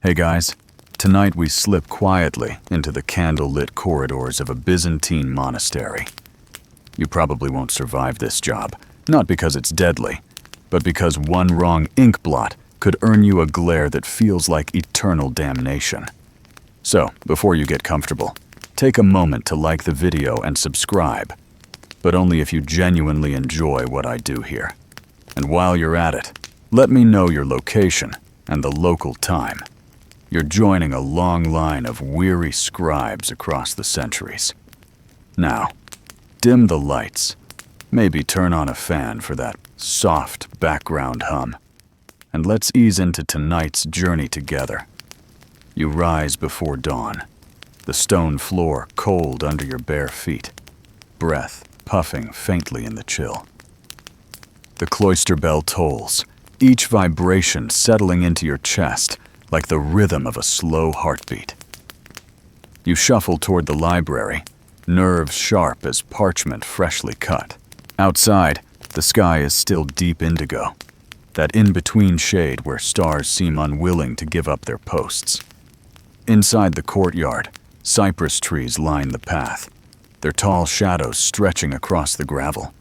Hey guys, tonight we slip quietly into the candle-lit corridors of a Byzantine monastery. You probably won't survive this job, not because it's deadly, but because one wrong ink blot could earn you a glare that feels like eternal damnation. So, before you get comfortable, take a moment to like the video and subscribe, but only if you genuinely enjoy what I do here. And while you're at it, let me know your location and the local time. You're joining a long line of weary scribes across the centuries. Now, dim the lights. Maybe turn on a fan for that soft background hum. And let's ease into tonight's journey together. You rise before dawn, the stone floor cold under your bare feet, breath puffing faintly in the chill. The cloister bell tolls, each vibration settling into your chest like the rhythm of a slow heartbeat. You shuffle toward the library, nerves sharp as parchment freshly cut. Outside, the sky is still deep indigo, that in-between shade where stars seem unwilling to give up their posts. Inside the courtyard, cypress trees line the path, their tall shadows stretching across the gravel.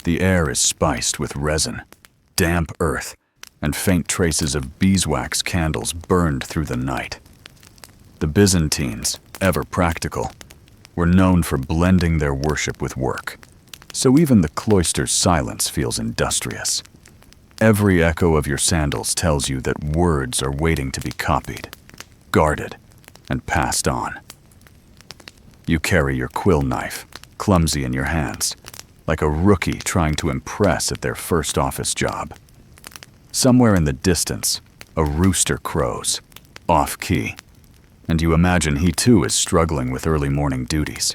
The air is spiced with resin, damp earth, and faint traces of beeswax candles burned through the night. The Byzantines, ever practical, were known for blending their worship with work, so even the cloister's silence feels industrious. Every echo of your sandals tells you that words are waiting to be copied, guarded, and passed on. You carry your quill knife, clumsy in your hands, like a rookie trying to impress at their first office job. Somewhere in the distance, a rooster crows, off-key, and you imagine he too is struggling with early morning duties.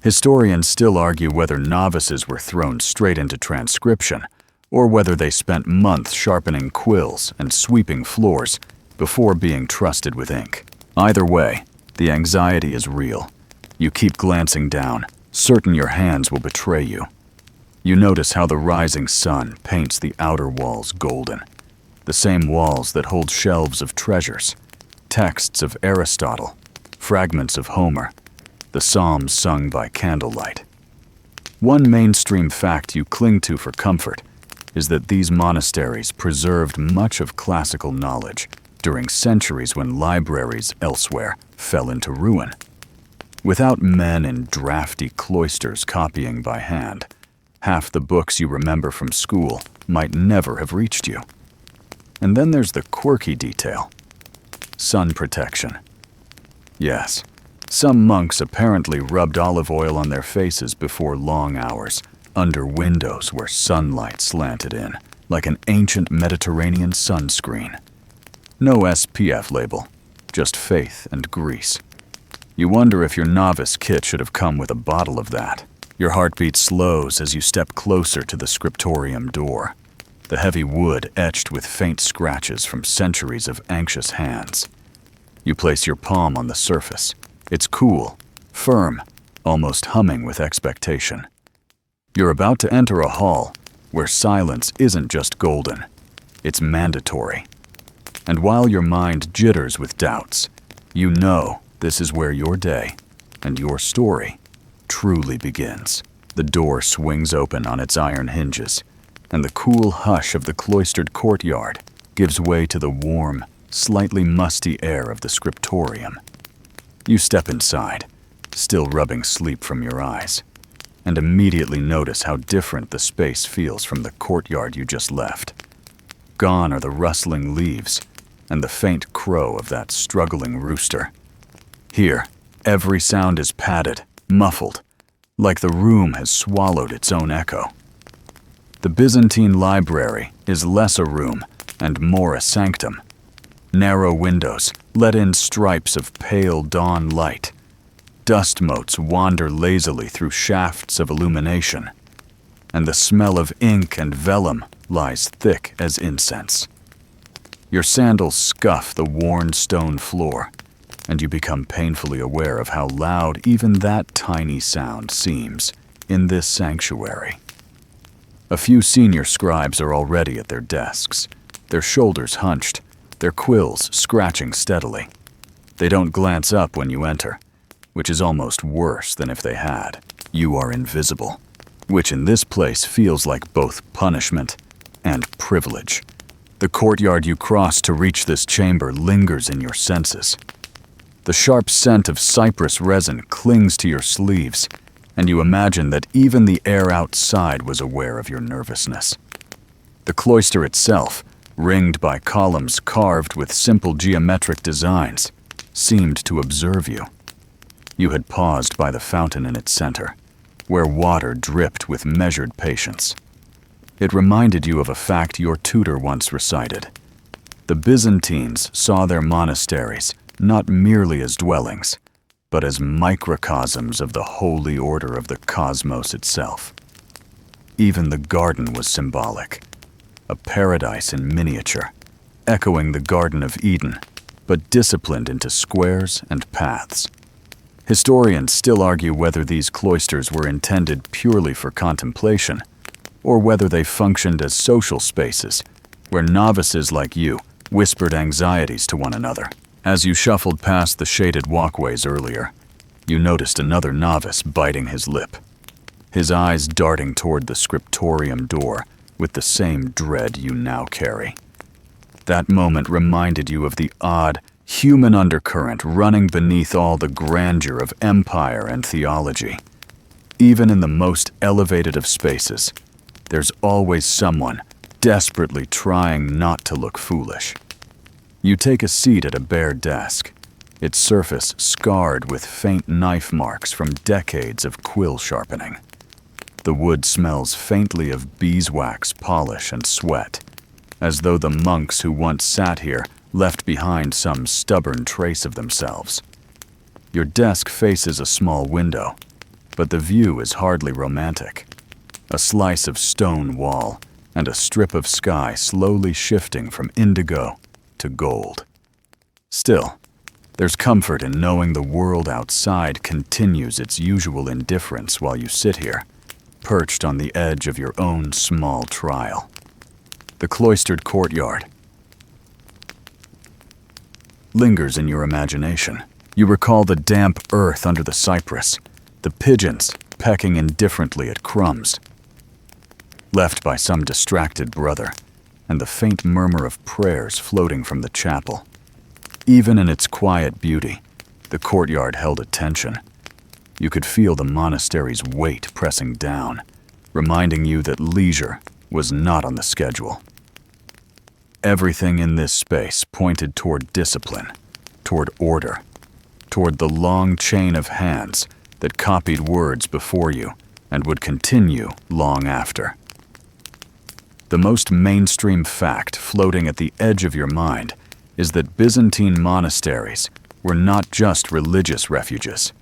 Historians still argue whether novices were thrown straight into transcription, or whether they spent months sharpening quills and sweeping floors before being trusted with ink. Either way, the anxiety is real. You keep glancing down, certain your hands will betray you. You notice how the rising sun paints the outer walls golden, the same walls that hold shelves of treasures, texts of Aristotle, fragments of Homer, the Psalms sung by candlelight. One mainstream fact you cling to for comfort is that these monasteries preserved much of classical knowledge during centuries when libraries elsewhere fell into ruin. Without men in drafty cloisters copying by hand, half the books you remember from school might never have reached you. And then there's the quirky detail: sun protection. Yes, some monks apparently rubbed olive oil on their faces before long hours, under windows where sunlight slanted in, like an ancient Mediterranean sunscreen. No SPF label, just faith and grease. You wonder if your novice kit should have come with a bottle of that. Your heartbeat slows as you step closer to the scriptorium door, the heavy wood etched with faint scratches from centuries of anxious hands. You place your palm on the surface. It's cool, firm, almost humming with expectation. You're about to enter a hall where silence isn't just golden, it's mandatory. And while your mind jitters with doubts, you know this is where your day and your story truly begins. The door swings open on its iron hinges, and the cool hush of the cloistered courtyard gives way to the warm, slightly musty air of the scriptorium. You step inside, still rubbing sleep from your eyes, and immediately notice how different the space feels from the courtyard you just left. Gone are the rustling leaves and the faint crow of that struggling rooster. Here, every sound is padded, muffled, like the room has swallowed its own echo. The Byzantine library is less a room and more a sanctum. Narrow windows let in stripes of pale dawn light. Dust motes wander lazily through shafts of illumination, and the smell of ink and vellum lies thick as incense. Your sandals scuff the worn stone floor, and you become painfully aware of how loud even that tiny sound seems in this sanctuary. A few senior scribes are already at their desks, their shoulders hunched, their quills scratching steadily. They don't glance up when you enter, which is almost worse than if they had. You are invisible, which in this place feels like both punishment and privilege. The courtyard you cross to reach this chamber lingers in your senses. The sharp scent of cypress resin clings to your sleeves, and you imagine that even the air outside was aware of your nervousness. The cloister itself, ringed by columns carved with simple geometric designs, seemed to observe you. You had paused by the fountain in its center, where water dripped with measured patience. It reminded you of a fact your tutor once recited. The Byzantines saw their monasteries not merely as dwellings, but as microcosms of the holy order of the cosmos itself. Even the garden was symbolic, a paradise in miniature, echoing the Garden of Eden, but disciplined into squares and paths. Historians still argue whether these cloisters were intended purely for contemplation, or whether they functioned as social spaces where novices like you whispered anxieties to one another. As you shuffled past the shaded walkways earlier, you noticed another novice biting his lip, his eyes darting toward the scriptorium door with the same dread you now carry. That moment reminded you of the odd, human undercurrent running beneath all the grandeur of empire and theology. Even in the most elevated of spaces, there's always someone desperately trying not to look foolish. You take a seat at a bare desk, its surface scarred with faint knife marks from decades of quill sharpening. The wood smells faintly of beeswax polish and sweat, as though the monks who once sat here left behind some stubborn trace of themselves. Your desk faces a small window, but the view is hardly romantic. A slice of stone wall and a strip of sky slowly shifting from indigo to gold. Still, there's comfort in knowing the world outside continues its usual indifference while you sit here, perched on the edge of your own small trial. The cloistered courtyard lingers in your imagination. You recall the damp earth under the cypress, the pigeons pecking indifferently at crumbs left by some distracted brother, and the faint murmur of prayers floating from the chapel. Even in its quiet beauty, the courtyard held a tension. You could feel the monastery's weight pressing down, reminding you that leisure was not on the schedule. Everything in this space pointed toward discipline, toward order, toward the long chain of hands that copied words before you and would continue long after. The most mainstream fact floating at the edge of your mind is that Byzantine monasteries were not just religious refuges.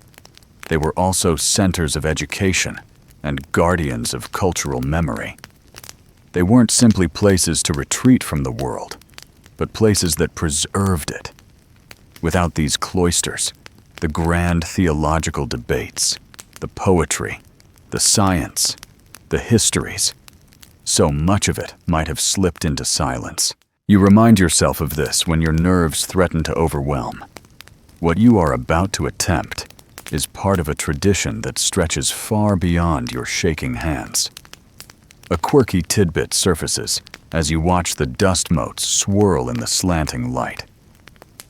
They were also centers of education and guardians of cultural memory. They weren't simply places to retreat from the world, but places that preserved it. Without these cloisters, the grand theological debates, the poetry, the science, the histories, so much of it might have slipped into silence. You remind yourself of this when your nerves threaten to overwhelm. What you are about to attempt is part of a tradition that stretches far beyond your shaking hands. A quirky tidbit surfaces as you watch the dust motes swirl in the slanting light.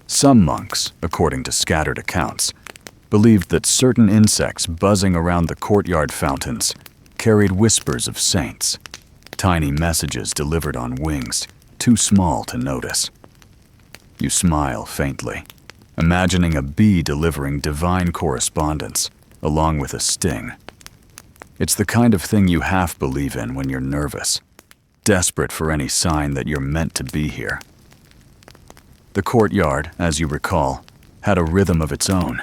Some monks, according to scattered accounts, believed that certain insects buzzing around the courtyard fountains carried whispers of saints, tiny messages delivered on wings too small to notice. You smile faintly, imagining a bee delivering divine correspondence along with a sting. It's the kind of thing you half believe in when you're nervous, desperate for any sign that you're meant to be here. The courtyard, as you recall, had a rhythm of its own.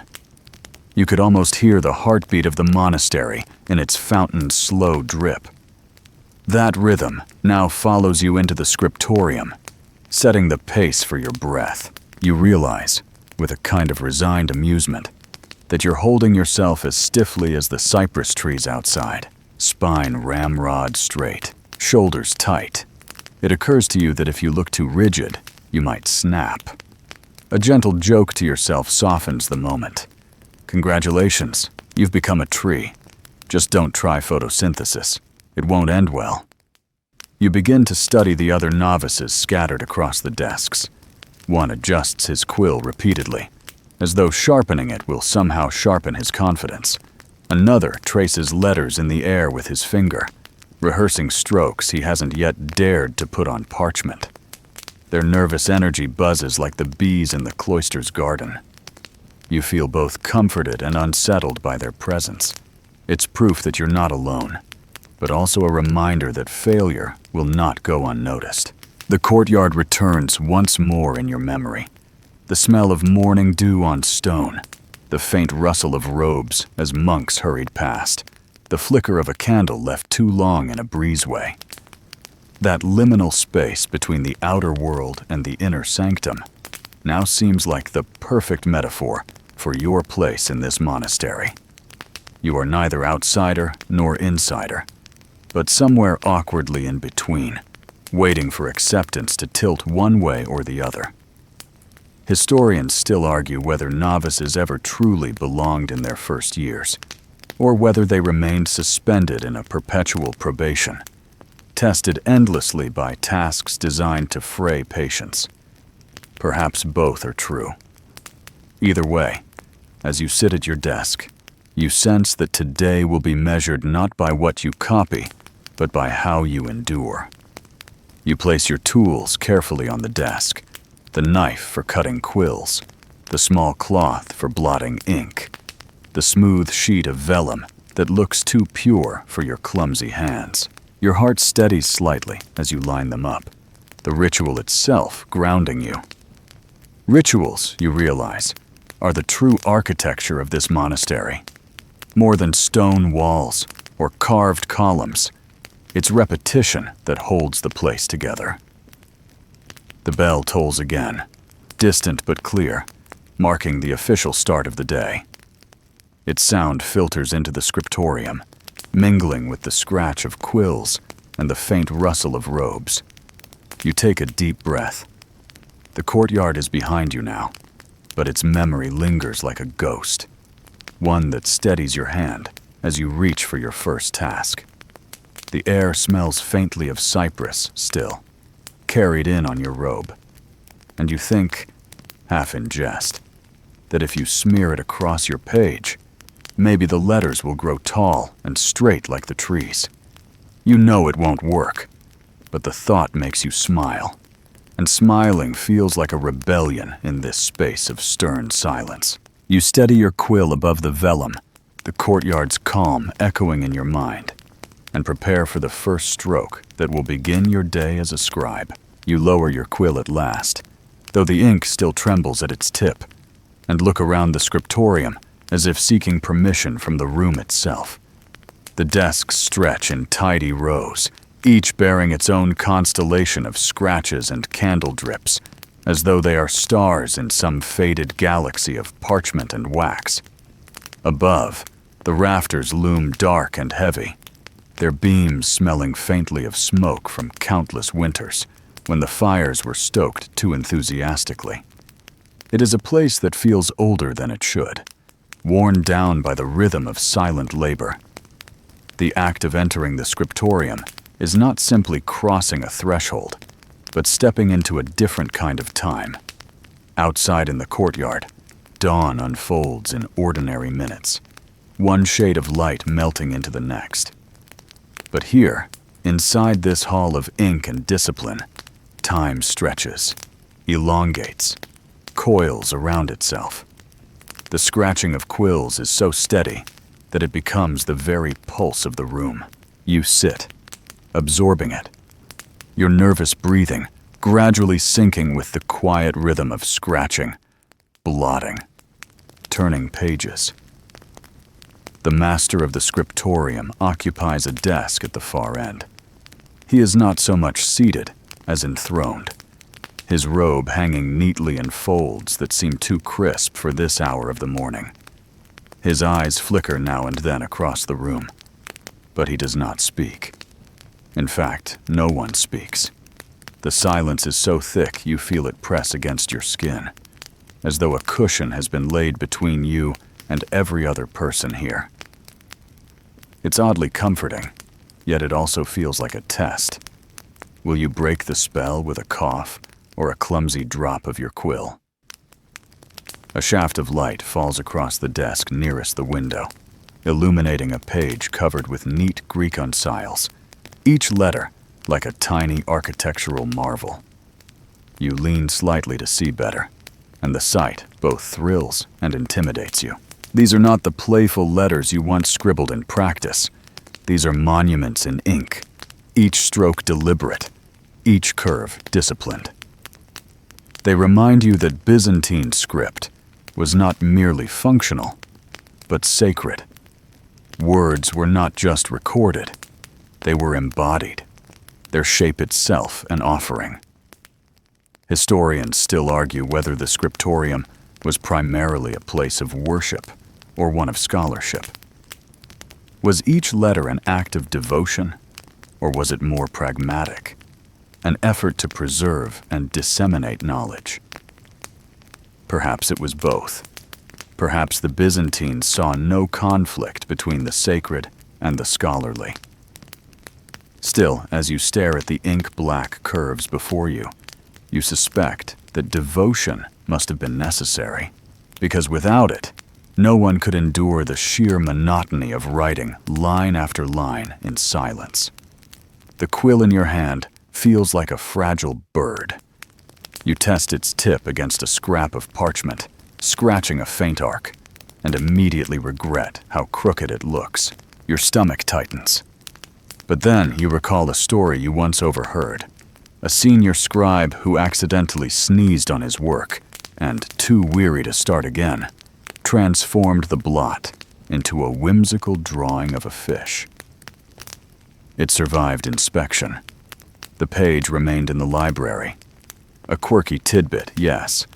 You could almost hear the heartbeat of the monastery in its fountain's slow drip. That rhythm now follows you into the scriptorium, setting the pace for your breath. You realize, with a kind of resigned amusement, that you're holding yourself as stiffly as the cypress trees outside, spine ramrod straight, shoulders tight. It occurs to you that if you look too rigid, You might snap. A gentle joke to yourself softens the moment. Congratulations, you've become a tree. Just don't try photosynthesis. It won't end well. You begin to study the other novices scattered across the desks. One adjusts his quill repeatedly, as though sharpening it will somehow sharpen his confidence. Another traces letters in the air with his finger, rehearsing strokes he hasn't yet dared to put on parchment. Their nervous energy buzzes like the bees in the cloisters garden. You feel both comforted and unsettled by their presence. It's proof that you're not alone, but also a reminder that failure will not go unnoticed. The courtyard returns once more in your memory. The smell of morning dew on stone, the faint rustle of robes as monks hurried past, the flicker of a candle left too long in a breezeway. That liminal space between the outer world and the inner sanctum now seems like the perfect metaphor for your place in this monastery. You are neither outsider nor insider, but somewhere awkwardly in between, waiting for acceptance to tilt one way or the other. Historians still argue whether novices ever truly belonged in their first years, or whether they remained suspended in a perpetual probation, tested endlessly by tasks designed to fray patience. Perhaps both are true. Either way, as you sit at your desk, you sense that today will be measured not by what you copy, but by how you endure. You place your tools carefully on the desk, the knife for cutting quills, the small cloth for blotting ink, the smooth sheet of vellum that looks too pure for your clumsy hands. Your heart steadies slightly as you line them up, the ritual itself grounding you. Rituals, you realize, are the true architecture of this monastery. More than stone walls or carved columns, it's repetition that holds the place together. The bell tolls again, distant but clear, marking the official start of the day. Its sound filters into the scriptorium, mingling with the scratch of quills and the faint rustle of robes. You take a deep breath. The courtyard is behind you now, but its memory lingers like a ghost, one that steadies your hand as you reach for your first task. The air smells faintly of cypress still, carried in on your robe, and you think, half in jest, that if you smear it across your page, maybe the letters will grow tall and straight like the trees. You know it won't work, but the thought makes you smile, and smiling feels like a rebellion in this space of stern silence. You steady your quill above the vellum, the courtyard's calm echoing in your mind, and prepare for the first stroke that will begin your day as a scribe. You lower your quill at last, though the ink still trembles at its tip, and look around the scriptorium as if seeking permission from the room itself. The desks stretch in tidy rows, each bearing its own constellation of scratches and candle drips, as though they are stars in some faded galaxy of parchment and wax. Above, the rafters loom dark and heavy, their beams smelling faintly of smoke from countless winters, when the fires were stoked too enthusiastically. It is a place that feels older than it should, worn down by the rhythm of silent labor. The act of entering the scriptorium is not simply crossing a threshold, but stepping into a different kind of time. Outside in the courtyard, dawn unfolds in ordinary minutes, one shade of light melting into the next. But here, inside this hall of ink and discipline, time stretches, elongates, coils around itself. The scratching of quills is so steady that it becomes the very pulse of the room. You sit, absorbing it, your nervous breathing gradually syncing with the quiet rhythm of scratching, blotting, turning pages. The master of the scriptorium occupies a desk at the far end. He is not so much seated as enthroned, his robe hanging neatly in folds that seem too crisp for this hour of the morning. His eyes flicker now and then across the room, but he does not speak. In fact, no one speaks. The silence is so thick you feel it press against your skin, as though a cushion has been laid between you and every other person here. It's oddly comforting, yet it also feels like a test. Will you break the spell with a cough or a clumsy drop of your quill? A shaft of light falls across the desk nearest the window, illuminating a page covered with neat Greek uncials, each letter like a tiny architectural marvel. You lean slightly to see better, and the sight both thrills and intimidates you. These are not the playful letters you once scribbled in practice. These are monuments in ink, each stroke deliberate, each curve disciplined. They remind you that Byzantine script was not merely functional, but sacred. Words were not just recorded, they were embodied, their shape itself an offering. Historians still argue whether the scriptorium was primarily a place of worship or one of scholarship. Was each letter an act of devotion, or was it more pragmatic, an effort to preserve and disseminate knowledge? Perhaps it was both. Perhaps the Byzantines saw no conflict between the sacred and the scholarly. Still, as you stare at the ink-black curves before you, you suspect that devotion must have been necessary, because without it, no one could endure the sheer monotony of writing line after line in silence. The quill in your hand feels like a fragile bird. You test its tip against a scrap of parchment, scratching a faint arc, and immediately regret how crooked it looks. Your stomach tightens. But then you recall a story you once overheard. A senior scribe who accidentally sneezed on his work and, too weary to start again, transformed the blot into a whimsical drawing of a fish. It survived inspection. The page remained in the library. A quirky tidbit, yes,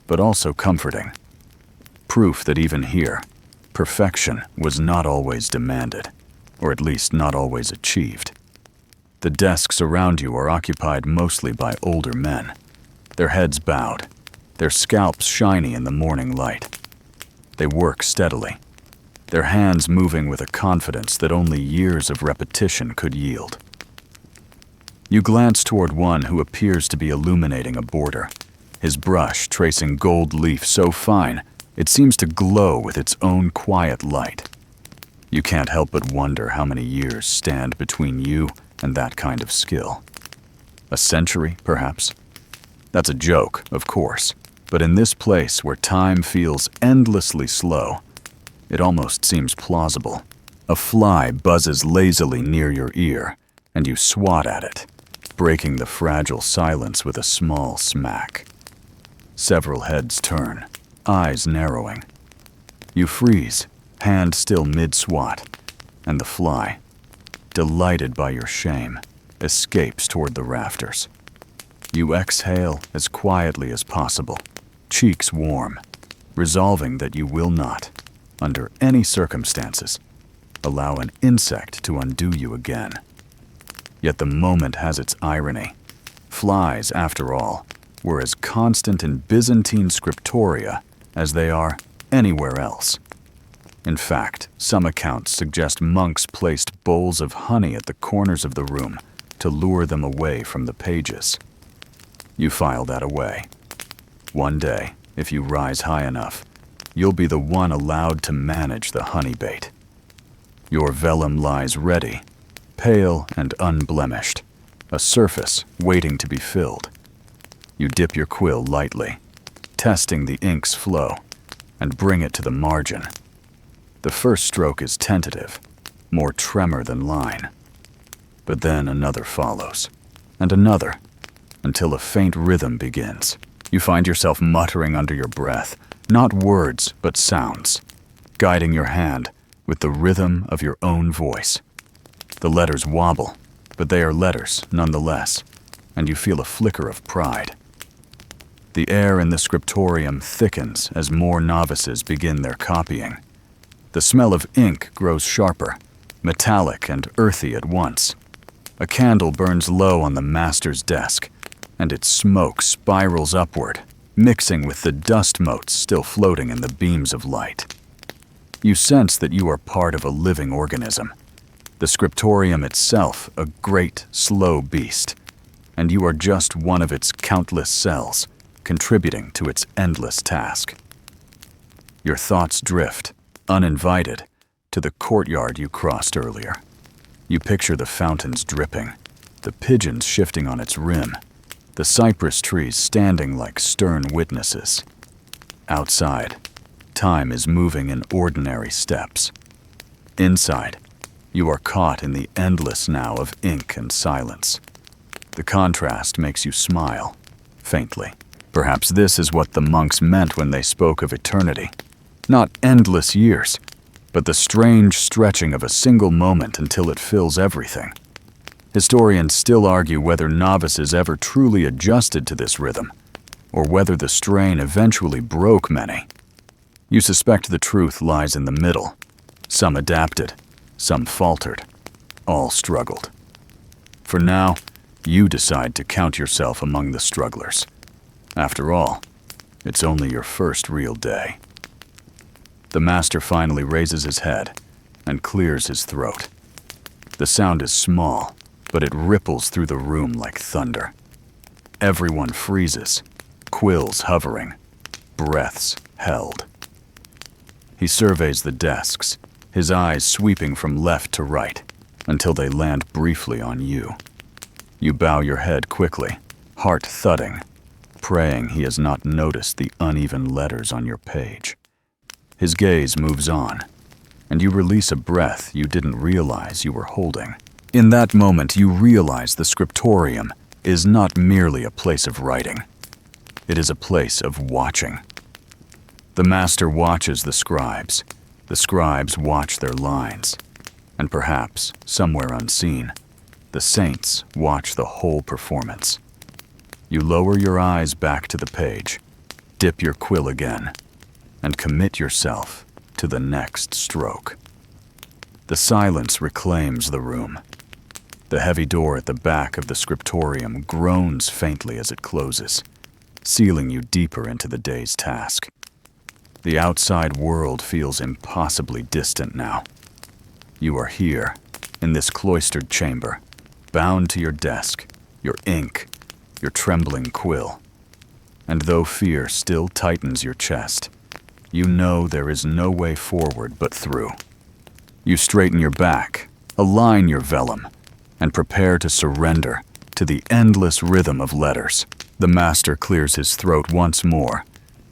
but also comforting. Proof that even here, perfection was not always demanded, or at least not always achieved. The desks around you are occupied mostly by older men, their heads bowed, their scalps shiny in the morning light. They work steadily, their hands moving with a confidence that only years of repetition could yield. You glance toward one who appears to be illuminating a border, his brush tracing gold leaf so fine it seems to glow with its own quiet light. You can't help but wonder how many years stand between you and that kind of skill. A century, perhaps? That's a joke, of course, but in this place where time feels endlessly slow, it almost seems plausible. A fly buzzes lazily near your ear, and you swat at it, breaking the fragile silence with a small smack. Several heads turn, eyes narrowing. You freeze, hand still mid-swat, and the fly, delighted by your shame, escapes toward the rafters. You exhale as quietly as possible, cheeks warm, resolving that you will not, under any circumstances, allow an insect to undo you again. Yet the moment has its irony. Flies, after all, were as constant in Byzantine scriptoria as they are anywhere else. In fact, some accounts suggest monks placed bowls of honey at the corners of the room to lure them away from the pages. You file that away. One day, if you rise high enough, you'll be the one allowed to manage the honey bait. Your vellum lies ready, pale and unblemished, a surface waiting to be filled. You dip your quill lightly, testing the ink's flow, and bring it to the margin. The first stroke is tentative, more tremor than line. But then another follows, and another, until a faint rhythm begins. You find yourself muttering under your breath, not words, but sounds, guiding your hand with the rhythm of your own voice. The letters wobble, but they are letters nonetheless, and you feel a flicker of pride. The air in the scriptorium thickens as more novices begin their copying. The smell of ink grows sharper, metallic and earthy at once. A candle burns low on the master's desk, and its smoke spirals upward, mixing with the dust motes still floating in the beams of light. You sense that you are part of a living organism, the scriptorium itself a great, slow beast, and you are just one of its countless cells, contributing to its endless task. Your thoughts drift, uninvited, to the courtyard you crossed earlier. You picture the fountains dripping, the pigeons shifting on its rim, the cypress trees standing like stern witnesses. Outside, time is moving in ordinary steps. Inside, you are caught in the endless now of ink and silence. The contrast makes you smile, faintly. Perhaps this is what the monks meant when they spoke of eternity. Not endless years, but the strange stretching of a single moment until it fills everything. Historians still argue whether novices ever truly adjusted to this rhythm, or whether the strain eventually broke many. You suspect the truth lies in the middle. Some adapted, some faltered, all struggled. For now, you decide to count yourself among the strugglers. After all, it's only your first real day. The master finally raises his head and clears his throat. The sound is small, but it ripples through the room like thunder. Everyone freezes, quills hovering, breaths held. He surveys the desks, his eyes sweeping from left to right until they land briefly on you. You bow your head quickly, heart thudding, praying he has not noticed the uneven letters on your page. His gaze moves on, and you release a breath you didn't realize you were holding. In that moment, you realize the scriptorium is not merely a place of writing. It is a place of watching. The master watches the scribes watch their lines, and perhaps, somewhere unseen, the saints watch the whole performance. You lower your eyes back to the page, dip your quill again, and commit yourself to the next stroke. The silence reclaims the room. The heavy door at the back of the scriptorium groans faintly as it closes, sealing you deeper into the day's task. The outside world feels impossibly distant now. You are here, in this cloistered chamber, bound to your desk, your ink, your trembling quill. And though fear still tightens your chest, you know there is no way forward but through. You straighten your back, align your vellum, and prepare to surrender to the endless rhythm of letters. The master clears his throat once more,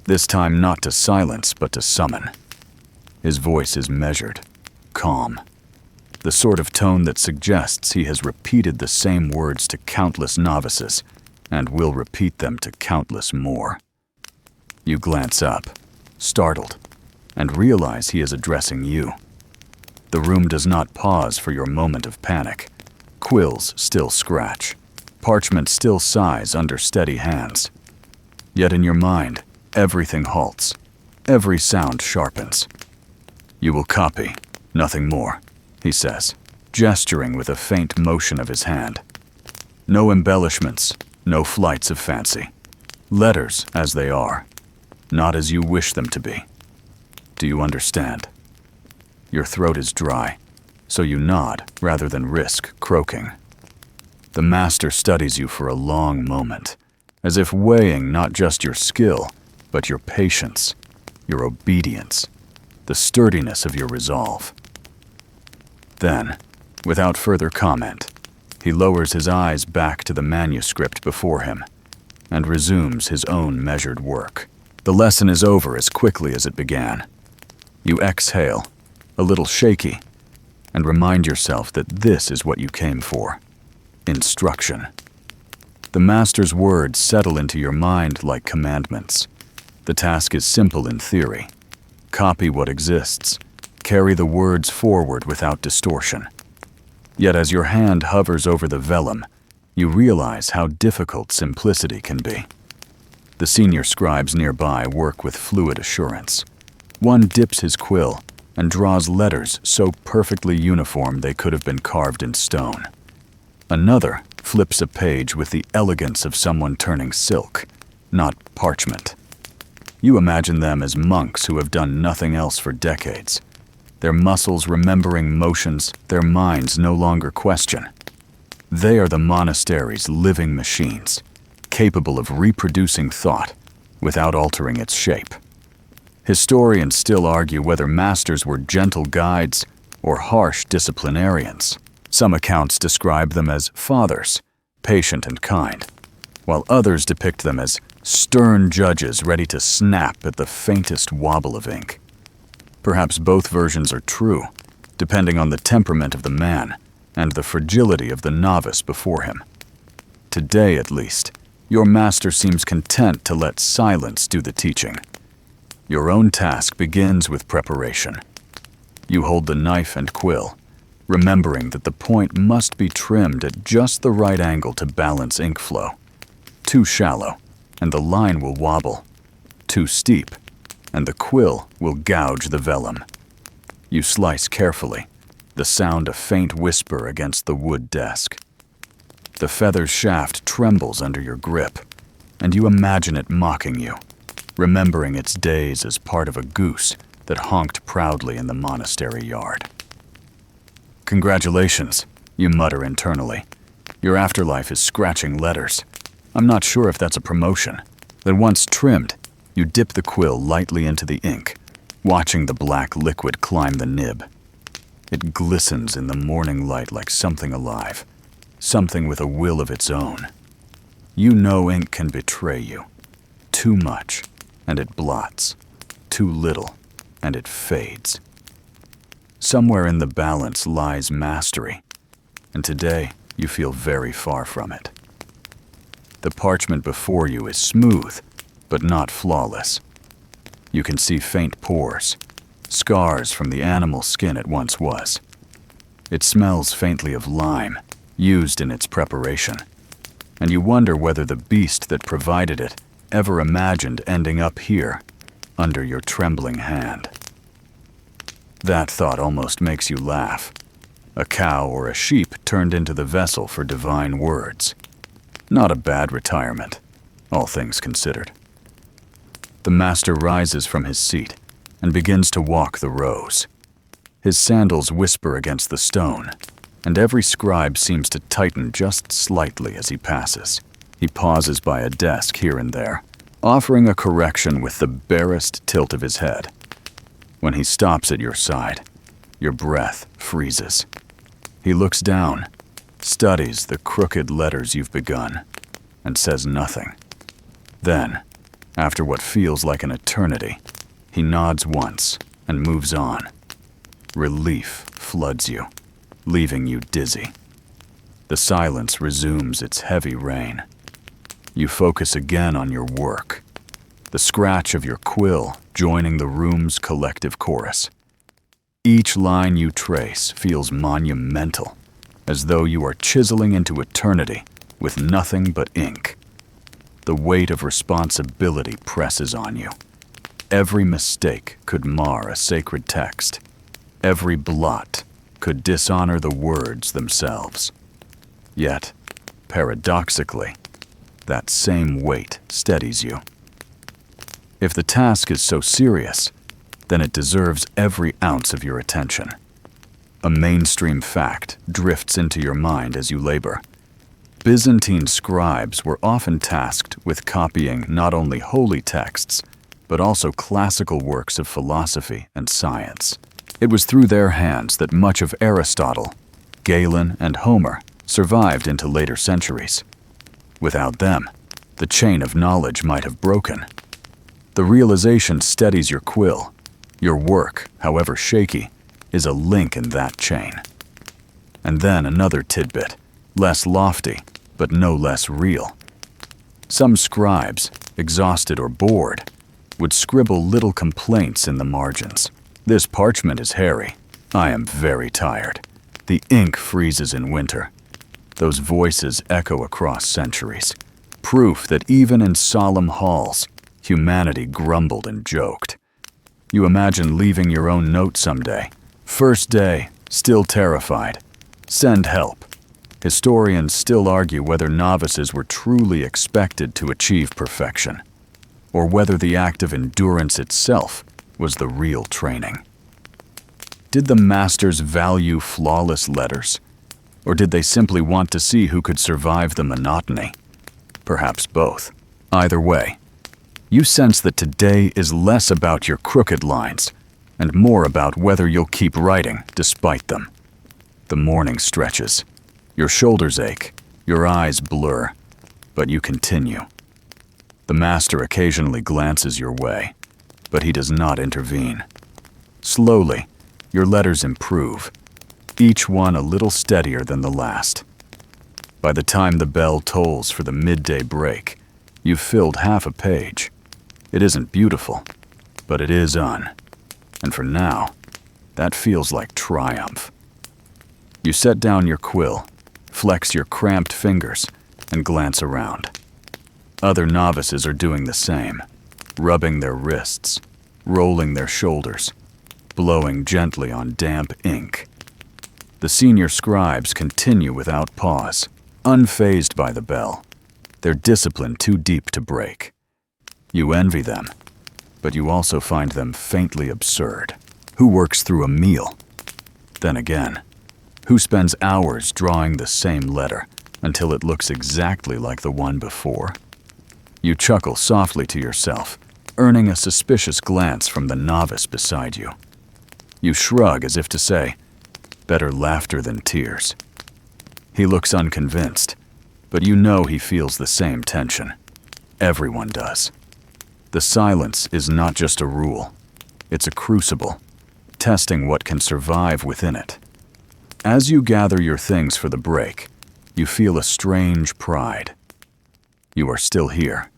this time not to silence but to summon. His voice is measured, calm, the sort of tone that suggests he has repeated the same words to countless novices and will repeat them to countless more. You glance up, startled, and realize he is addressing you. The room does not pause for your moment of panic. Quills still scratch, parchment still sighs under steady hands. Yet in your mind, everything halts, every sound sharpens. You will copy, nothing more, he says, gesturing with a faint motion of his hand. No embellishments, no flights of fancy. Letters as they are, not as you wish them to be. Do you understand? Your throat is dry, so you nod rather than risk croaking. The master studies you for a long moment, as if weighing not just your skill, but your patience, your obedience, the sturdiness of your resolve. Then, without further comment, he lowers his eyes back to the manuscript before him and resumes his own measured work. The lesson is over as quickly as it began. You exhale, a little shaky, and remind yourself that this is what you came for: instruction. The master's words settle into your mind like commandments. The task is simple in theory. Copy what exists. Carry the words forward without distortion. Yet as your hand hovers over the vellum, you realize how difficult simplicity can be. The senior scribes nearby work with fluid assurance. One dips his quill and draws letters so perfectly uniform they could have been carved in stone. Another flips a page with the elegance of someone turning silk, not parchment. You imagine them as monks who have done nothing else for decades. Their muscles remembering motions their minds no longer question. They are the monastery's living machines, capable of reproducing thought without altering its shape. Historians still argue whether masters were gentle guides or harsh disciplinarians. Some accounts describe them as fathers, patient and kind, while others depict them as stern judges ready to snap at the faintest wobble of ink. Perhaps both versions are true, depending on the temperament of the man and the fragility of the novice before him. Today, at least, your master seems content to let silence do the teaching. Your own task begins with preparation. You hold the knife and quill, remembering that the point must be trimmed at just the right angle to balance ink flow. Too shallow, and the line will wobble. Too steep, and the quill will gouge the vellum. You slice carefully, the sound a faint whisper against the wood desk. The feather's shaft trembles under your grip, and you imagine it mocking you, remembering its days as part of a goose that honked proudly in the monastery yard. Congratulations, you mutter internally. Your afterlife is scratching letters. I'm not sure if that's a promotion. Then once trimmed, you dip the quill lightly into the ink, watching the black liquid climb the nib. It glistens in the morning light like something alive, something with a will of its own. You know ink can betray you. Too much, and it blots. Too little, and it fades. Somewhere in the balance lies mastery, and today you feel very far from it. The parchment before you is smooth, but not flawless. You can see faint pores, scars from the animal skin it once was. It smells faintly of lime, used in its preparation, and you wonder whether the beast that provided it ever imagined ending up here, under your trembling hand. That thought almost makes you laugh. A cow or a sheep turned into the vessel for divine words. Not a bad retirement, all things considered. The master rises from his seat and begins to walk the rows. His sandals whisper against the stone, and every scribe seems to tighten just slightly as he passes. He pauses by a desk here and there, offering a correction with the barest tilt of his head. When he stops at your side, your breath freezes. He looks down, studies the crooked letters you've begun, and says nothing. Then, after what feels like an eternity, he nods once and moves on. Relief floods you, leaving you dizzy. The silence resumes its heavy rain. You focus again on your work, the scratch of your quill joining the room's collective chorus. Each line you trace feels monumental, as though you are chiseling into eternity with nothing but ink. The weight of responsibility presses on you. Every mistake could mar a sacred text. Every blot could dishonor the words themselves. Yet, paradoxically, that same weight steadies you. If the task is so serious, then it deserves every ounce of your attention. A mainstream fact drifts into your mind as you labor. Byzantine scribes were often tasked with copying not only holy texts, but also classical works of philosophy and science. It was through their hands that much of Aristotle, Galen, and Homer survived into later centuries. Without them, the chain of knowledge might have broken. The realization steadies your quill. Your work, however shaky, is a link in that chain. And then another tidbit, less lofty, but no less real. Some scribes, exhausted or bored, would scribble little complaints in the margins. This parchment is hairy. I am very tired. The ink freezes in winter. Those voices echo across centuries, proof that even in solemn halls, humanity grumbled and joked. You imagine leaving your own note someday. First day, still terrified. Send help. Historians still argue whether novices were truly expected to achieve perfection, or whether the act of endurance itself was the real training. Did the masters value flawless letters, or did they simply want to see who could survive the monotony? Perhaps both. Either way, you sense that today is less about your crooked lines and more about whether you'll keep writing despite them. The morning stretches. Your shoulders ache, your eyes blur, but you continue. The master occasionally glances your way, but he does not intervene. Slowly, your letters improve, each one a little steadier than the last. By the time the bell tolls for the midday break, you've filled half a page. It isn't beautiful, but it is on. And for now, that feels like triumph. You set down your quill, flex your cramped fingers, and glance around. Other novices are doing the same, rubbing their wrists, rolling their shoulders, blowing gently on damp ink. The senior scribes continue without pause, unfazed by the bell, their discipline too deep to break. You envy them, but you also find them faintly absurd. Who works through a meal? Then again, who spends hours drawing the same letter until it looks exactly like the one before? You chuckle softly to yourself, earning a suspicious glance from the novice beside you. You shrug as if to say, better laughter than tears. He looks unconvinced, but you know he feels the same tension. Everyone does. The silence is not just a rule, it's a crucible, testing what can survive within it. As you gather your things for the break, you feel a strange pride. You are still here.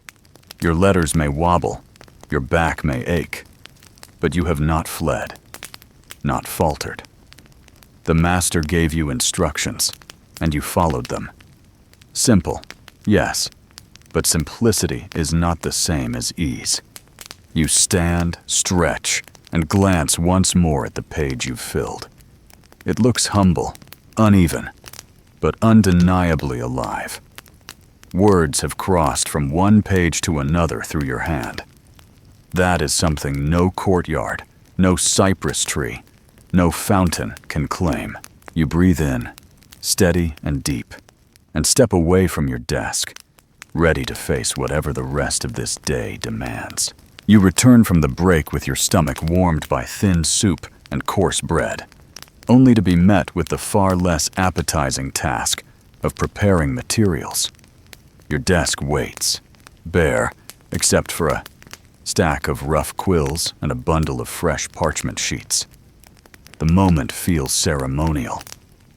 Your letters may wobble, your back may ache, but you have not fled, not faltered. The master gave you instructions, and you followed them. Simple, yes, but simplicity is not the same as ease. You stand, stretch, and glance once more at the page you've filled. It looks humble, uneven, but undeniably alive. Words have crossed from one page to another through your hand. That is something no courtyard, no cypress tree, no fountain can claim. You breathe in, steady and deep, and step away from your desk, ready to face whatever the rest of this day demands. You return from the break with your stomach warmed by thin soup and coarse bread, only to be met with the far less appetizing task of preparing materials. Your desk waits, bare except for a stack of rough quills and a bundle of fresh parchment sheets. The moment feels ceremonial,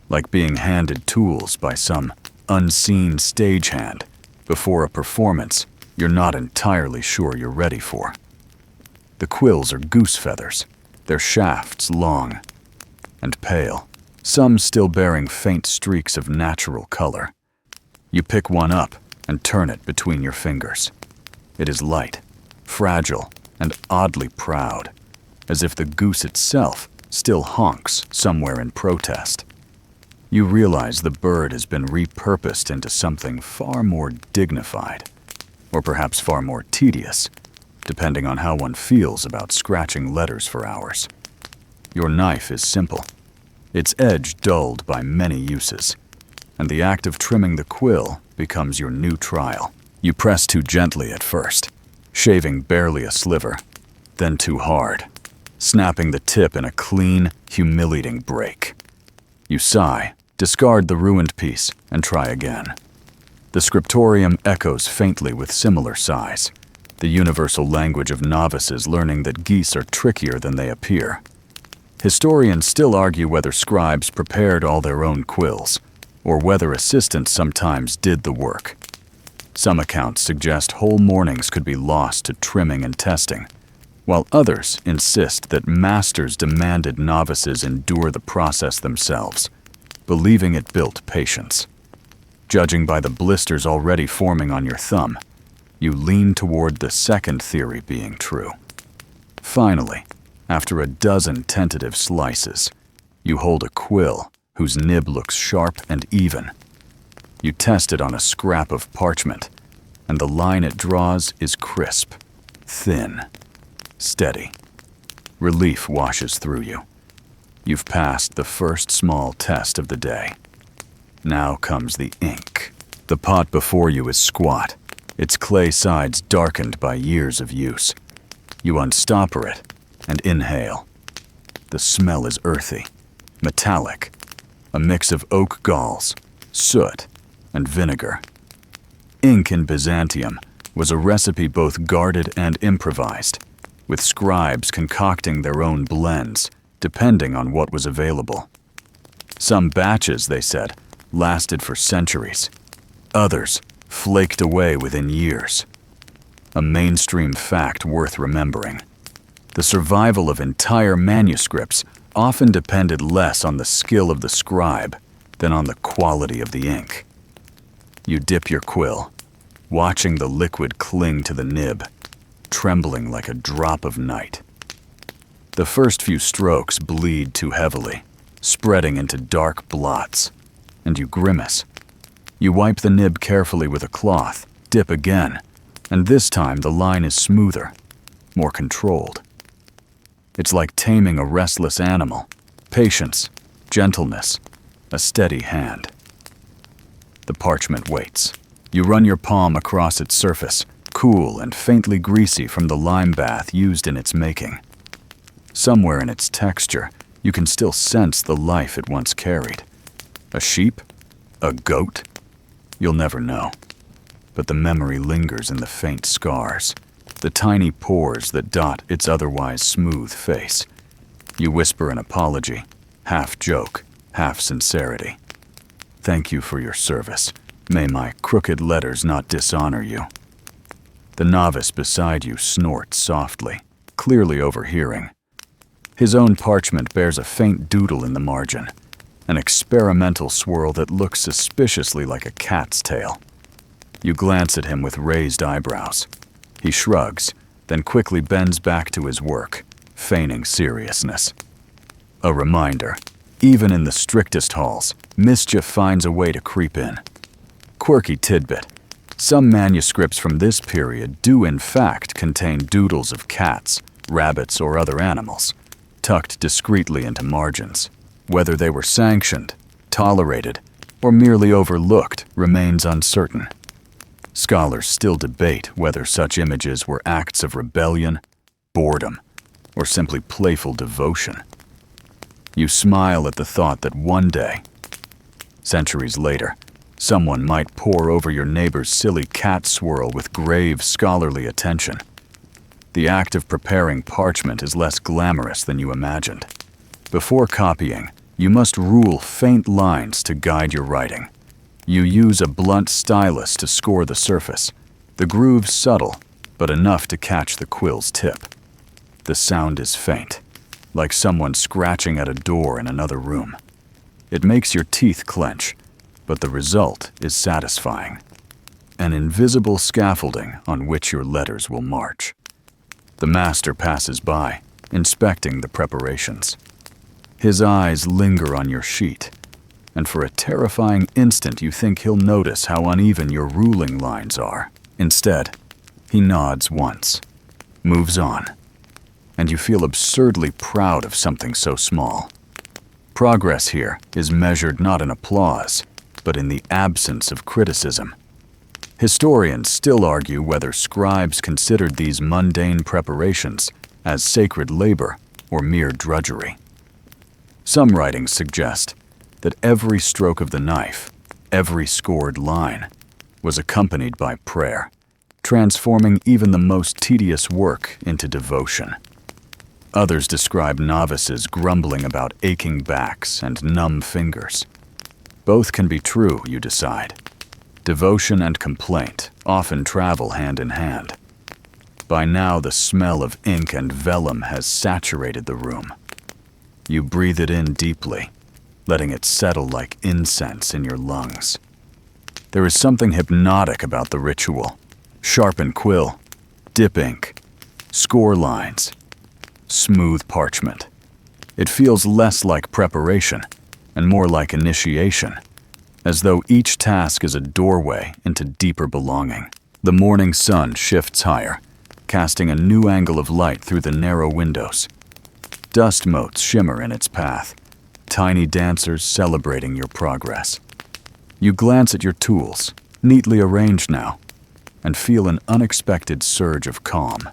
like being handed tools by some unseen stagehand before a performance you're not entirely sure you're ready for. The quills are goose feathers, their shafts long and pale, some still bearing faint streaks of natural color. You pick one up and turn it between your fingers. It is light, fragile, and oddly proud, as if the goose itself still honks somewhere in protest. You realize the bird has been repurposed into something far more dignified, or perhaps far more tedious, depending on how one feels about scratching letters for hours. Your knife is simple, its edge dulled by many uses, and the act of trimming the quill becomes your new trial. You press too gently at first, shaving barely a sliver, then too hard, snapping the tip in a clean, humiliating break. You sigh, discard the ruined piece, and try again. The scriptorium echoes faintly with similar sighs, the universal language of novices learning that geese are trickier than they appear. Historians still argue whether scribes prepared all their own quills, or whether assistants sometimes did the work. Some accounts suggest whole mornings could be lost to trimming and testing, while others insist that masters demanded novices endure the process themselves, believing it built patience. Judging by the blisters already forming on your thumb, you lean toward the second theory being true. Finally, after a dozen tentative slices, you hold a quill whose nib looks sharp and even, You test it on a scrap of parchment, and the line it draws is crisp, thin, steady. Relief washes through you. You've passed the first small test of the day. Now comes the ink. The pot before you is squat, its clay sides darkened by years of use. You unstopper it and inhale. The smell is earthy, metallic, a mix of oak galls, soot, and vinegar. Ink in Byzantium was a recipe both guarded and improvised, with scribes concocting their own blends, depending on what was available. Some batches, they said, lasted for centuries. Others flaked away within years. A mainstream fact worth remembering. The survival of entire manuscripts often depended less on the skill of the scribe than on the quality of the ink. You dip your quill, watching the liquid cling to the nib, trembling like a drop of night. The first few strokes bleed too heavily, spreading into dark blots, and you grimace. You wipe the nib carefully with a cloth, dip again, and this time the line is smoother, more controlled. It's like taming a restless animal. Patience, gentleness, a steady hand. The parchment waits. You run your palm across its surface, cool and faintly greasy from the lime bath used in its making. Somewhere in its texture, you can still sense the life it once carried. A sheep? A goat? You'll never know. But the memory lingers in the faint scars, the tiny pores that dot its otherwise smooth face. You whisper an apology, half joke, half sincerity. Thank you for your service. May my crooked letters not dishonor you. The novice beside you snorts softly, clearly overhearing. His own parchment bears a faint doodle in the margin, an experimental swirl that looks suspiciously like a cat's tail. You glance at him with raised eyebrows. He shrugs, then quickly bends back to his work, feigning seriousness. A reminder, even in the strictest halls, mischief finds a way to creep in. Quirky tidbit. Some manuscripts from this period do in fact contain doodles of cats, rabbits, or other animals, tucked discreetly into margins. Whether they were sanctioned, tolerated, or merely overlooked remains uncertain. Scholars still debate whether such images were acts of rebellion, boredom, or simply playful devotion. You smile at the thought that one day, centuries later, someone might pore over your neighbor's silly cat swirl with grave scholarly attention. The act of preparing parchment is less glamorous than you imagined. Before copying, you must rule faint lines to guide your writing. You use a blunt stylus to score the surface, the grooves subtle, but enough to catch the quill's tip. The sound is faint, like someone scratching at a door in another room. It makes your teeth clench, but the result is satisfying. An invisible scaffolding on which your letters will march. The master passes by, inspecting the preparations. His eyes linger on your sheet, and for a terrifying instant you think he'll notice how uneven your ruling lines are. Instead, he nods once, moves on, and you feel absurdly proud of something so small. Progress here is measured not in applause, but in the absence of criticism. Historians still argue whether scribes considered these mundane preparations as sacred labor or mere drudgery. Some writings suggest that every stroke of the knife, every scored line, was accompanied by prayer, transforming even the most tedious work into devotion. Others describe novices grumbling about aching backs and numb fingers. Both can be true, you decide. Devotion and complaint often travel hand in hand. By now, the smell of ink and vellum has saturated the room. You breathe it in deeply, letting it settle like incense in your lungs. There is something hypnotic about the ritual. Sharpen quill, dip ink, score lines, smooth parchment. It feels less like preparation and more like initiation, as though each task is a doorway into deeper belonging. The morning sun shifts higher, casting a new angle of light through the narrow windows. Dust motes shimmer in its path, tiny dancers celebrating your progress. You glance at your tools, neatly arranged now, and feel an unexpected surge of calm.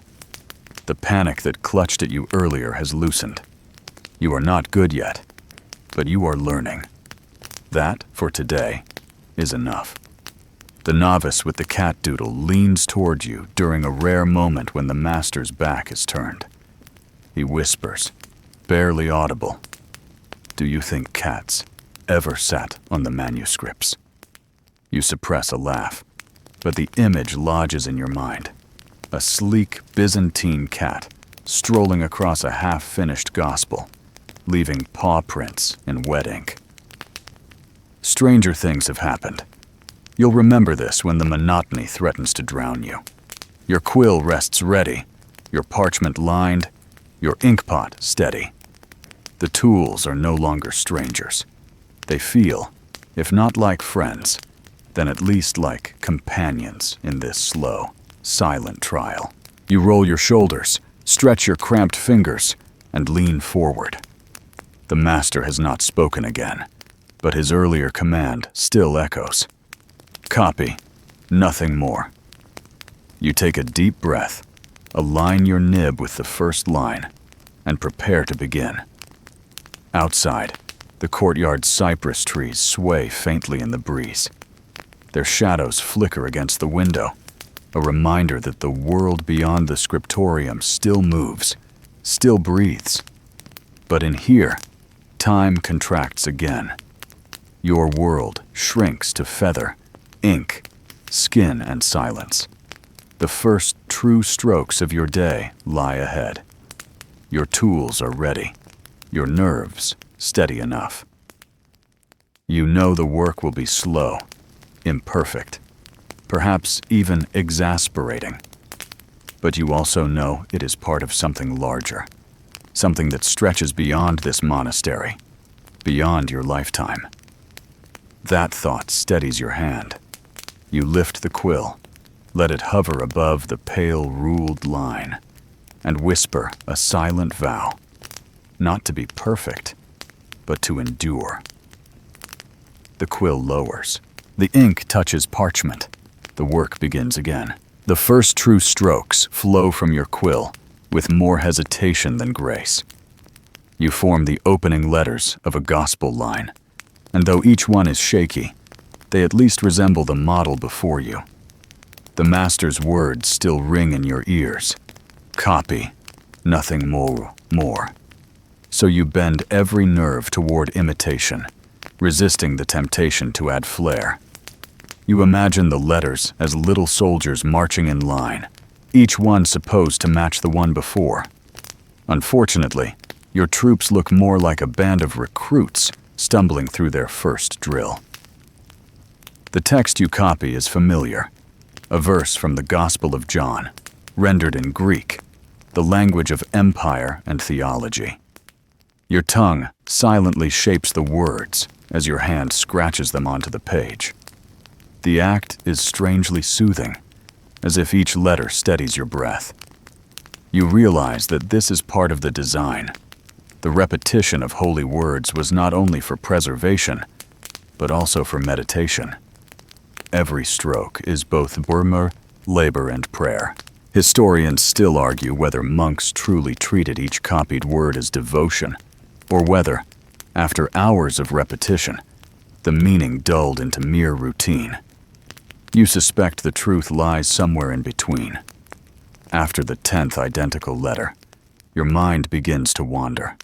The panic that clutched at you earlier has loosened. You are not good yet, but you are learning. That, for today, is enough. The novice with the cat doodle leans toward you during a rare moment when the master's back is turned. He whispers, barely audible, "Do you think cats ever sat on the manuscripts?" You suppress a laugh, but the image lodges in your mind. A sleek Byzantine cat strolling across a half-finished gospel, leaving paw prints in wet ink. Stranger things have happened. You'll remember this when the monotony threatens to drown you. Your quill rests ready, your parchment lined, your inkpot steady. The tools are no longer strangers. They feel, if not like friends, then at least like companions in this slow, silent trial. You roll your shoulders, stretch your cramped fingers, and lean forward. The master has not spoken again, but his earlier command still echoes. Copy, nothing more. You take a deep breath, align your nib with the first line, and prepare to begin. Outside, the courtyard's cypress trees sway faintly in the breeze. Their shadows flicker against the window, a reminder that the world beyond the scriptorium still moves, still breathes. But in here, time contracts again. Your world shrinks to feather, ink, skin, and silence. The first true strokes of your day lie ahead. Your tools are ready, your nerves steady enough. You know the work will be slow, imperfect, perhaps even exasperating. But you also know it is part of something larger, something that stretches beyond this monastery, beyond your lifetime. That thought steadies your hand. You lift the quill, let it hover above the pale ruled line, and whisper a silent vow, not to be perfect, but to endure. The quill lowers. The ink touches parchment. The work begins again. The first true strokes flow from your quill with more hesitation than grace. You form the opening letters of a gospel line, and though each one is shaky, they at least resemble the model before you. The master's words still ring in your ears. Copy, nothing more. So you bend every nerve toward imitation, resisting the temptation to add flair. You imagine the letters as little soldiers marching in line, each one supposed to match the one before. Unfortunately, your troops look more like a band of recruits stumbling through their first drill. The text you copy is familiar, a verse from the Gospel of John, rendered in Greek, the language of empire and theology. Your tongue silently shapes the words as your hand scratches them onto the page. The act is strangely soothing, as if each letter steadies your breath. You realize that this is part of the design. The repetition of holy words was not only for preservation, but also for meditation. Every stroke is both murmur, labor, and prayer. Historians still argue whether monks truly treated each copied word as devotion, or whether, after hours of repetition, the meaning dulled into mere routine. You suspect the truth lies somewhere in between. After the 10th identical letter, your mind begins to wander.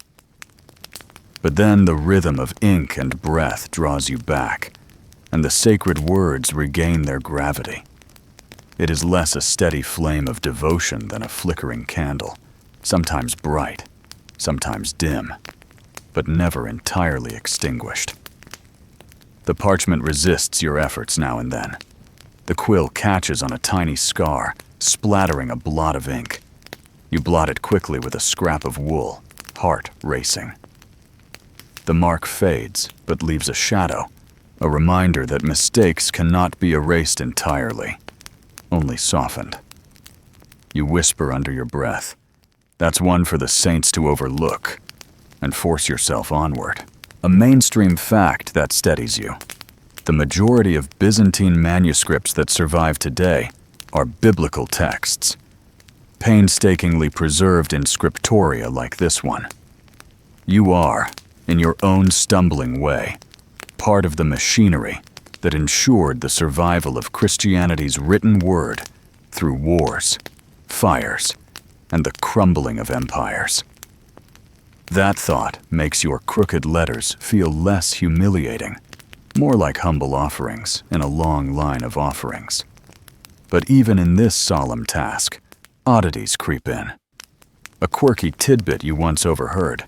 But then the rhythm of ink and breath draws you back, and the sacred words regain their gravity. It is less a steady flame of devotion than a flickering candle, sometimes bright, sometimes dim, but never entirely extinguished. The parchment resists your efforts now and then. The quill catches on a tiny scar, splattering a blot of ink. You blot it quickly with a scrap of wool, heart racing. The mark fades, but leaves a shadow, a reminder that mistakes cannot be erased entirely, only softened. You whisper under your breath, "That's one for the saints to overlook," and force yourself onward. A mainstream fact that steadies you. The majority of Byzantine manuscripts that survive today are biblical texts, painstakingly preserved in scriptoria like this one. You are, in your own stumbling way, part of the machinery that ensured the survival of Christianity's written word through wars, fires, and the crumbling of empires. That thought makes your crooked letters feel less humiliating, more like humble offerings in a long line of offerings. But even in this solemn task, oddities creep in. A quirky tidbit you once overheard.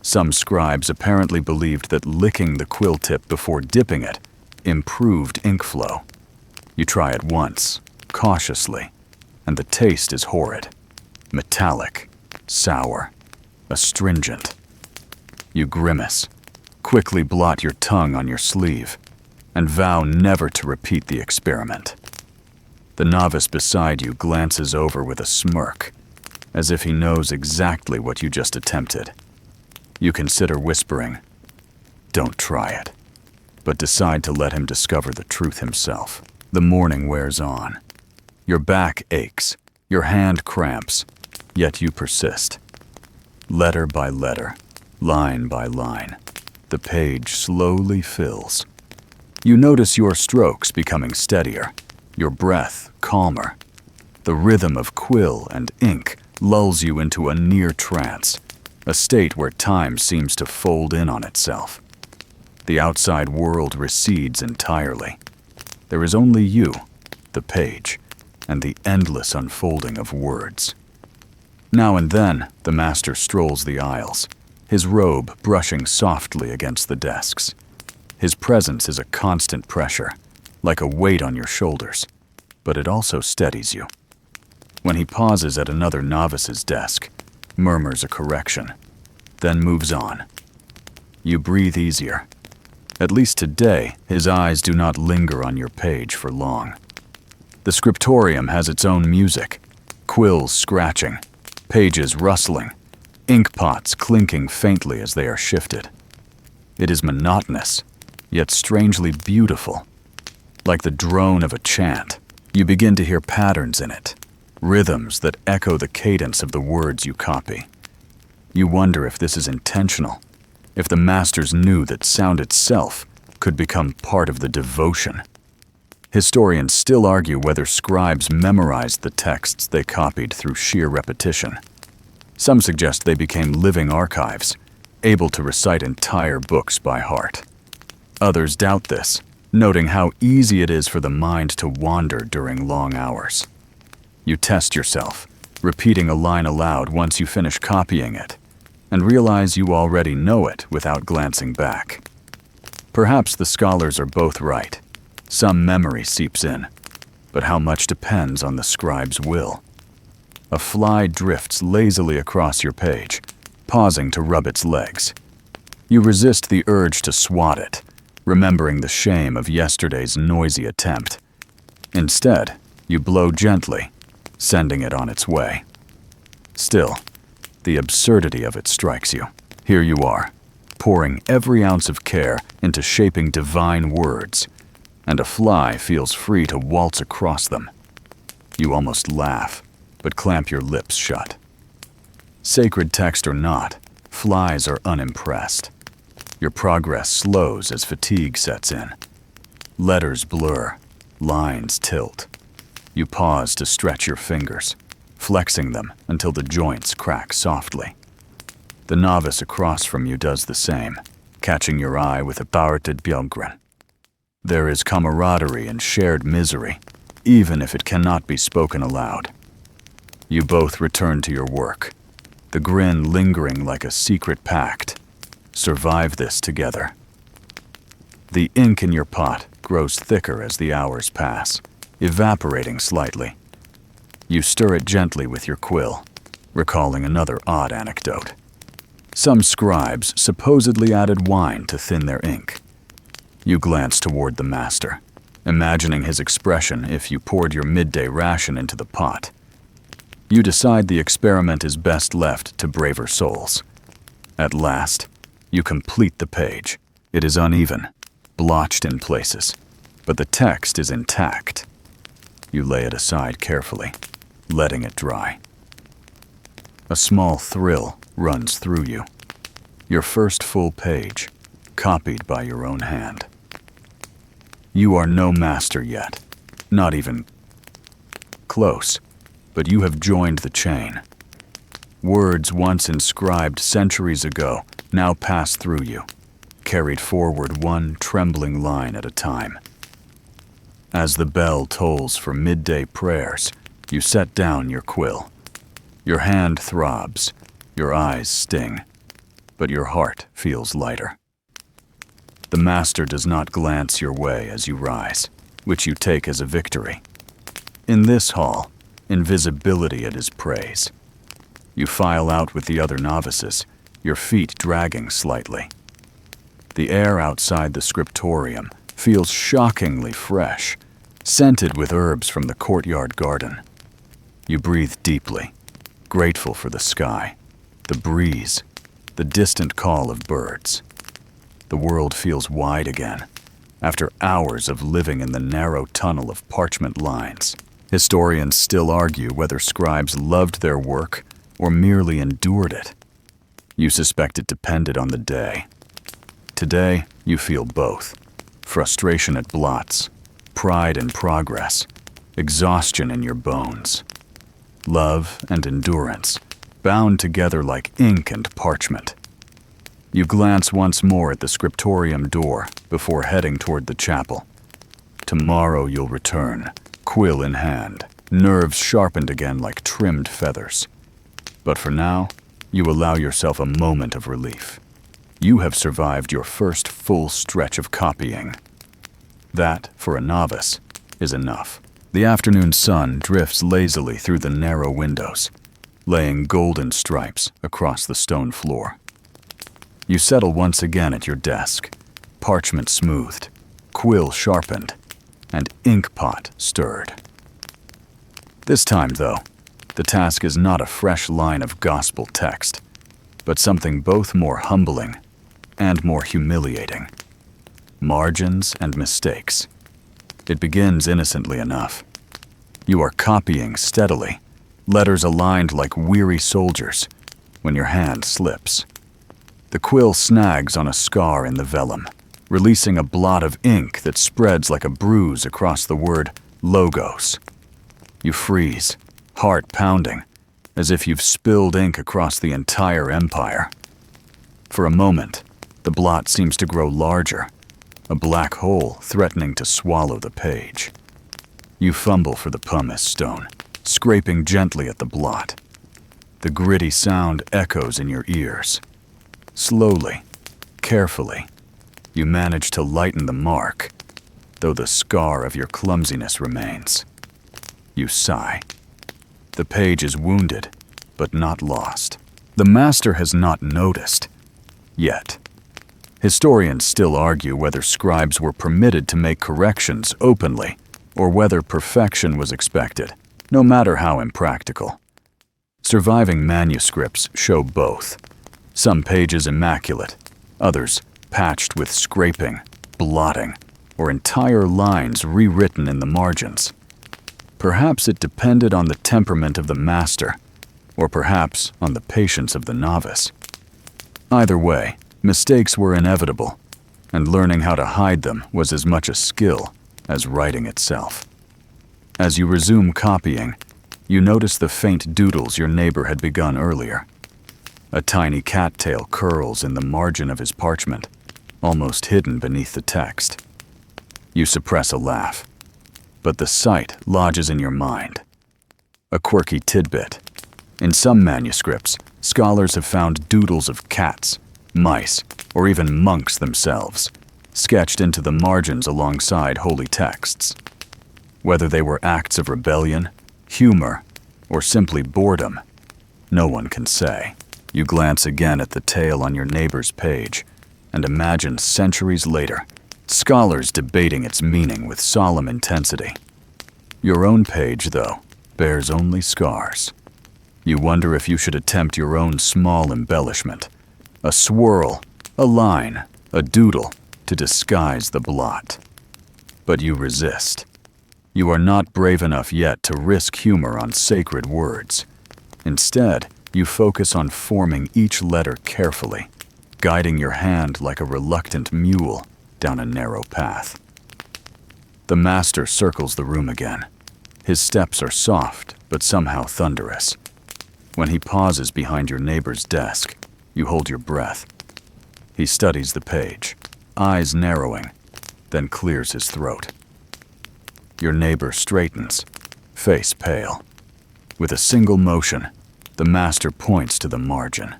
Some scribes apparently believed that licking the quill tip before dipping it improved ink flow. You try it once, cautiously, and the taste is horrid. Metallic, sour, astringent. You grimace, quickly blot your tongue on your sleeve, and vow never to repeat the experiment. The novice beside you glances over with a smirk, as if he knows exactly what you just attempted. You consider whispering, "Don't try it," but decide to let him discover the truth himself. The morning wears on. Your back aches, your hand cramps, yet you persist. Letter by letter, line by line, the page slowly fills. You notice your strokes becoming steadier, your breath calmer. The rhythm of quill and ink lulls you into a near trance, a state where time seems to fold in on itself. The outside world recedes entirely. There is only you, the page, and the endless unfolding of words. Now and then, the master strolls the aisles, his robe brushing softly against the desks. His presence is a constant pressure, like a weight on your shoulders, but it also steadies you. When he pauses at another novice's desk, murmurs a correction, then moves on. You breathe easier. At least today, his eyes do not linger on your page for long. The scriptorium has its own music, quills scratching, pages rustling, ink pots clinking faintly as they are shifted. It is monotonous, yet strangely beautiful. Like the drone of a chant, you begin to hear patterns in it, rhythms that echo the cadence of the words you copy. You wonder if this is intentional, if the masters knew that sound itself could become part of the devotion. Historians still argue whether scribes memorized the texts they copied through sheer repetition. Some suggest they became living archives, able to recite entire books by heart. Others doubt this, noting how easy it is for the mind to wander during long hours. You test yourself, repeating a line aloud once you finish copying it, and realize you already know it without glancing back. Perhaps the scholars are both right. Some memory seeps in, but how much depends on the scribe's will. A fly drifts lazily across your page, pausing to rub its legs. You resist the urge to swat it, remembering the shame of yesterday's noisy attempt. Instead, you blow gently, sending it on its way. Still, the absurdity of it strikes you. Here you are, pouring every ounce of care into shaping divine words, and a fly feels free to waltz across them. You almost laugh, but clamp your lips shut. Sacred text or not, flies are unimpressed. Your progress slows as fatigue sets in. Letters blur, lines tilt. You pause to stretch your fingers, flexing them until the joints crack softly. The novice across from you does the same, catching your eye with a baurted björngren. There is camaraderie and shared misery, even if it cannot be spoken aloud. You both return to your work, the grin lingering like a secret pact. Survive this together. The ink in your pot grows thicker as the hours pass, evaporating slightly. You stir it gently with your quill, recalling another odd anecdote. Some scribes supposedly added wine to thin their ink. You glance toward the master, imagining his expression if you poured your midday ration into the pot. You decide the experiment is best left to braver souls. At last, you complete the page. It is uneven, blotched in places, but the text is intact. You lay it aside carefully, letting it dry. A small thrill runs through you. Your first full page, copied by your own hand. You are no master yet, not even close, but you have joined the chain. Words once inscribed centuries ago now pass through you, carried forward one trembling line at a time. As the bell tolls for midday prayers, you set down your quill. Your hand throbs, your eyes sting, but your heart feels lighter. The master does not glance your way as you rise, which you take as a victory. In this hall, invisibility it is praise. You file out with the other novices, your feet dragging slightly. The air outside the scriptorium feels shockingly fresh, scented with herbs from the courtyard garden. You breathe deeply, grateful for the sky, the breeze, the distant call of birds. The world feels wide again, after hours of living in the narrow tunnel of parchment lines. Historians still argue whether scribes loved their work or merely endured it. You suspect it depended on the day. Today, you feel both. Frustration at blots, pride in progress, exhaustion in your bones. Love and endurance, bound together like ink and parchment. You glance once more at the scriptorium door before heading toward the chapel. Tomorrow you'll return, quill in hand, nerves sharpened again like trimmed feathers. But for now, you allow yourself a moment of relief. You have survived your first full stretch of copying. That, for a novice, is enough. The afternoon sun drifts lazily through the narrow windows, laying golden stripes across the stone floor. You settle once again at your desk, parchment smoothed, quill sharpened, and ink pot stirred. This time, though, the task is not a fresh line of gospel text, but something both more humbling and more humiliating. Margins and mistakes. It begins innocently enough. You are copying steadily, letters aligned like weary soldiers, when your hand slips. The quill snags on a scar in the vellum, releasing a blot of ink that spreads like a bruise across the word logos. You freeze, heart pounding, as if you've spilled ink across the entire empire. For a moment, the blot seems to grow larger, a black hole threatening to swallow the page. You fumble for the pumice stone, scraping gently at the blot. The gritty sound echoes in your ears. Slowly, carefully, you manage to lighten the mark, though the scar of your clumsiness remains. You sigh. The page is wounded, but not lost. The master has not noticed, yet. Historians still argue whether scribes were permitted to make corrections openly, or whether perfection was expected, no matter how impractical. Surviving manuscripts show both. Some pages immaculate, others patched with scraping, blotting, or entire lines rewritten in the margins. Perhaps it depended on the temperament of the master, or perhaps on the patience of the novice. Either way, mistakes were inevitable, and learning how to hide them was as much a skill as writing itself. As you resume copying, you notice the faint doodles your neighbor had begun earlier. A tiny cattail curls in the margin of his parchment, almost hidden beneath the text. You suppress a laugh, but the sight lodges in your mind. A quirky tidbit. In some manuscripts, scholars have found doodles of cats, mice, or even monks themselves, sketched into the margins alongside holy texts. Whether they were acts of rebellion, humor, or simply boredom, no one can say. You glance again at the tale on your neighbor's page and imagine centuries later, scholars debating its meaning with solemn intensity. Your own page, though, bears only scars. You wonder if you should attempt your own small embellishment, a swirl, a line, a doodle, to disguise the blot. But you resist. You are not brave enough yet to risk humor on sacred words. Instead, you focus on forming each letter carefully, guiding your hand like a reluctant mule down a narrow path. The master circles the room again. His steps are soft, but somehow thunderous. When he pauses behind your neighbor's desk, you hold your breath. He studies the page, eyes narrowing, then clears his throat. Your neighbor straightens, face pale. With a single motion, the master points to the margin.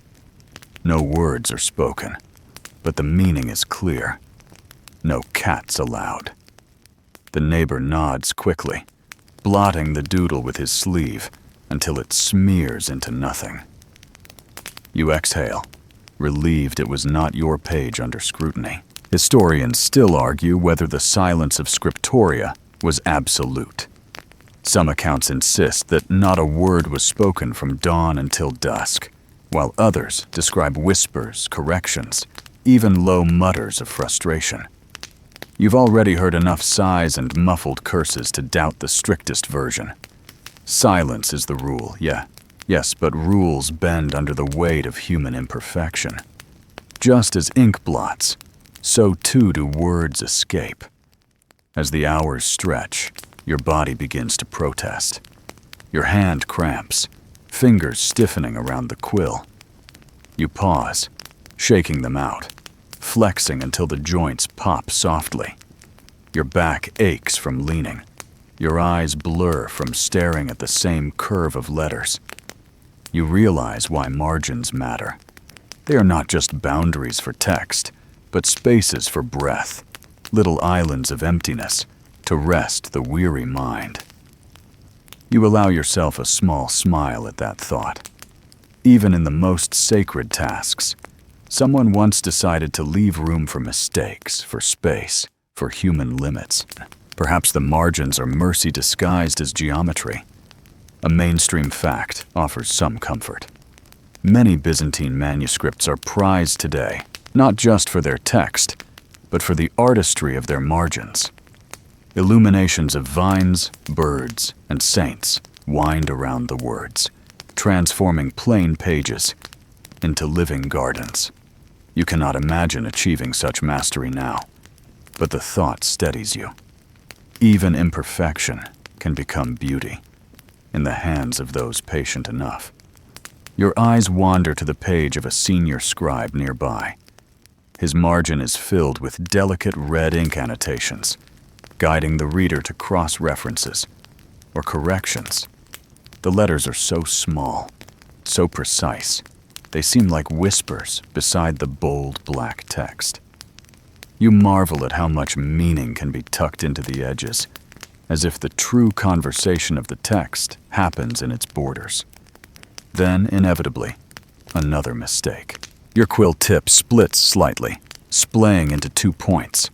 No words are spoken, but the meaning is clear. No cats allowed. The neighbor nods quickly, blotting the doodle with his sleeve until it smears into nothing. You exhale, relieved it was not your page under scrutiny. Historians still argue whether the silence of scriptoria was absolute. Some accounts insist that not a word was spoken from dawn until dusk, while others describe whispers, corrections, even low mutters of frustration. You've already heard enough sighs and muffled curses to doubt the strictest version. Silence is the rule, yes, but rules bend under the weight of human imperfection. Just as ink blots, so too do words escape. As the hours stretch, your body begins to protest. Your hand cramps, fingers stiffening around the quill. You pause, shaking them out, flexing until the joints pop softly. Your back aches from leaning. Your eyes blur from staring at the same curve of letters. You realize why margins matter. They are not just boundaries for text, but spaces for breath, little islands of emptiness to rest the weary mind. You allow yourself a small smile at that thought. Even in the most sacred tasks, someone once decided to leave room for mistakes, for space, for human limits. Perhaps the margins are mercy disguised as geometry. A mainstream fact offers some comfort. Many Byzantine manuscripts are prized today, not just for their text, but for the artistry of their margins. Illuminations of vines, birds, and saints wind around the words, transforming plain pages into living gardens. You cannot imagine achieving such mastery now, but the thought steadies you. Even imperfection can become beauty in the hands of those patient enough. Your eyes wander to the page of a senior scribe nearby. His margin is filled with delicate red ink annotations, guiding the reader to cross-references or corrections. The letters are so small, so precise, they seem like whispers beside the bold black text. You marvel at how much meaning can be tucked into the edges, as if the true conversation of the text happens in its borders. Then, inevitably, another mistake. Your quill tip splits slightly, splaying into 2 points,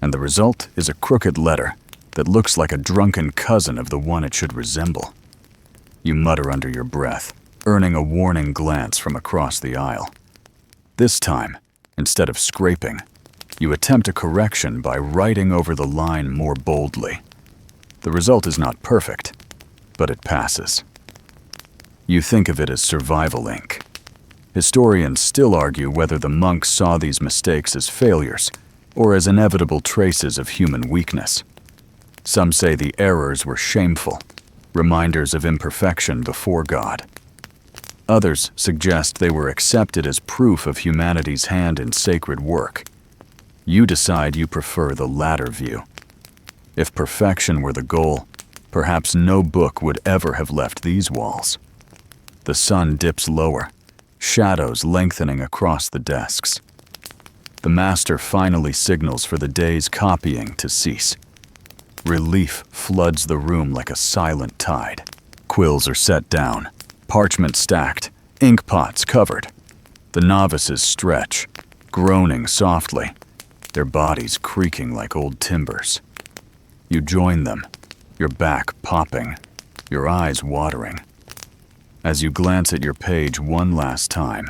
and the result is a crooked letter that looks like a drunken cousin of the one it should resemble. You mutter under your breath, earning a warning glance from across the aisle. This time, instead of scraping, you attempt a correction by writing over the line more boldly. The result is not perfect, but it passes. You think of it as survival ink. Historians still argue whether the monks saw these mistakes as failures or as inevitable traces of human weakness. Some say the errors were shameful, reminders of imperfection before God. Others suggest they were accepted as proof of humanity's hand in sacred work. You decide you prefer the latter view. If perfection were the goal, perhaps no book would ever have left these walls. The sun dips lower, shadows lengthening across the desks. The master finally signals for the day's copying to cease. Relief floods the room like a silent tide. Quills are set down, parchment stacked, ink pots covered. The novices stretch, groaning softly, their bodies creaking like old timbers. You join them, your back popping, your eyes watering. As you glance at your page one last time,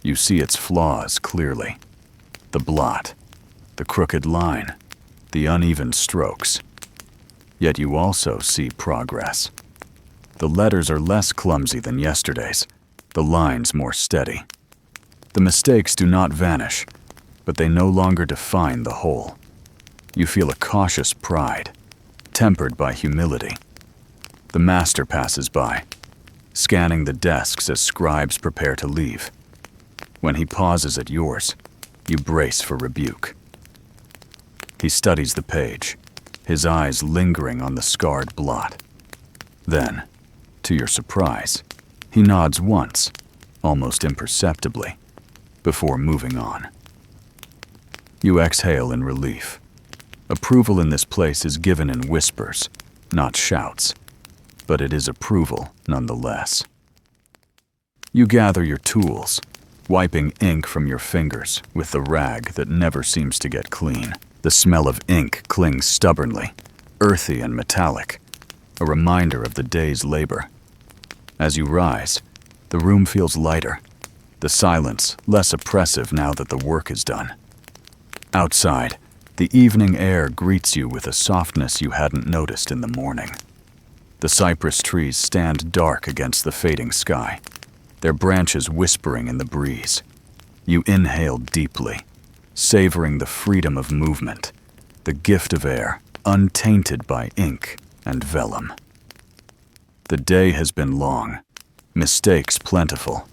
you see its flaws clearly. The blot, the crooked line, the uneven strokes. Yet you also see progress. The letters are less clumsy than yesterday's, the lines more steady. The mistakes do not vanish, but they no longer define the whole. You feel a cautious pride, tempered by humility. The master passes by, scanning the desks as scribes prepare to leave. When he pauses at yours, you brace for rebuke. He studies the page, his eyes lingering on the scarred blot. Then, to your surprise, he nods once, almost imperceptibly, before moving on. You exhale in relief. Approval in this place is given in whispers, not shouts, but it is approval nonetheless. You gather your tools, wiping ink from your fingers with the rag that never seems to get clean. The smell of ink clings stubbornly, earthy and metallic, a reminder of the day's labor. As you rise, the room feels lighter, the silence less oppressive now that the work is done. Outside, the evening air greets you with a softness you hadn't noticed in the morning. The cypress trees stand dark against the fading sky, their branches whispering in the breeze. You inhale deeply, savoring the freedom of movement, the gift of air, untainted by ink and vellum. The day has been long, mistakes plentiful,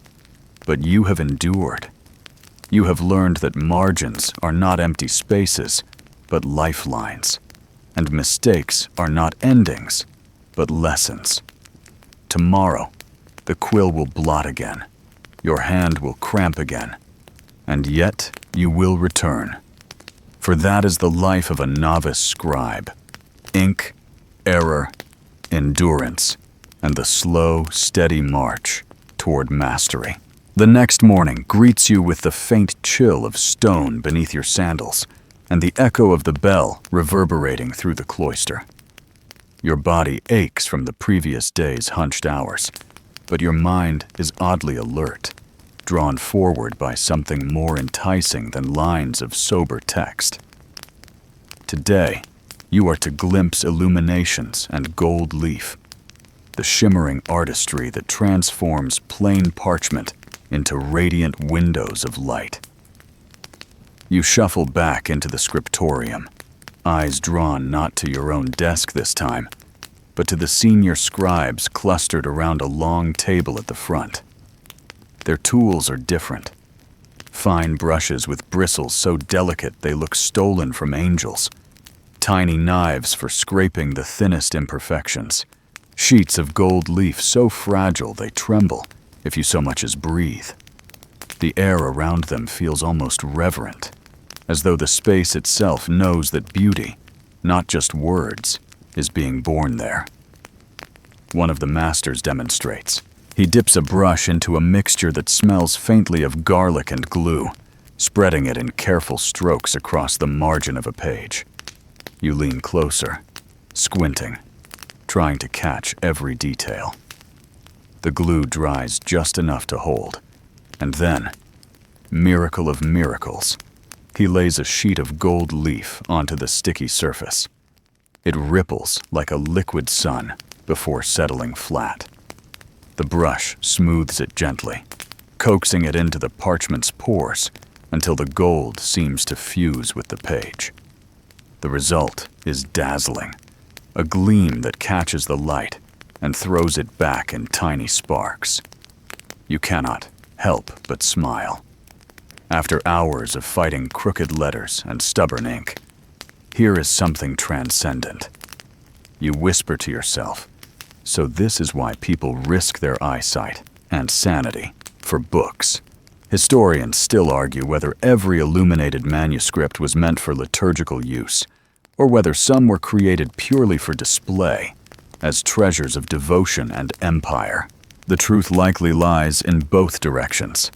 but you have endured. You have learned that margins are not empty spaces, but lifelines, and mistakes are not endings, but lessons. Tomorrow, the quill will blot again, your hand will cramp again, and yet you will return. For that is the life of a novice scribe: ink, error, endurance, and the slow, steady march toward mastery. The next morning greets you with the faint chill of stone beneath your sandals and the echo of the bell reverberating through the cloister. Your body aches from the previous day's hunched hours, but your mind is oddly alert, drawn forward by something more enticing than lines of sober text. Today, you are to glimpse illuminations and gold leaf, the shimmering artistry that transforms plain parchment into radiant windows of light. You shuffle back into the scriptorium, eyes drawn not to your own desk this time, but to the senior scribes clustered around a long table at the front. Their tools are different. Fine brushes with bristles so delicate they look stolen from angels. Tiny knives for scraping the thinnest imperfections. Sheets of gold leaf so fragile they tremble if you so much as breathe. The air around them feels almost reverent, as though the space itself knows that beauty, not just words, is being born there. One of the masters demonstrates. He dips a brush into a mixture that smells faintly of garlic and glue, spreading it in careful strokes across the margin of a page. You lean closer, squinting, trying to catch every detail. The glue dries just enough to hold, and then, miracle of miracles, he lays a sheet of gold leaf onto the sticky surface. It ripples like a liquid sun before settling flat. The brush smooths it gently, coaxing it into the parchment's pores until the gold seems to fuse with the page. The result is dazzling, a gleam that catches the light and throws it back in tiny sparks. You cannot help but smile. After hours of fighting crooked letters and stubborn ink, here is something transcendent. You whisper to yourself, so this is why people risk their eyesight and sanity for books. Historians still argue whether every illuminated manuscript was meant for liturgical use, or whether some were created purely for display, as treasures of devotion and empire. The truth likely lies in both directions.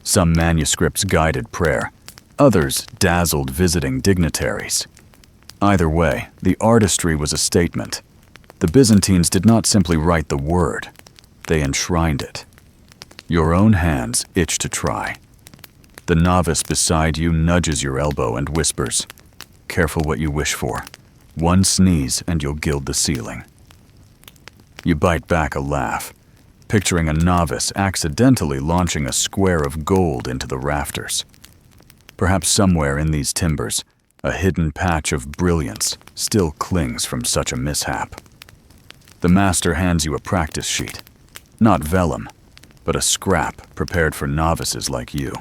Some manuscripts guided prayer, Others dazzled visiting dignitaries. Either way, the artistry was a statement. The Byzantines did not simply write the word, they enshrined it. Your own hands itch to try. The novice beside you nudges your elbow and whispers, "Careful what you wish for. One sneeze and you'll gild the ceiling." You bite back a laugh, picturing a novice accidentally launching a square of gold into the rafters. Perhaps somewhere in these timbers, a hidden patch of brilliance still clings from such a mishap. The master hands you a practice sheet, not vellum, but a scrap prepared for novices like you.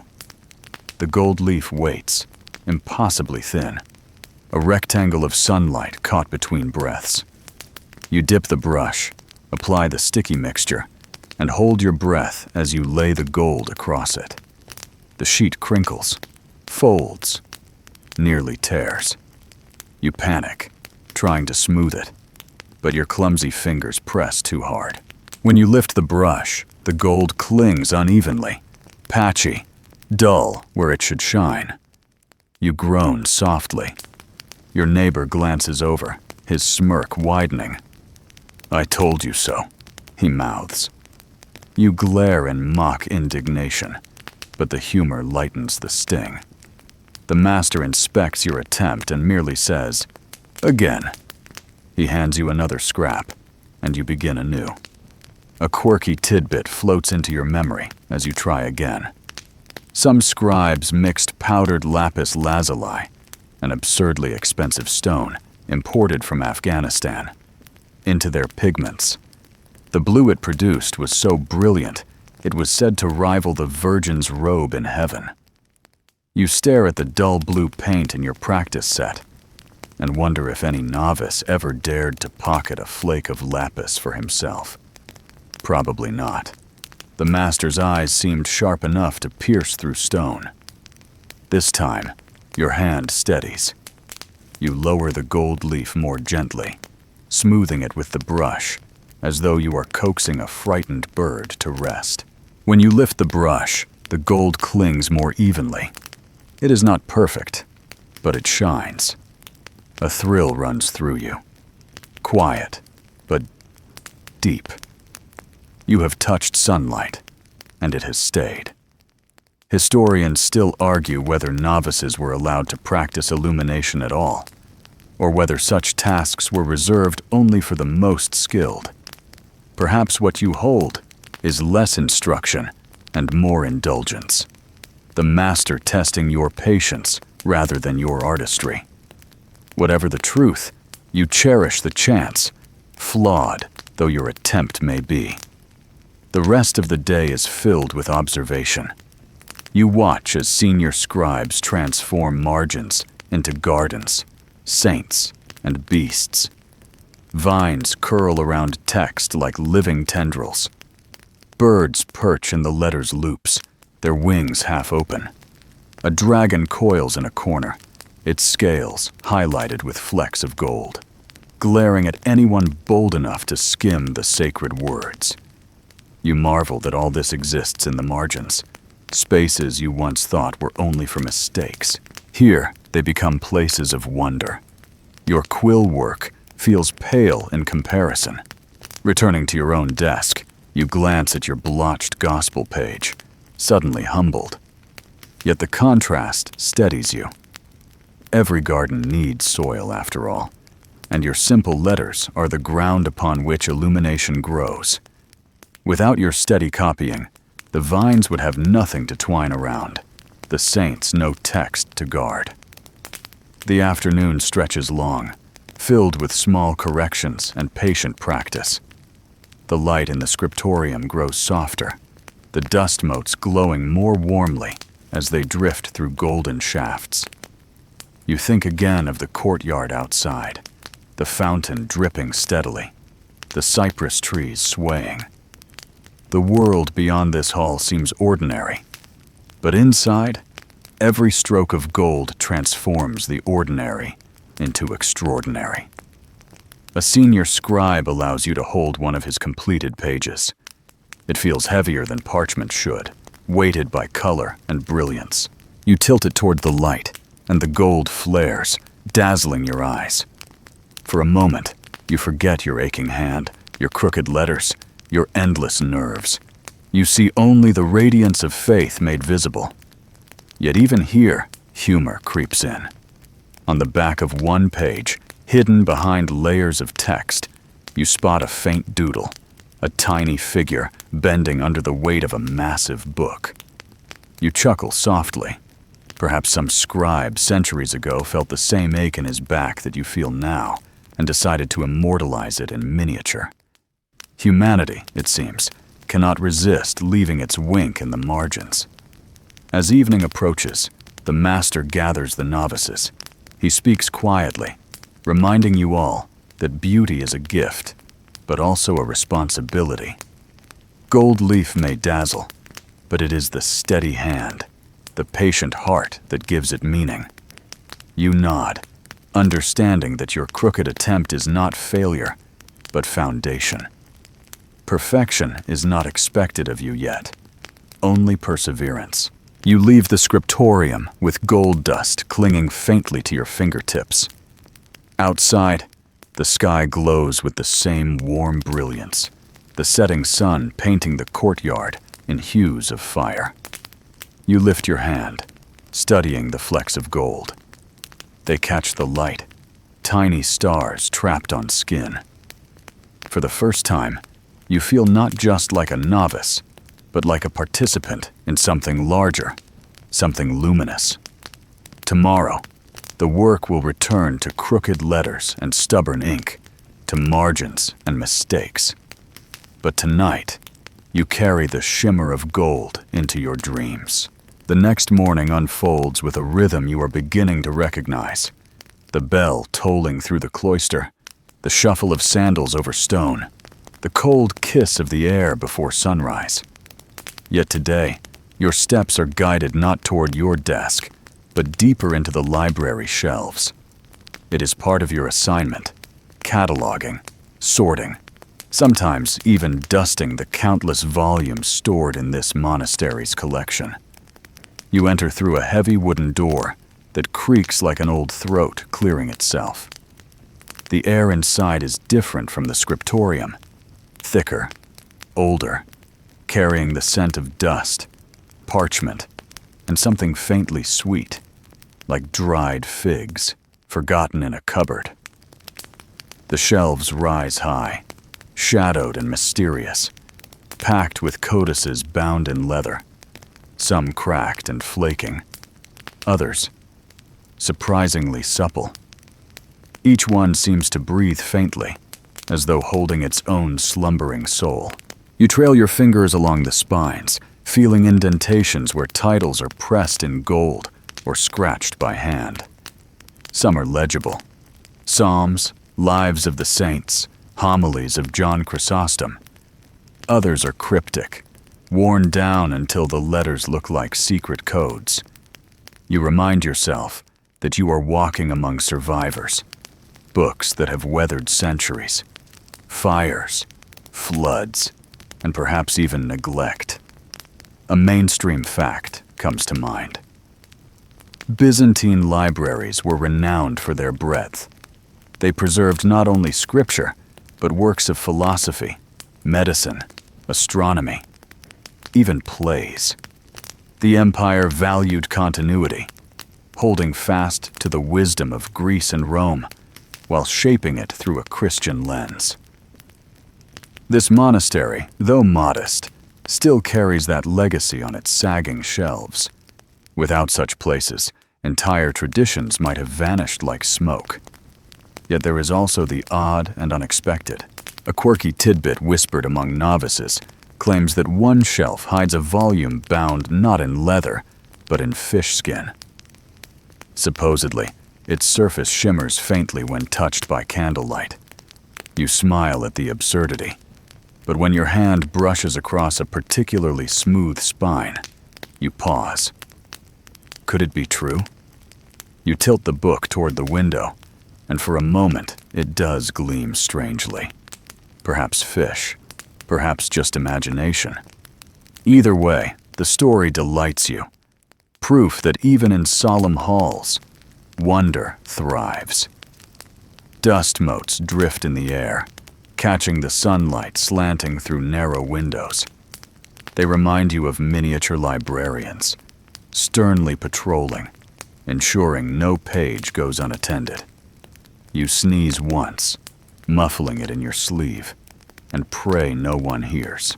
The gold leaf waits, impossibly thin, a rectangle of sunlight caught between breaths. You dip the brush, apply the sticky mixture, and hold your breath as you lay the gold across it. The sheet crinkles, folds, nearly tears. You panic, trying to smooth it, but your clumsy fingers press too hard. When you lift the brush, the gold clings unevenly, patchy, dull where it should shine. You groan softly. Your neighbor glances over, his smirk widening. "I told you so," he mouths. You glare in mock indignation, but the humor lightens the sting. The master inspects your attempt and merely says, "Again." He hands you another scrap, and you begin anew. A quirky tidbit floats into your memory as you try again. Some scribes mixed powdered lapis lazuli, an absurdly expensive stone imported from Afghanistan, into their pigments. The blue it produced was so brilliant, it was said to rival the Virgin's robe in heaven. You stare at the dull blue paint in your practice set and wonder if any novice ever dared to pocket a flake of lapis for himself. Probably not. The master's eyes seemed sharp enough to pierce through stone. This time, your hand steadies. You lower the gold leaf more gently, smoothing it with the brush, as though you are coaxing a frightened bird to rest. When you lift the brush, the gold clings more evenly. It is not perfect, but it shines. A thrill runs through you. Quiet, but deep. You have touched sunlight, and it has stayed. Historians still argue whether novices were allowed to practice illumination at all, or whether such tasks were reserved only for the most skilled. Perhaps what you hold is less instruction and more indulgence. The master testing your patience rather than your artistry. Whatever the truth, you cherish the chance, flawed though your attempt may be. The rest of the day is filled with observation. You watch as senior scribes transform margins into gardens, saints, and beasts. Vines curl around text like living tendrils. Birds perch in the letter's loops, their wings half open. A dragon coils in a corner, its scales highlighted with flecks of gold, glaring at anyone bold enough to skim the sacred words. You marvel that all this exists in the margins, spaces you once thought were only for mistakes. Here, they become places of wonder. Your quill work feels pale in comparison. Returning to your own desk, you glance at your blotched gospel page, suddenly humbled. Yet the contrast steadies you. Every garden needs soil, after all, and your simple letters are the ground upon which illumination grows. Without your steady copying, the vines would have nothing to twine around, the saints no text to guard. The afternoon stretches long, filled with small corrections and patient practice. The light in the scriptorium grows softer, the dust motes glowing more warmly as they drift through golden shafts. You think again of the courtyard outside, the fountain dripping steadily, the cypress trees swaying. The world beyond this hall seems ordinary, but inside, every stroke of gold transforms the ordinary into extraordinary. A senior scribe allows you to hold one of his completed pages. It feels heavier than parchment should, weighted by color and brilliance. You tilt it toward the light, and the gold flares, dazzling your eyes. For a moment, you forget your aching hand, your crooked letters, your endless nerves. You see only the radiance of faith made visible. Yet even here, humor creeps in. On the back of one page, hidden behind layers of text, you spot a faint doodle, a tiny figure bending under the weight of a massive book. You chuckle softly. Perhaps some scribe centuries ago felt the same ache in his back that you feel now and decided to immortalize it in miniature. Humanity, it seems, cannot resist leaving its wink in the margins. As evening approaches, the master gathers the novices. He speaks quietly, reminding you all that beauty is a gift, but also a responsibility. Gold leaf may dazzle, but it is the steady hand, the patient heart that gives it meaning. You nod, understanding that your crooked attempt is not failure, but foundation. Perfection is not expected of you yet, only perseverance. You leave the scriptorium with gold dust clinging faintly to your fingertips. Outside, the sky glows with the same warm brilliance, the setting sun painting the courtyard in hues of fire. You lift your hand, studying the flecks of gold. They catch the light, tiny stars trapped on skin. For the first time, you feel not just like a novice, but like a participant in something larger, something luminous. Tomorrow, the work will return to crooked letters and stubborn ink, to margins and mistakes. But tonight, you carry the shimmer of gold into your dreams. The next morning unfolds with a rhythm you are beginning to recognize. The bell tolling through the cloister, the shuffle of sandals over stone, the cold kiss of the air before sunrise. Yet today, your steps are guided not toward your desk, but deeper into the library shelves. It is part of your assignment, cataloging, sorting, sometimes even dusting the countless volumes stored in this monastery's collection. You enter through a heavy wooden door that creaks like an old throat clearing itself. The air inside is different from the scriptorium, thicker, older, carrying the scent of dust, parchment, and something faintly sweet, like dried figs, forgotten in a cupboard. The shelves rise high, shadowed and mysterious, packed with codices bound in leather, some cracked and flaking, others surprisingly supple. Each one seems to breathe faintly, as though holding its own slumbering soul. You trail your fingers along the spines, feeling indentations where titles are pressed in gold or scratched by hand. Some are legible. Psalms, Lives of the Saints, Homilies of John Chrysostom. Others are cryptic, worn down until the letters look like secret codes. You remind yourself that you are walking among survivors, books that have weathered centuries, fires, floods, and perhaps even neglect. A mainstream fact comes to mind. Byzantine libraries were renowned for their breadth. They preserved not only scripture, but works of philosophy, medicine, astronomy, even plays. The empire valued continuity, holding fast to the wisdom of Greece and Rome, while shaping it through a Christian lens. This monastery, though modest, still carries that legacy on its sagging shelves. Without such places, entire traditions might have vanished like smoke. Yet there is also the odd and unexpected. A quirky tidbit whispered among novices claims that one shelf hides a volume bound not in leather, but in fish skin. Supposedly, its surface shimmers faintly when touched by candlelight. You smile at the absurdity, but when your hand brushes across a particularly smooth spine, you pause. Could it be true? You tilt the book toward the window, and for a moment it does gleam strangely. Perhaps fish, perhaps just imagination. Either way, the story delights you. proof that even in solemn halls, wonder thrives. Dust motes drift in the air, catching the sunlight slanting through narrow windows. They remind you of miniature librarians, sternly patrolling, ensuring no page goes unattended. You sneeze once, muffling it in your sleeve, and pray no one hears.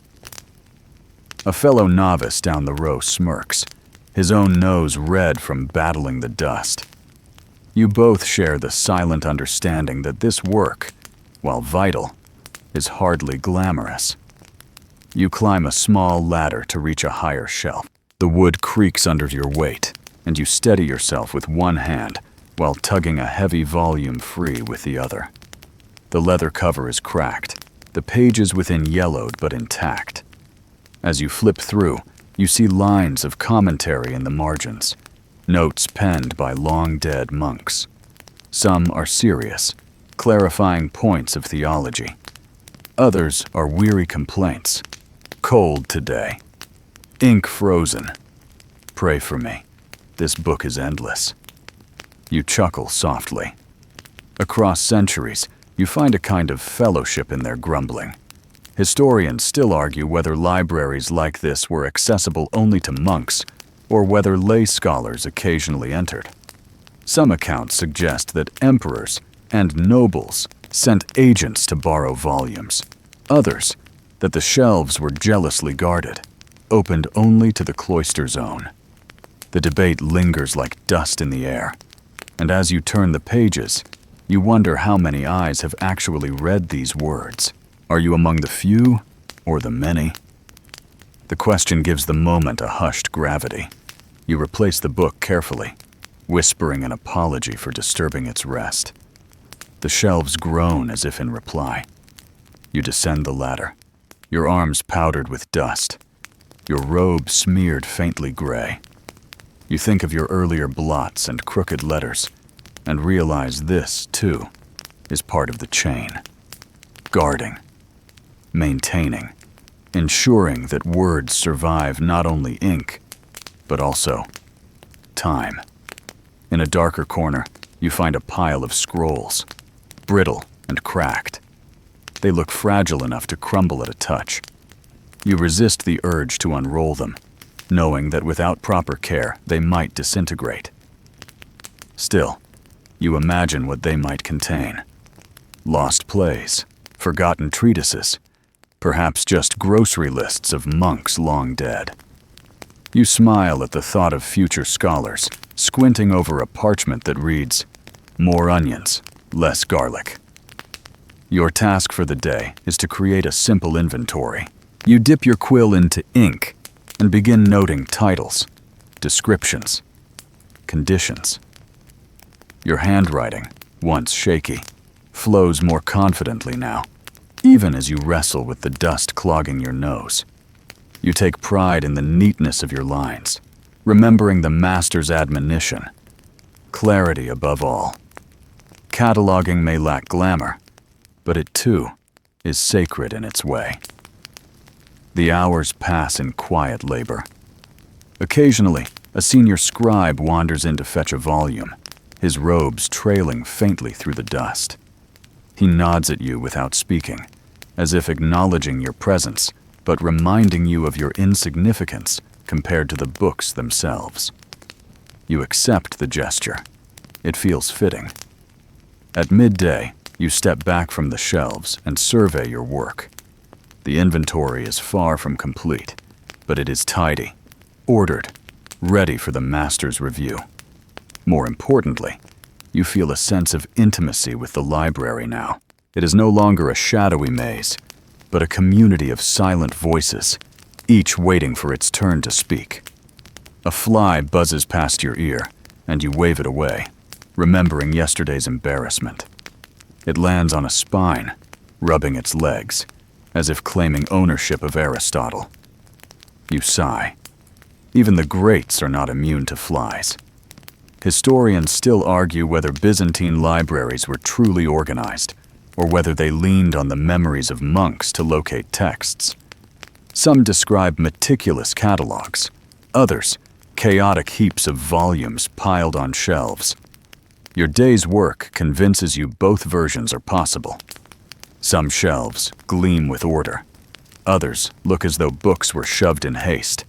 A fellow novice down the row smirks, his own nose red from battling the dust. You both share the silent understanding that this work, while vital, is hardly glamorous. You climb a small ladder to reach a higher shelf. The wood creaks under your weight, and you steady yourself with one hand while tugging a heavy volume free with the other. The leather cover is cracked, the pages within yellowed but intact. As you flip through, you see lines of commentary in the margins, notes penned by long-dead monks. Some are serious, clarifying points of theology. Others are weary complaints. Cold today. Ink frozen. Pray for me. This book is endless. You chuckle softly. Across centuries, you find a kind of fellowship in their grumbling. Historians still argue whether libraries like this were accessible only to monks or whether lay scholars occasionally entered. Some accounts suggest that emperors and nobles sent agents to borrow volumes. Others, that the shelves were jealously guarded, opened only to the cloisters' own. The debate lingers like dust in the air, and as you turn the pages, you wonder how many eyes have actually read these words. Are you among the few or the many? The question gives the moment a hushed gravity. You replace the book carefully, whispering an apology for disturbing its rest. The shelves groan as if in reply. You descend the ladder, your arms powdered with dust, your robe smeared faintly gray. You think of your earlier blots and crooked letters, and realize this, too, is part of the chain. Guarding, maintaining, ensuring that words survive not only ink, but also time. In a darker corner, you find a pile of scrolls, brittle and cracked. They look fragile enough to crumble at a touch. You resist the urge to unroll them, knowing that without proper care, they might disintegrate. Still, you imagine what they might contain. Lost plays, forgotten treatises, perhaps just grocery lists of monks long dead. You smile at the thought of future scholars, squinting over a parchment that reads, "More onions, less garlic." Your task for the day is to create a simple inventory. You dip your quill into ink and begin noting titles, descriptions, conditions. Your handwriting, once shaky, flows more confidently now, even as you wrestle with the dust clogging your nose. You take pride in the neatness of your lines, remembering the master's admonition, clarity above all. Cataloging may lack glamour, but it too is sacred in its way. The hours pass in quiet labor. Occasionally, a senior scribe wanders in to fetch a volume, his robes trailing faintly through the dust. He nods at you without speaking, as if acknowledging your presence, but reminding you of your insignificance compared to the books themselves. You accept the gesture. It feels fitting. At midday, you step back from the shelves and survey your work. The inventory is far from complete, but it is tidy, ordered, ready for the master's review. More importantly, you feel a sense of intimacy with the library now. It is no longer a shadowy maze, but a community of silent voices, each waiting for its turn to speak. A fly buzzes past your ear, and you wave it away, remembering yesterday's embarrassment. It lands on a spine, rubbing its legs, as if claiming ownership of Aristotle. You sigh. Even the greats are not immune to flies. Historians still argue whether Byzantine libraries were truly organized, or whether they leaned on the memories of monks to locate texts. Some describe meticulous catalogs. Others chaotic heaps of volumes piled on shelves. Your day's work convinces you both versions are possible. Some shelves gleam with order. Others look as though books were shoved in haste,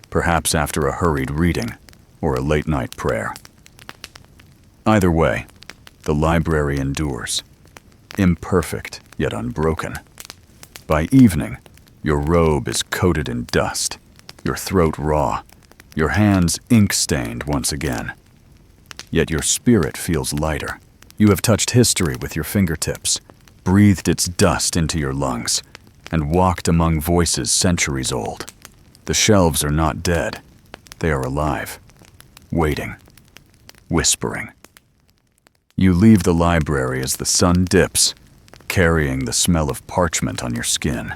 perhaps after a hurried reading or a late-night prayer. Either way, the library endures, imperfect yet unbroken. By evening, your robe is coated in dust, your throat raw, your hands ink-stained once again. Yet your spirit feels lighter. You have touched history with your fingertips, breathed its dust into your lungs, and walked among voices centuries old. The shelves are not dead. They are alive, waiting, whispering. You leave the library as the sun dips, carrying the smell of parchment on your skin.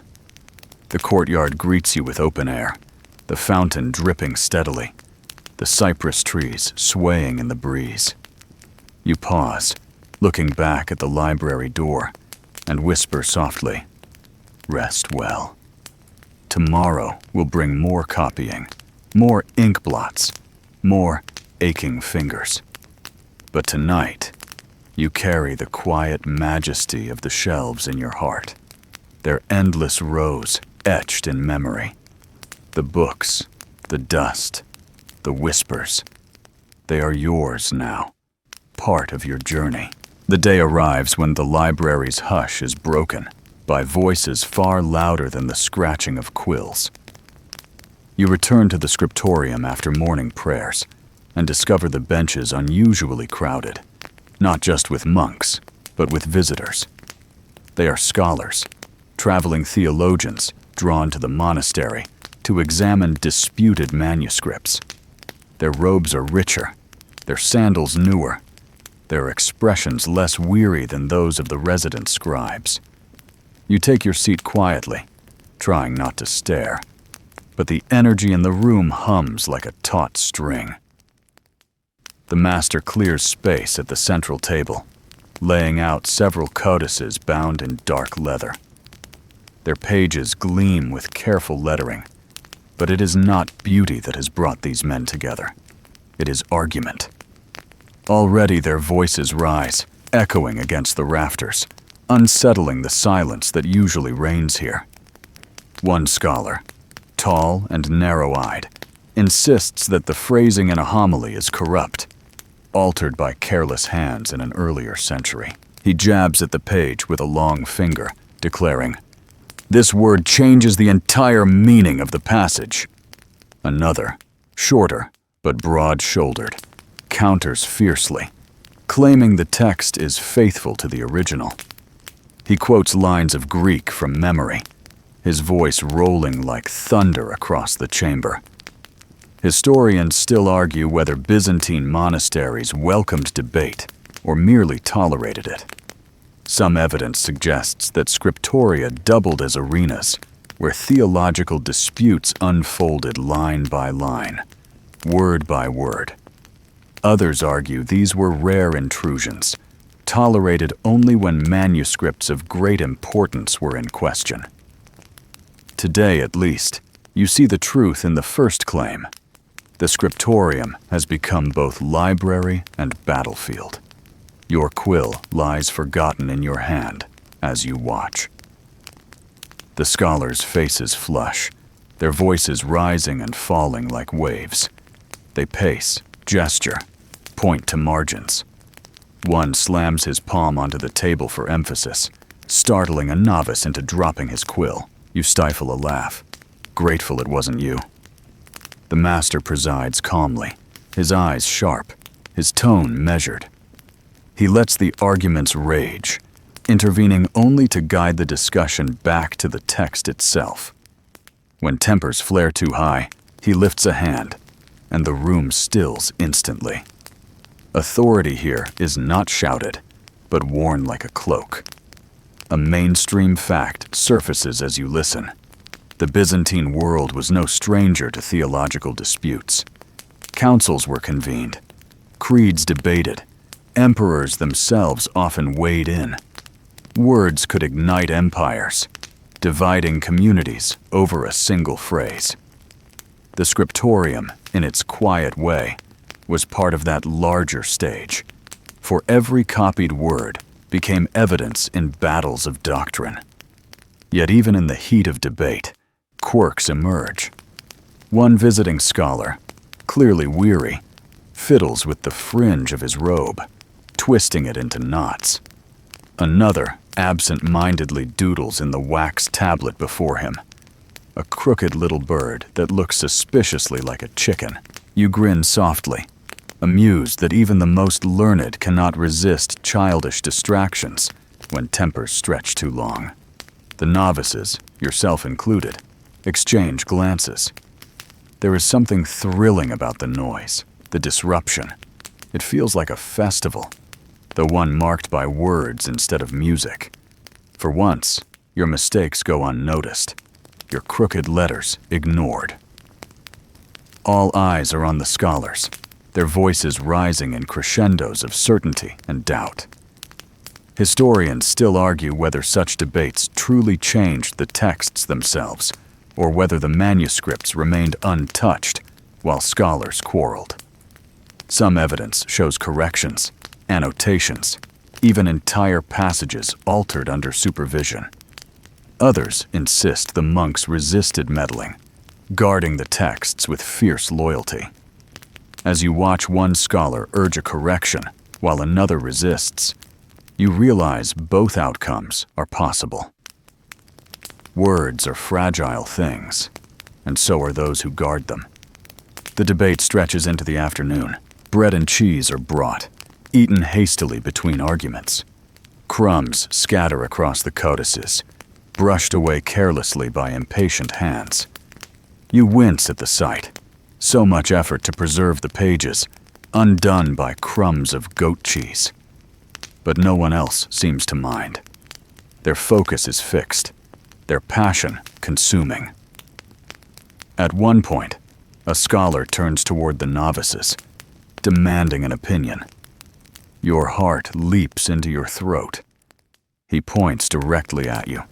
The courtyard greets you with open air, the fountain dripping steadily, the cypress trees swaying in the breeze. You pause, looking back at the library door, and whisper softly, "Rest well. Tomorrow will bring more copying, more ink blots, more aching fingers. But tonight, you carry the quiet majesty of the shelves in your heart, their endless rows etched in memory. The books, the dust, the whispers, they are yours now, part of your journey." The day arrives when the library's hush is broken by voices far louder than the scratching of quills. You return to the scriptorium after morning prayers and discover the benches unusually crowded, not just with monks, but with visitors. They are scholars, traveling theologians drawn to the monastery to examine disputed manuscripts. Their robes are richer, their sandals newer, their expressions less weary than those of the resident scribes. You take your seat quietly, trying not to stare, but the energy in the room hums like a taut string. The master clears space at the central table, laying out several codices bound in dark leather. Their pages gleam with careful lettering, but it is not beauty that has brought these men together. It is argument. Already their voices rise, echoing against the rafters, unsettling the silence that usually reigns here. One scholar, tall and narrow-eyed, insists that the phrasing in a homily is corrupt, altered by careless hands in an earlier century. He jabs at the page with a long finger, declaring, "This word changes the entire meaning of the passage." Another, shorter but broad-shouldered, counters fiercely, claiming the text is faithful to the original. He quotes lines of Greek from memory, his voice rolling like thunder across the chamber. Historians still argue whether Byzantine monasteries welcomed debate or merely tolerated it. Some evidence suggests that scriptoria doubled as arenas, where theological disputes unfolded line by line, word by word. Others argue these were rare intrusions, tolerated only when manuscripts of great importance were in question. Today, at least, you see the truth in the first claim. The scriptorium has become both library and battlefield. Your quill lies forgotten in your hand as you watch. The scholars' faces flush, their voices rising and falling like waves. They pace, gesture, point to margins. One slams his palm onto the table for emphasis, startling a novice into dropping his quill. You stifle a laugh, grateful it wasn't you. The master presides calmly, his eyes sharp, his tone measured. He lets the arguments rage, intervening only to guide the discussion back to the text itself. When tempers flare too high, he lifts a hand, and the room stills instantly. Authority here is not shouted, but worn like a cloak. A mainstream fact surfaces as you listen. The Byzantine world was no stranger to theological disputes. Councils were convened, creeds debated, emperors themselves often weighed in. Words could ignite empires, dividing communities over a single phrase. The scriptorium in its quiet way, was part of that larger stage. For every copied word became evidence in battles of doctrine. Yet even in the heat of debate, quirks emerge. One visiting scholar, clearly weary, fiddles with the fringe of his robe, twisting it into knots. Another absent-mindedly doodles in the wax tablet before him, a crooked little bird that looks suspiciously like a chicken. You grin softly, amused that even the most learned cannot resist childish distractions when tempers stretch too long. The novices, yourself included, exchange glances. There is something thrilling about the noise, the disruption. It feels like a festival, though one marked by words instead of music. For once, your mistakes go unnoticed, your crooked letters ignored. All eyes are on the scholars, their voices rising in crescendos of certainty and doubt. Historians still argue whether such debates truly changed the texts themselves, or whether the manuscripts remained untouched while scholars quarreled. Some evidence shows corrections, annotations, even entire passages altered under supervision. Others insist the monks resisted meddling, guarding the texts with fierce loyalty. As you watch one scholar urge a correction while another resists, you realize both outcomes are possible. Words are fragile things, and so are those who guard them. The debate stretches into the afternoon. Bread and cheese are brought, eaten hastily between arguments. Crumbs scatter across the codices, brushed away carelessly by impatient hands. You wince at the sight. So much effort to preserve the pages, undone by crumbs of goat cheese. But no one else seems to mind. Their focus is fixed, their passion consuming. At one point, a scholar turns toward the novices, demanding an opinion. Your heart leaps into your throat. He points directly at you.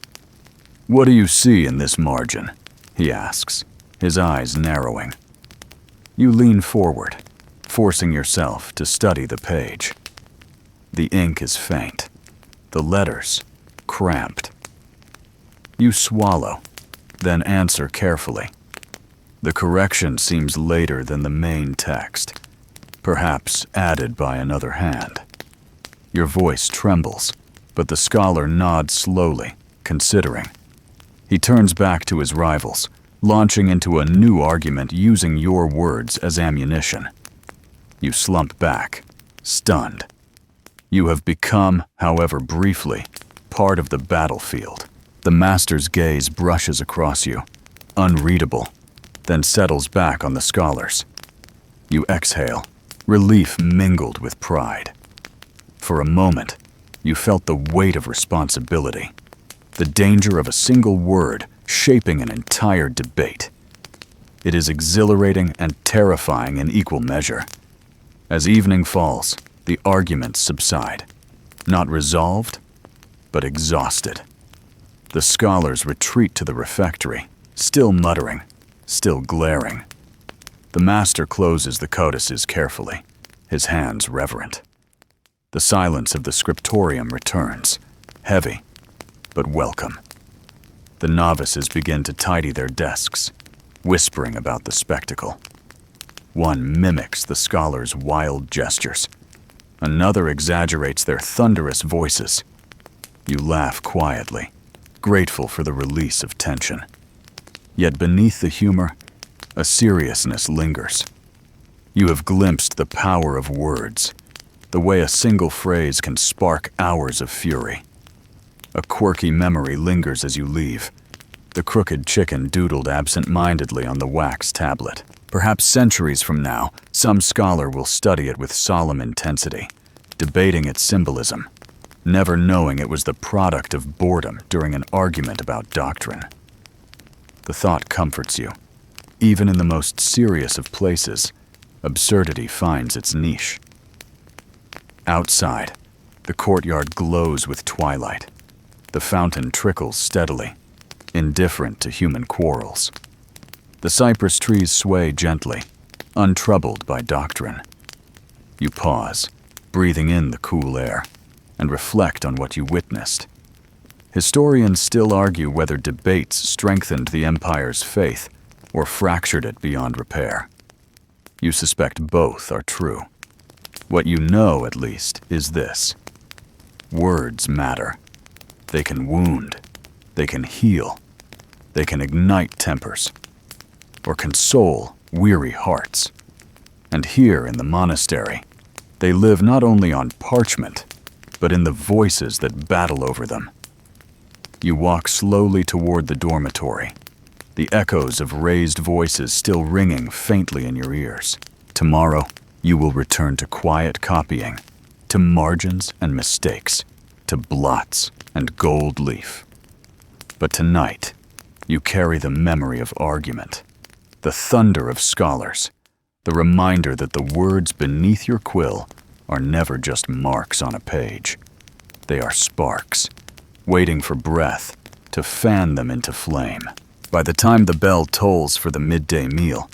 "What do you see in this margin?" he asks, his eyes narrowing. You lean forward, forcing yourself to study the page. The ink is faint, the letters cramped. You swallow, then answer carefully. The correction seems later than the main text, perhaps added by another hand. Your voice trembles, but the scholar nods slowly, considering. He turns back to his rivals, launching into a new argument using your words as ammunition. You slump back, stunned. You have become, however briefly, part of the battlefield. The master's gaze brushes across you, unreadable, then settles back on the scholars. You exhale, relief mingled with pride. For a moment, you felt the weight of responsibility, the danger of a single word shaping an entire debate. It is exhilarating and terrifying in equal measure. As evening falls, the arguments subside, not resolved, but exhausted. The scholars retreat to the refectory, still muttering, still glaring. The master closes the codices carefully, his hands reverent. The silence of the scriptorium returns, heavy, but welcome. The novices begin to tidy their desks, whispering about the spectacle. One mimics the scholar's wild gestures. Another exaggerates their thunderous voices. You laugh quietly, grateful for the release of tension. Yet beneath the humor, a seriousness lingers. You have glimpsed the power of words, the way a single phrase can spark hours of fury. A quirky memory lingers as you leave. The crooked chicken doodled absent-mindedly on the wax tablet. Perhaps centuries from now, some scholar will study it with solemn intensity, debating its symbolism, never knowing it was the product of boredom during an argument about doctrine. The thought comforts you. Even in the most serious of places, absurdity finds its niche. Outside, the courtyard glows with twilight. The fountain trickles steadily, indifferent to human quarrels. The cypress trees sway gently, untroubled by doctrine. You pause, breathing in the cool air, and reflect on what you witnessed. Historians still argue whether debates strengthened the empire's faith or fractured it beyond repair. You suspect both are true. What you know, at least, is this: words matter. They can wound, they can heal, they can ignite tempers, or console weary hearts. And here in the monastery, they live not only on parchment, but in the voices that battle over them. You walk slowly toward the dormitory, the echoes of raised voices still ringing faintly in your ears. Tomorrow, you will return to quiet copying, to margins and mistakes, to blots and gold leaf. But tonight, you carry the memory of argument, the thunder of scholars, the reminder that the words beneath your quill are never just marks on a page. They are sparks, waiting for breath to fan them into flame. By the time the bell tolls for the midday meal,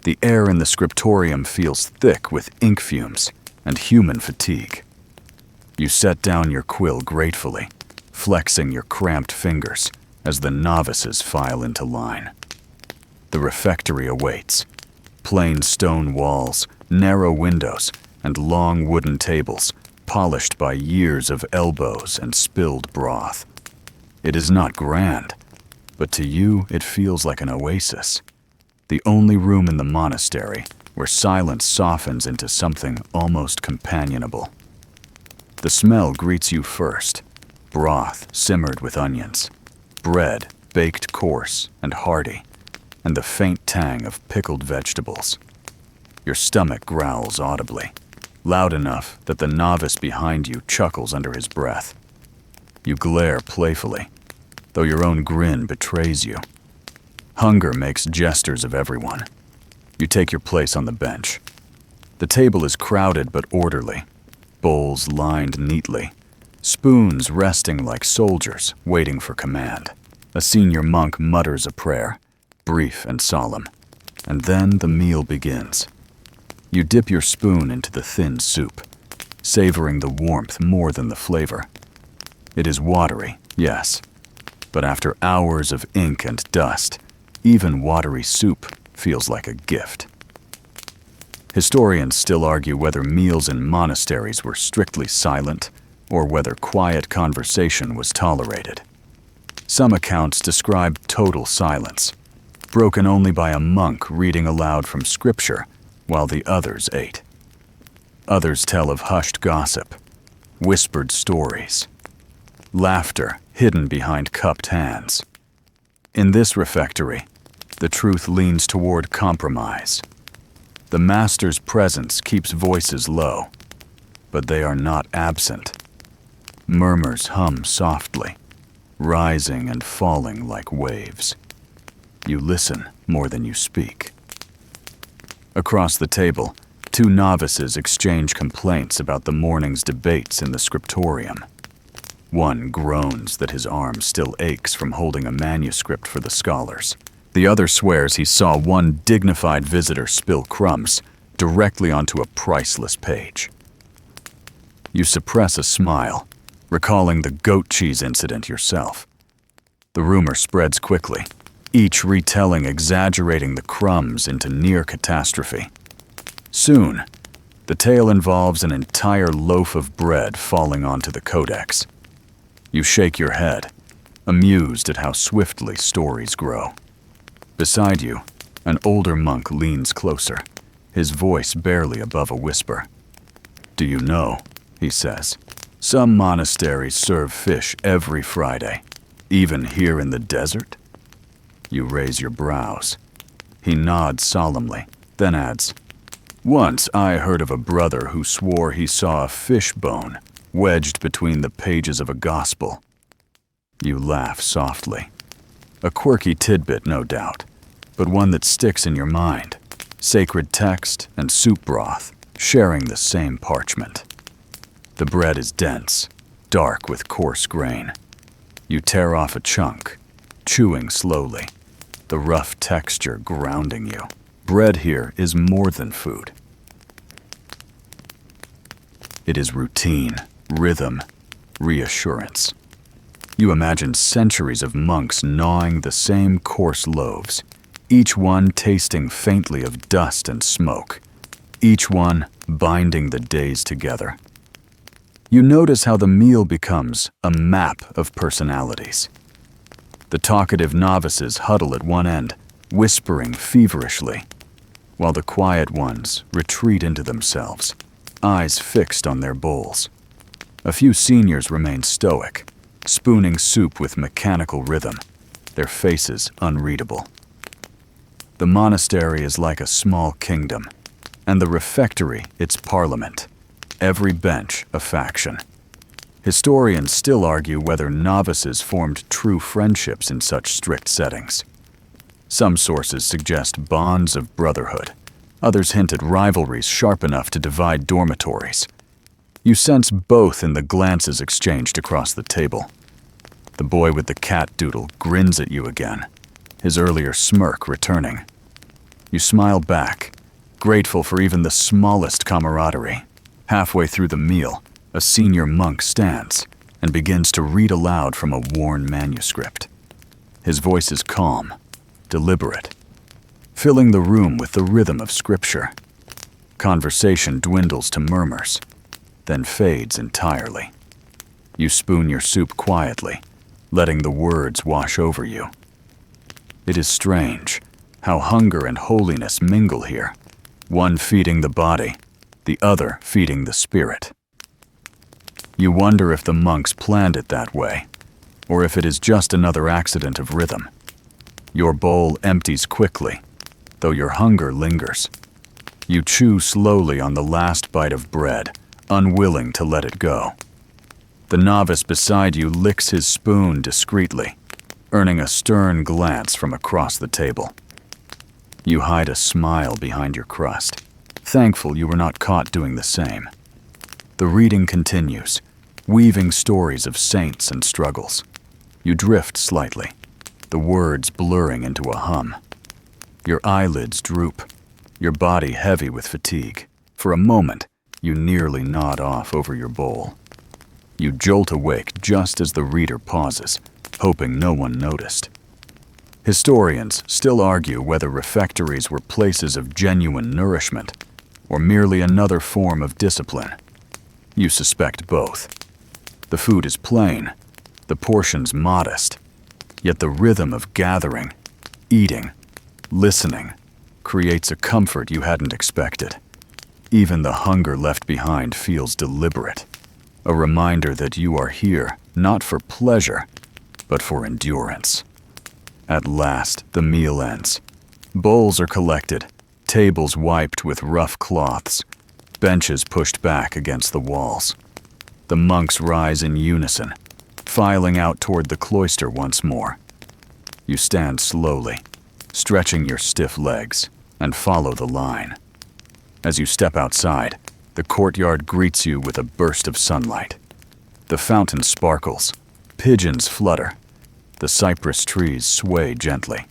the air in the scriptorium feels thick with ink fumes and human fatigue. You set down your quill gratefully, flexing your cramped fingers as the novices file into line. The refectory awaits. Plain stone walls, narrow windows, and long wooden tables, polished by years of elbows and spilled broth. It is not grand, but to you it feels like an oasis, the only room in the monastery where silence softens into something almost companionable. The smell greets you first: broth simmered with onions, bread baked coarse and hearty, and the faint tang of pickled vegetables. Your stomach growls audibly, loud enough that the novice behind you chuckles under his breath. You glare playfully, though your own grin betrays you. Hunger makes jesters of everyone. You take your place on the bench. The table is crowded but orderly, bowls lined neatly, spoons resting like soldiers waiting for command. A senior monk mutters a prayer, brief and solemn, and then the meal begins. You dip your spoon into the thin soup, savoring the warmth more than the flavor. It is watery, yes, but after hours of ink and dust, even watery soup feels like a gift. Historians still argue whether meals in monasteries were strictly silent or whether quiet conversation was tolerated. Some accounts describe total silence, broken only by a monk reading aloud from scripture while the others ate. Others tell of hushed gossip, whispered stories, laughter hidden behind cupped hands. In this refectory, the truth leans toward compromise. The master's presence keeps voices low, but they are not absent. Murmurs hum softly, rising and falling like waves. You listen more than you speak. Across the table, two novices exchange complaints about the morning's debates in the scriptorium. One groans that his arm still aches from holding a manuscript for the scholars. The other swears he saw one dignified visitor spill crumbs directly onto a priceless page. You suppress a smile, recalling the goat cheese incident yourself. The rumor spreads quickly, each retelling exaggerating the crumbs into near catastrophe. Soon, the tale involves an entire loaf of bread falling onto the codex. You shake your head, amused at how swiftly stories grow. Beside you, an older monk leans closer, his voice barely above a whisper. "Do you know," he says, "some monasteries serve fish every Friday, even here in the desert?" You raise your brows. He nods solemnly, then adds, "Once I heard of a brother who swore he saw a fish bone wedged between the pages of a gospel." You laugh softly. A quirky tidbit, no doubt, but one that sticks in your mind. Sacred text and soup broth sharing the same parchment. The bread is dense, dark with coarse grain. You tear off a chunk, chewing slowly, the rough texture grounding you. Bread here is more than food. It is routine, rhythm, reassurance. You imagine centuries of monks gnawing the same coarse loaves, each one tasting faintly of dust and smoke, each one binding the days together. You notice how the meal becomes a map of personalities. The talkative novices huddle at one end, whispering feverishly, while the quiet ones retreat into themselves, eyes fixed on their bowls. A few seniors remain stoic, spooning soup with mechanical rhythm, their faces unreadable. The monastery is like a small kingdom, and the refectory its parliament, every bench a faction. Historians still argue whether novices formed true friendships in such strict settings. Some sources suggest bonds of brotherhood. Others hint at rivalries sharp enough to divide dormitories. You sense both in the glances exchanged across the table. The boy with the cat doodle grins at you again, his earlier smirk returning. You smile back, grateful for even the smallest camaraderie. Halfway through the meal, a senior monk stands and begins to read aloud from a worn manuscript. His voice is calm, deliberate, filling the room with the rhythm of scripture. Conversation dwindles to murmurs, then fades entirely. You spoon your soup quietly, letting the words wash over you. It is strange how hunger and holiness mingle here, one feeding the body, the other feeding the spirit. You wonder if the monks planned it that way, or if it is just another accident of rhythm. Your bowl empties quickly, though your hunger lingers. You chew slowly on the last bite of bread, unwilling to let it go. The novice beside you licks his spoon discreetly, earning a stern glance from across the table. You hide a smile behind your crust, thankful you were not caught doing the same. The reading continues, weaving stories of saints and struggles. You drift slightly, the words blurring into a hum. Your eyelids droop, your body heavy with fatigue. For a moment, you nearly nod off over your bowl. You jolt awake just as the reader pauses, hoping no one noticed. Historians still argue whether refectories were places of genuine nourishment or merely another form of discipline. You suspect both. The food is plain, the portions modest, yet the rhythm of gathering, eating, listening creates a comfort you hadn't expected. Even the hunger left behind feels deliberate, a reminder that you are here not for pleasure, but for endurance. At last, the meal ends. Bowls are collected, tables wiped with rough cloths, benches pushed back against the walls. The monks rise in unison, filing out toward the cloister once more. You stand slowly, stretching your stiff legs, and follow the line. As you step outside, the courtyard greets you with a burst of sunlight. The fountain sparkles, pigeons flutter, the cypress trees sway gently.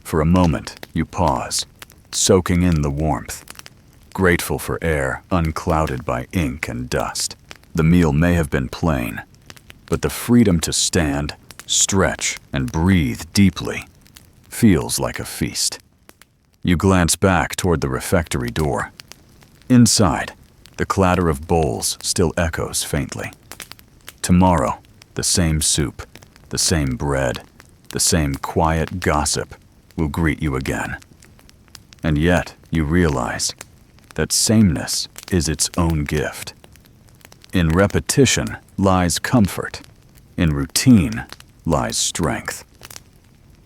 For a moment, you pause, soaking in the warmth, grateful for air unclouded by ink and dust. The meal may have been plain, but the freedom to stand, stretch, and breathe deeply feels like a feast. You glance back toward the refectory door. Inside, the clatter of bowls still echoes faintly. Tomorrow, the same soup, the same bread, the same quiet gossip will greet you again. And yet, you realize that sameness is its own gift. In repetition lies comfort. In routine lies strength.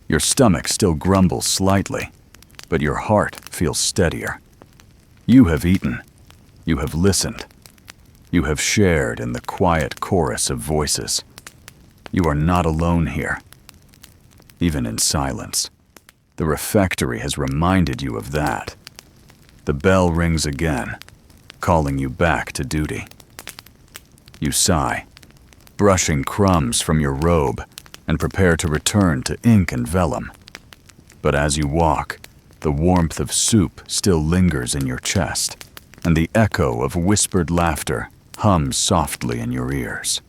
Your stomach still grumbles slightly, but your heart feels steadier. You have eaten. You have listened. You have shared in the quiet chorus of voices. You are not alone here, even in silence. The refectory has reminded you of that. The bell rings again, calling you back to duty. You sigh, brushing crumbs from your robe, and prepare to return to ink and vellum. But as you walk, The warmth of soup still lingers in your chest, and the echo of whispered laughter hums softly in your ears.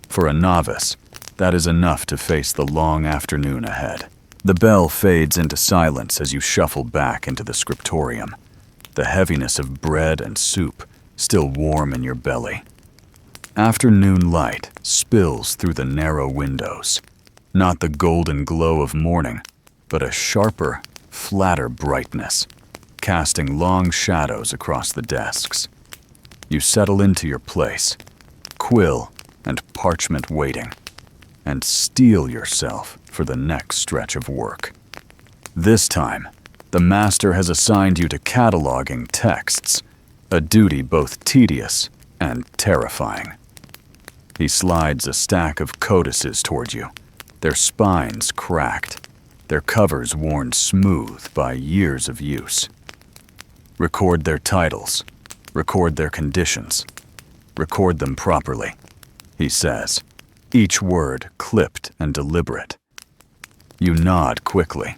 For a novice, that is enough to face the long afternoon ahead. The bell fades into silence as you shuffle back into the scriptorium, the heaviness of bread and soup still warm in your belly. Afternoon light spills through the narrow windows, not the golden glow of morning, but a sharper, flatter brightness, casting long shadows across the desks. You settle into your place, quill and parchment waiting, and steel yourself for the next stretch of work. This time, the master has assigned you to cataloging texts, a duty both tedious and terrifying. He slides a stack of codices toward you, their spines cracked, their covers worn smooth by years of use. Record their titles, record their conditions, record them properly, he says, each word clipped and deliberate. You nod quickly,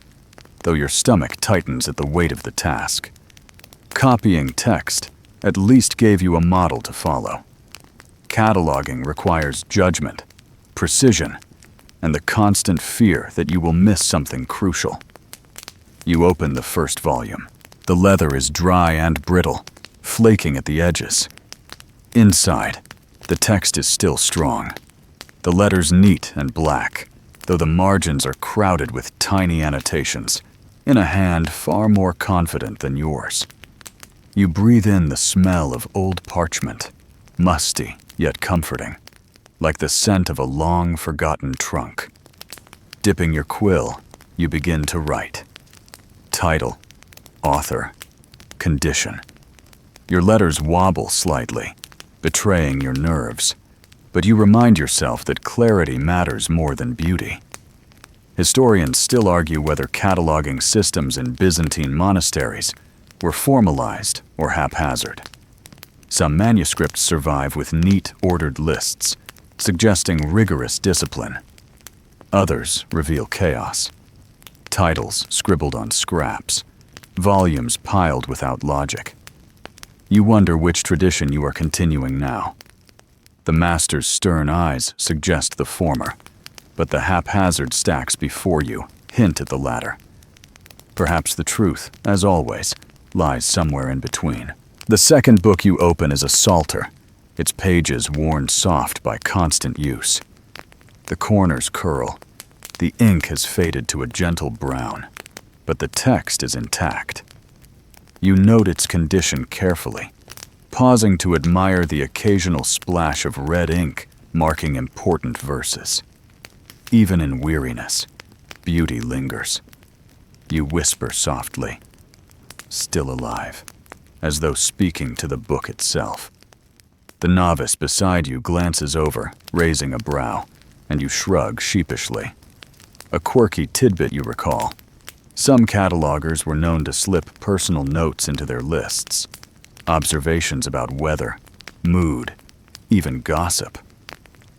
though your stomach tightens at the weight of the task. Copying text at least gave you a model to follow. Cataloging requires judgment, precision, and the constant fear that you will miss something crucial. You open the first volume. The leather is dry and brittle, flaking at the edges. Inside, the text is still strong. The letters neat and black, though the margins are crowded with tiny annotations, in a hand far more confident than yours. You breathe in the smell of old parchment, musty yet comforting, like the scent of a long-forgotten trunk. Dipping your quill, you begin to write. Title, author, condition. Your letters wobble slightly, betraying your nerves, but you remind yourself that clarity matters more than beauty. Historians still argue whether cataloging systems in Byzantine monasteries were formalized or haphazard. Some manuscripts survive with neat, ordered lists, suggesting rigorous discipline. Others reveal chaos. Titles scribbled on scraps, volumes piled without logic. You wonder which tradition you are continuing now. The master's stern eyes suggest the former, but the haphazard stacks before you hint at the latter. Perhaps the truth, as always, lies somewhere in between. The second book you open is a psalter, its pages worn soft by constant use. The corners curl. The ink has faded to a gentle brown, but the text is intact. You note its condition carefully, pausing to admire the occasional splash of red ink marking important verses. Even in weariness, beauty lingers. You whisper softly, still alive, as though speaking to the book itself. The novice beside you glances over, raising a brow, and you shrug sheepishly. A quirky tidbit you recall. Some catalogers were known to slip personal notes into their lists, observations about weather, mood, even gossip.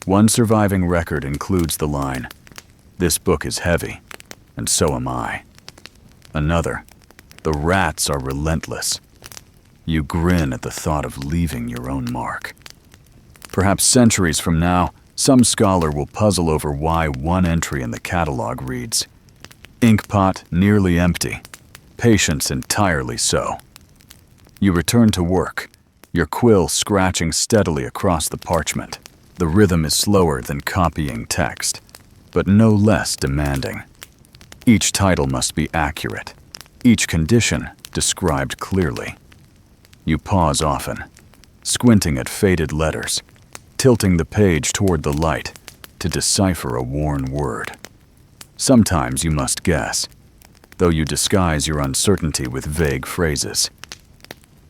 One surviving record includes the line, "This book is heavy, and so am I." Another, "The rats are relentless." You grin at the thought of leaving your own mark. Perhaps centuries from now, some scholar will puzzle over why one entry in the catalog reads, "Inkpot nearly empty, patience entirely so." You return to work, your quill scratching steadily across the parchment. The rhythm is slower than copying text, but no less demanding. Each title must be accurate, each condition described clearly. You pause often, squinting at faded letters, tilting the page toward the light to decipher a worn word. Sometimes you must guess, though you disguise your uncertainty with vague phrases.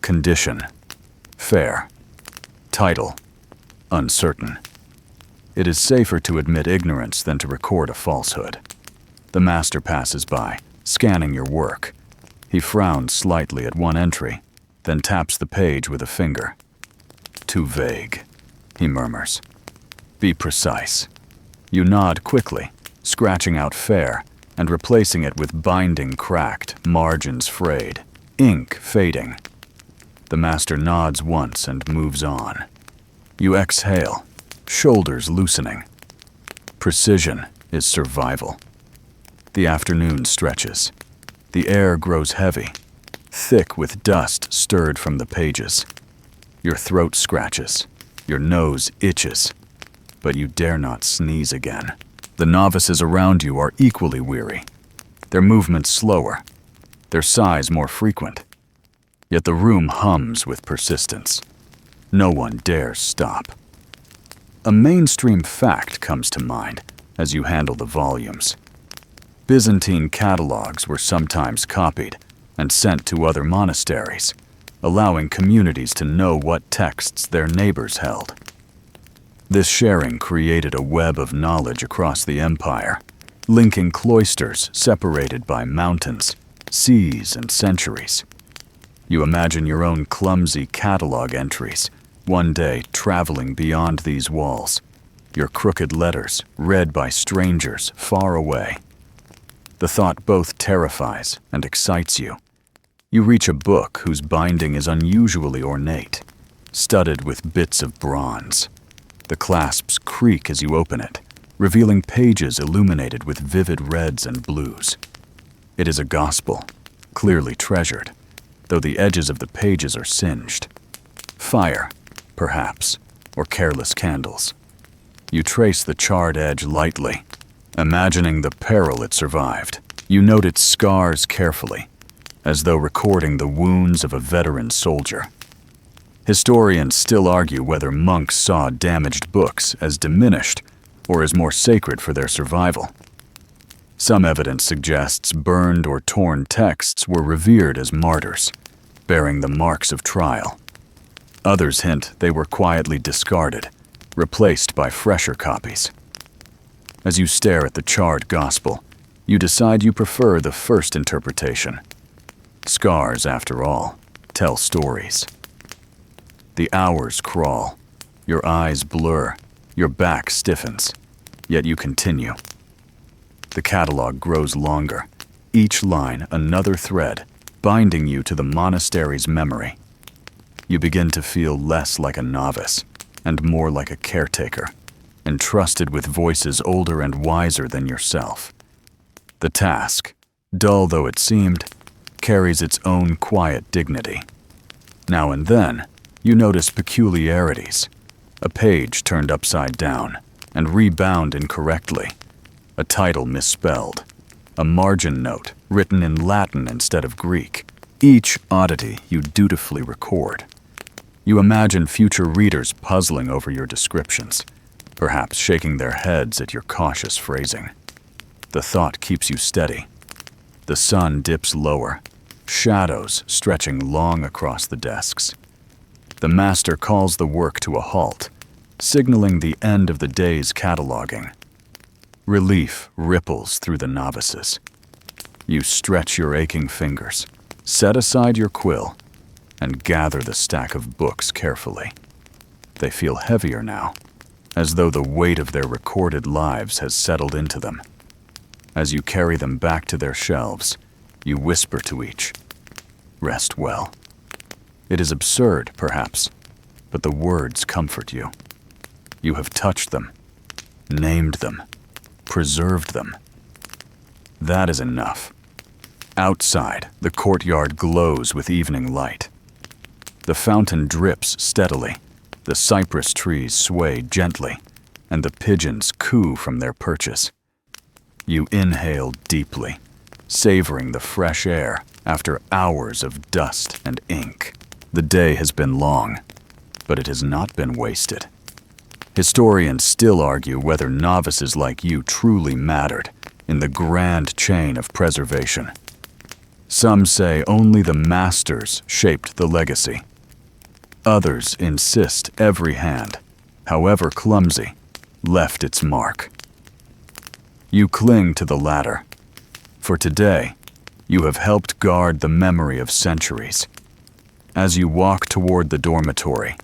Condition, fair. Title, uncertain. It is safer to admit ignorance than to record a falsehood. The master passes by, scanning your work. He frowns slightly at one entry, then taps the page with a finger. "Too vague," he murmurs. "Be precise." You nod quickly, scratching out fair, and replacing it with binding cracked, margins frayed, ink fading. The master nods once and moves on. You exhale, shoulders loosening. Precision is survival. The afternoon stretches. The air grows heavy, thick with dust stirred from the pages. Your throat scratches, your nose itches, but you dare not sneeze again. The novices around you are equally weary, their movements slower, their sighs more frequent. Yet the room hums with persistence. No one dares stop. A mainstream fact comes to mind as you handle the volumes. Byzantine catalogues were sometimes copied and sent to other monasteries, allowing communities to know what texts their neighbors held. This sharing created a web of knowledge across the empire, linking cloisters separated by mountains, seas, and centuries. You imagine your own clumsy catalog entries, one day traveling beyond these walls, your crooked letters read by strangers far away. The thought both terrifies and excites you. You reach a book whose binding is unusually ornate, studded with bits of bronze. The clasps creak as you open it, revealing pages illuminated with vivid reds and blues. It is a gospel, clearly treasured, though the edges of the pages are singed. Fire, perhaps, or careless candles. You trace the charred edge lightly, imagining the peril it survived. You note its scars carefully, as though recording the wounds of a veteran soldier. Historians still argue whether monks saw damaged books as diminished or as more sacred for their survival. Some evidence suggests burned or torn texts were revered as martyrs, bearing the marks of trial. Others hint they were quietly discarded, replaced by fresher copies. As you stare at the charred gospel, you decide you prefer the first interpretation. Scars, after all, tell stories. The hours crawl, your eyes blur, your back stiffens, yet you continue. The catalog grows longer, each line another thread, binding you to the monastery's memory. You begin to feel less like a novice and more like a caretaker, entrusted with voices older and wiser than yourself. The task, dull though it seemed, carries its own quiet dignity. Now and then, you notice peculiarities. A page turned upside down and rebound incorrectly, a title misspelled, a margin note written in Latin instead of Greek. Each oddity you dutifully record. You imagine future readers puzzling over your descriptions, perhaps shaking their heads at your cautious phrasing. The thought keeps you steady. The sun dips lower, shadows stretching long across the desks. The master calls the work to a halt, signaling the end of the day's cataloging. Relief ripples through the novices. You stretch your aching fingers, set aside your quill, and gather the stack of books carefully. They feel heavier now, as though the weight of their recorded lives has settled into them. As you carry them back to their shelves, you whisper to each, "Rest well." It is absurd, perhaps, but the words comfort you. You have touched them, named them, preserved them. That is enough. Outside, the courtyard glows with evening light. The fountain drips steadily, the cypress trees sway gently, and the pigeons coo from their perches. You inhale deeply, savoring the fresh air after hours of dust and ink. The day has been long, but it has not been wasted. Historians still argue whether novices like you truly mattered in the grand chain of preservation. Some say only the masters shaped the legacy. Others insist every hand, however clumsy, left its mark. You cling to the latter, for today you have helped guard the memory of centuries. As you walk toward the dormitory,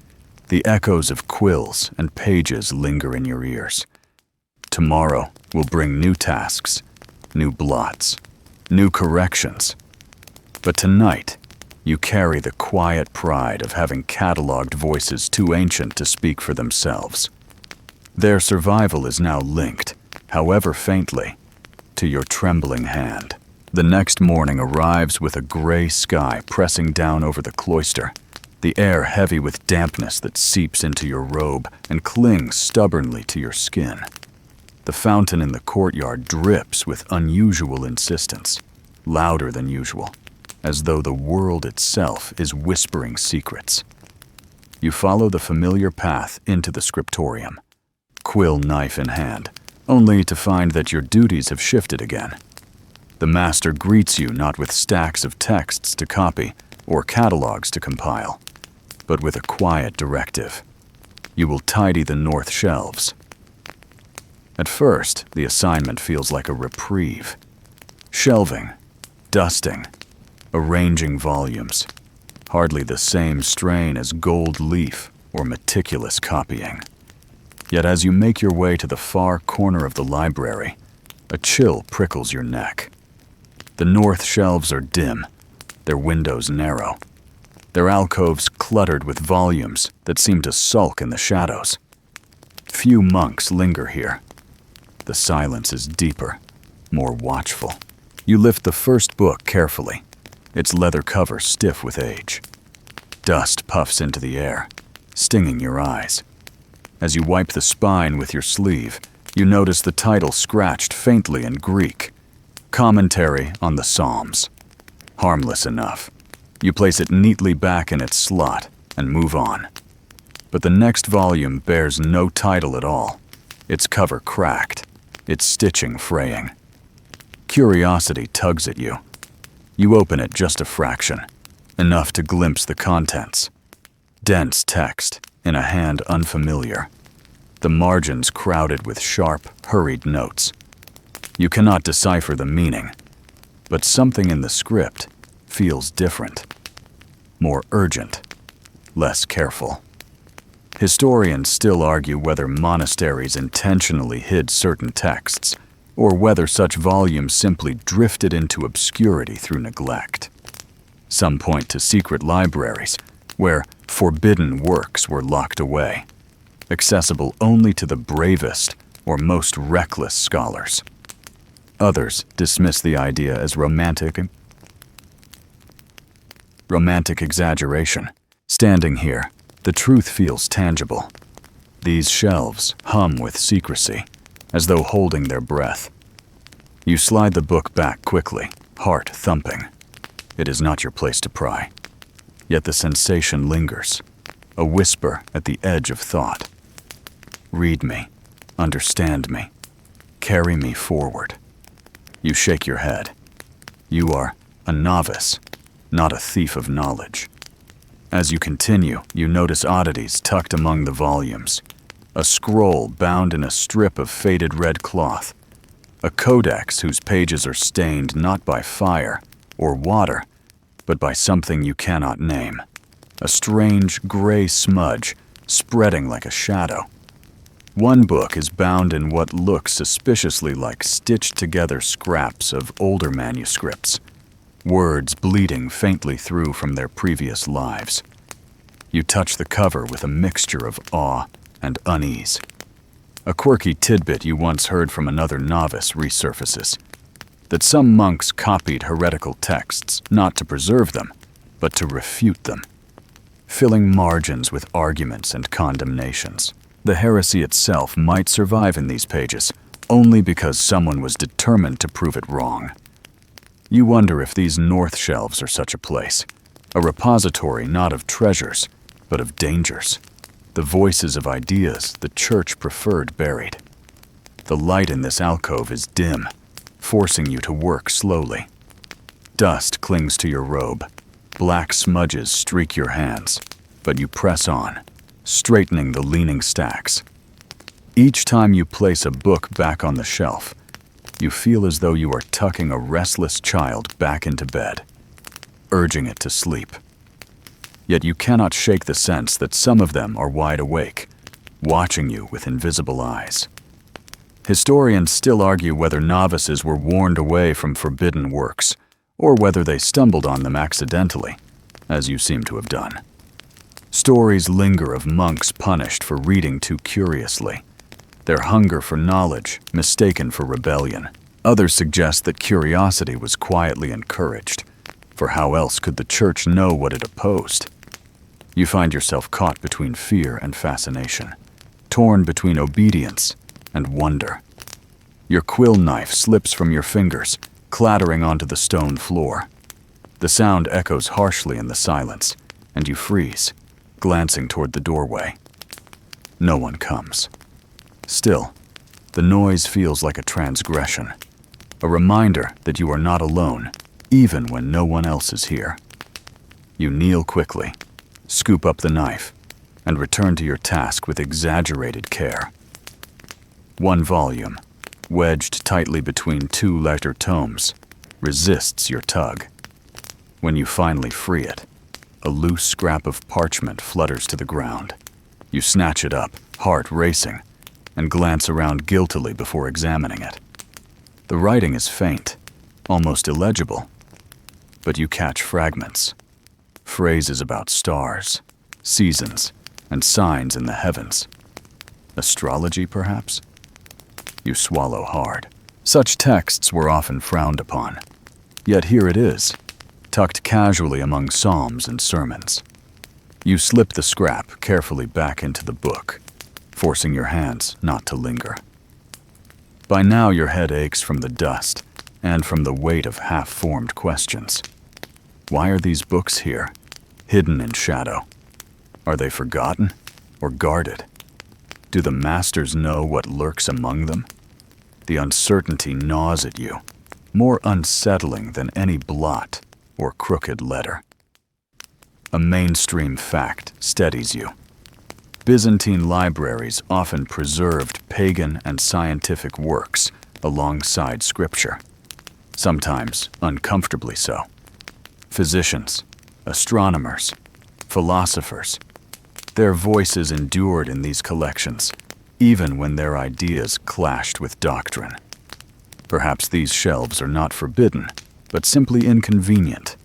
the echoes of quills and pages linger in your ears. Tomorrow will bring new tasks, new blots, new corrections. But tonight, you carry the quiet pride of having catalogued voices too ancient to speak for themselves. Their survival is now linked, however faintly, to your trembling hand. The next morning arrives with a gray sky pressing down over the cloister, the air heavy with dampness that seeps into your robe and clings stubbornly to your skin. The fountain in the courtyard drips with unusual insistence, louder than usual, as though the world itself is whispering secrets. You follow the familiar path into the scriptorium, quill knife in hand, only to find that your duties have shifted again. The master greets you not with stacks of texts to copy or catalogues to compile, but with a quiet directive. You will tidy the north shelves. At first, the assignment feels like a reprieve. Shelving, dusting, arranging volumes. Hardly the same strain as gold leaf or meticulous copying. Yet as you make your way to the far corner of the library, a chill prickles your neck. The north shelves are dim, their windows narrow, their alcoves cluttered with volumes that seem to sulk in the shadows. Few monks linger here. The silence is deeper, more watchful. You lift the first book carefully, its leather cover stiff with age. Dust puffs into the air, stinging your eyes. As you wipe the spine with your sleeve, you notice the title scratched faintly in Greek, Commentary on the Psalms. Harmless enough. You place it neatly back in its slot and move on. But the next volume bears no title at all, its cover cracked, its stitching fraying. Curiosity tugs at you. You open it just a fraction, enough to glimpse the contents. Dense text in a hand unfamiliar, the margins crowded with sharp, hurried notes. You cannot decipher the meaning, but something in the script feels different, more urgent, less careful. Historians still argue whether monasteries intentionally hid certain texts, or whether such volumes simply drifted into obscurity through neglect. Some point to secret libraries, where forbidden works were locked away, accessible only to the bravest or most reckless scholars. Others dismiss the idea as romantic exaggeration. Standing here, the truth feels tangible. These shelves hum with secrecy, as though holding their breath. You slide the book back quickly, heart thumping. It is not your place to pry. Yet the sensation lingers, a whisper at the edge of thought. Read me, understand me, carry me forward. You shake your head. You are a novice, not a thief of knowledge. As you continue, you notice oddities tucked among the volumes. A scroll bound in a strip of faded red cloth. A codex whose pages are stained not by fire or water, but by something you cannot name. A strange gray smudge spreading like a shadow. One book is bound in what looks suspiciously like stitched-together scraps of older manuscripts, words bleeding faintly through from their previous lives. You touch the cover with a mixture of awe and unease. A quirky tidbit you once heard from another novice resurfaces, that some monks copied heretical texts not to preserve them, but to refute them, filling margins with arguments and condemnations. The heresy itself might survive in these pages, only because someone was determined to prove it wrong. You wonder if these north shelves are such a place, a repository not of treasures, but of dangers, the voices of ideas the church preferred buried. The light in this alcove is dim, forcing you to work slowly. Dust clings to your robe, black smudges streak your hands, but you press on, straightening the leaning stacks. Each time you place a book back on the shelf, you feel as though you are tucking a restless child back into bed, urging it to sleep. Yet you cannot shake the sense that some of them are wide awake, watching you with invisible eyes. Historians still argue whether novices were warned away from forbidden works, or whether they stumbled on them accidentally, as you seem to have done. Stories linger of monks punished for reading too curiously, their hunger for knowledge mistaken for rebellion. Others suggest that curiosity was quietly encouraged, for how else could the church know what it opposed? You find yourself caught between fear and fascination, torn between obedience and wonder. Your quill knife slips from your fingers, clattering onto the stone floor. The sound echoes harshly in the silence, and you freeze, glancing toward the doorway. No one comes. Still, the noise feels like a transgression, a reminder that you are not alone, even when no one else is here. You kneel quickly, scoop up the knife, and return to your task with exaggerated care. One volume, wedged tightly between two letter tomes, resists your tug. When you finally free it, a loose scrap of parchment flutters to the ground. You snatch it up, heart racing, and glance around guiltily before examining it. The writing is faint, almost illegible, but you catch fragments. Phrases about stars, seasons, and signs in the heavens. Astrology, perhaps? You swallow hard. Such texts were often frowned upon. Yet here it is, tucked casually among psalms and sermons. You slip the scrap carefully back into the book, forcing your hands not to linger. By now your head aches from the dust and from the weight of half-formed questions. Why are these books here, hidden in shadow? Are they forgotten or guarded? Do the masters know what lurks among them? The uncertainty gnaws at you, more unsettling than any blot or crooked letter. A mainstream fact steadies you. Byzantine libraries often preserved pagan and scientific works alongside scripture, sometimes uncomfortably so. Physicians, astronomers, philosophers, their voices endured in these collections, even when their ideas clashed with doctrine. Perhaps these shelves are not forbidden, but simply inconvenient,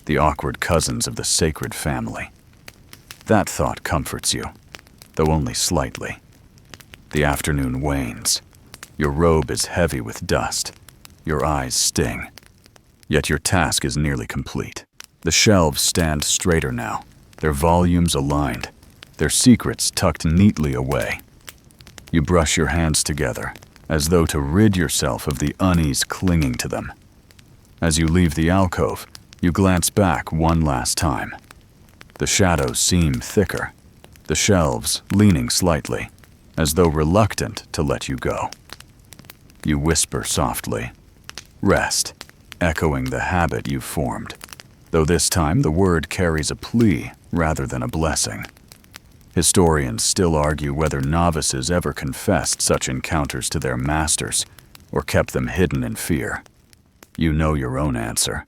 the awkward cousins of the sacred family. That thought comforts you, though only slightly. The afternoon wanes. Your robe is heavy with dust. Your eyes sting. Yet your task is nearly complete. The shelves stand straighter now, their volumes aligned, their secrets tucked neatly away. You brush your hands together, as though to rid yourself of the unease clinging to them. As you leave the alcove, you glance back one last time. The shadows seem thicker, the shelves leaning slightly, as though reluctant to let you go. You whisper softly, "Rest," echoing the habit you've formed, though this time the word carries a plea rather than a blessing. Historians still argue whether novices ever confessed such encounters to their masters or kept them hidden in fear. You know your own answer.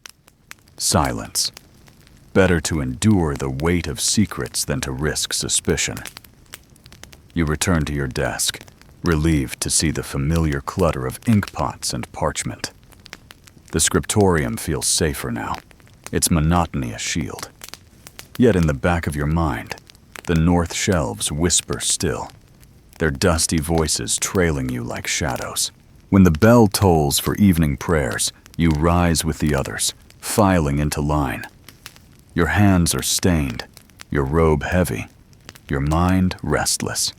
Silence. Better to endure the weight of secrets than to risk suspicion. You return to your desk, relieved to see the familiar clutter of inkpots and parchment. The scriptorium feels safer now, its monotony a shield. Yet in the back of your mind, the north shelves whisper still, their dusty voices trailing you like shadows. When the bell tolls for evening prayers, you rise with the others, filing into line. Your hands are stained, your robe heavy, your mind restless.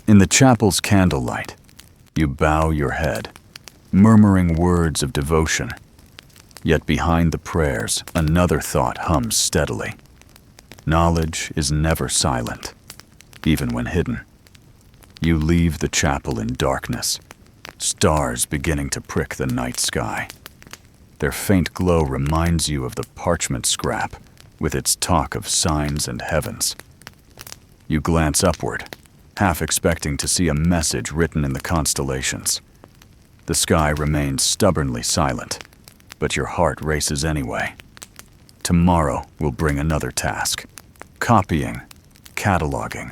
In the chapel's candlelight, you bow your head, murmuring words of devotion. Yet behind the prayers, another thought hums steadily. Knowledge is never silent, even when hidden. You leave the chapel in darkness, stars beginning to prick the night sky. Their faint glow reminds you of the parchment scrap with its talk of signs and heavens. You glance upward, half expecting to see a message written in the constellations. The sky remains stubbornly silent, but your heart races anyway. Tomorrow will bring another task: copying, cataloging,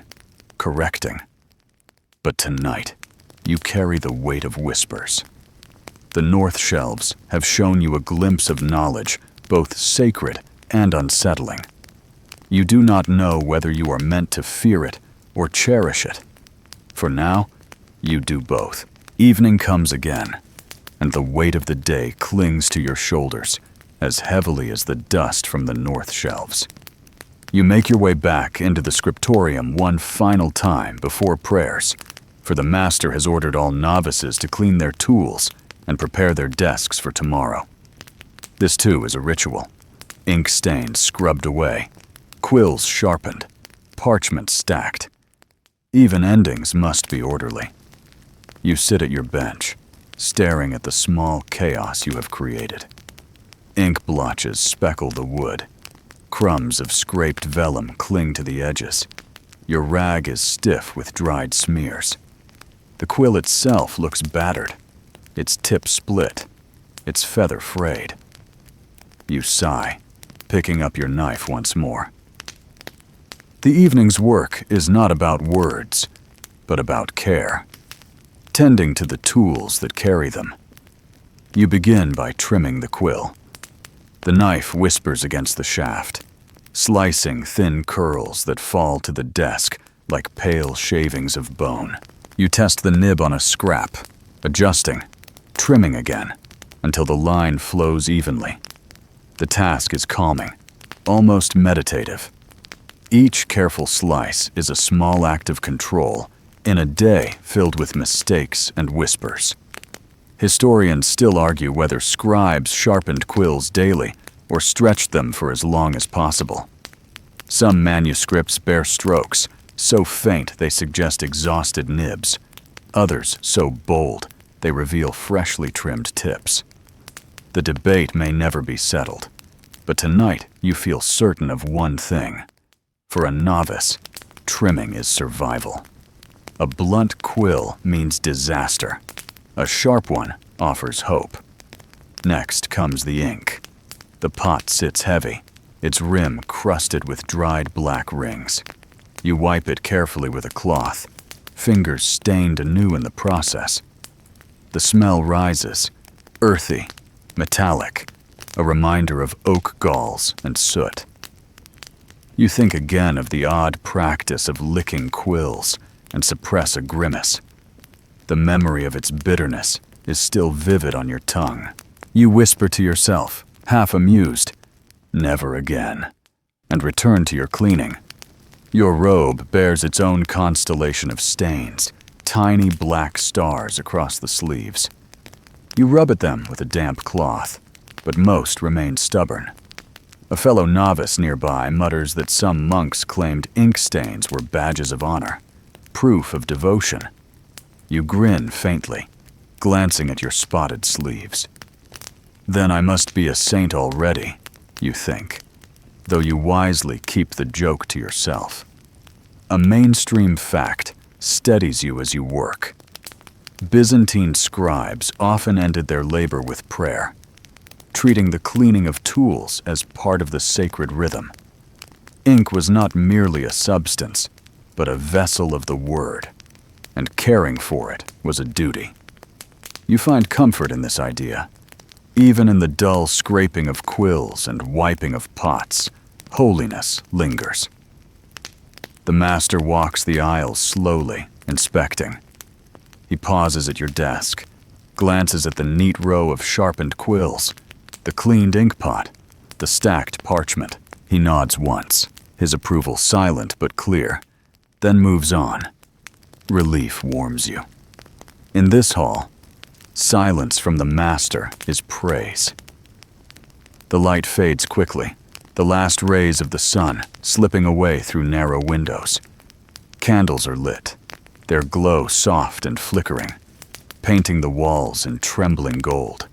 correcting. But tonight, you carry the weight of whispers. The north shelves have shown you a glimpse of knowledge, both sacred and unsettling. You do not know whether you are meant to fear it or cherish it. For now, you do both. Evening comes again, and the weight of the day clings to your shoulders as heavily as the dust from the north shelves. You make your way back into the scriptorium one final time before prayers, for the master has ordered all novices to clean their tools and prepare their desks for tomorrow. This too is a ritual. Ink stains scrubbed away, quills sharpened, parchment stacked. Even endings must be orderly. You sit at your bench, staring at the small chaos you have created. Ink blotches speckle the wood. Crumbs of scraped vellum cling to the edges. Your rag is stiff with dried smears. The quill itself looks battered, its tip split, its feather frayed. You sigh, picking up your knife once more. The evening's work is not about words, but about care, tending to the tools that carry them. You begin by trimming the quill. The knife whispers against the shaft, slicing thin curls that fall to the desk like pale shavings of bone. You test the nib on a scrap, adjusting, trimming again, until the line flows evenly. The task is calming, almost meditative. Each careful slice is a small act of control in a day filled with mistakes and whispers. Historians still argue whether scribes sharpened quills daily or stretched them for as long as possible. Some manuscripts bear strokes so faint they suggest exhausted nibs, others so bold they reveal freshly trimmed tips. The debate may never be settled, but tonight you feel certain of one thing. For a novice, trimming is survival. A blunt quill means disaster. A sharp one offers hope. Next comes the ink. The pot sits heavy, its rim crusted with dried black rings. You wipe it carefully with a cloth, fingers stained anew in the process. The smell rises, earthy, metallic, a reminder of oak galls and soot. You think again of the odd practice of licking quills and suppress a grimace. The memory of its bitterness is still vivid on your tongue. You whisper to yourself, half amused, "Never again," and return to your cleaning. Your robe bears its own constellation of stains, tiny black stars across the sleeves. You rub at them with a damp cloth, but most remain stubborn. A fellow novice nearby mutters that some monks claimed ink stains were badges of honor, proof of devotion. You grin faintly, glancing at your spotted sleeves. Then I must be a saint already, you think, though you wisely keep the joke to yourself. A mainstream fact steadies you as you work. Byzantine scribes often ended their labor with prayer, treating the cleaning of tools as part of the sacred rhythm. Ink was not merely a substance, but a vessel of the word, and caring for it was a duty. You find comfort in this idea. Even in the dull scraping of quills and wiping of pots, holiness lingers. The master walks the aisles slowly, inspecting. He pauses at your desk, glances at the neat row of sharpened quills, the cleaned ink pot, the stacked parchment. He nods once, his approval silent but clear, then moves on. Relief warms you. In this hall, silence from the master is praise. The light fades quickly, the last rays of the sun slipping away through narrow windows. Candles are lit, their glow soft and flickering, painting the walls in trembling gold.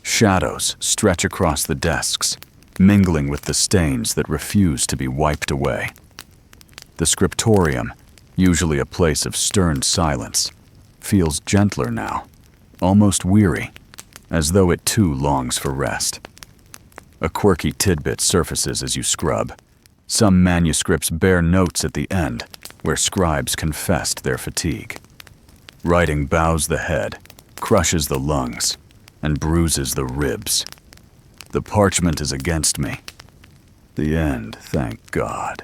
Shadows stretch across the desks, mingling with the stains that refuse to be wiped away. The scriptorium, usually a place of stern silence, feels gentler now, almost weary, as though it too longs for rest. A quirky tidbit surfaces as you scrub. Some manuscripts bear notes at the end, where scribes confessed their fatigue. Writing bows the head, crushes the lungs, and bruises the ribs. The parchment is against me. The end, thank God.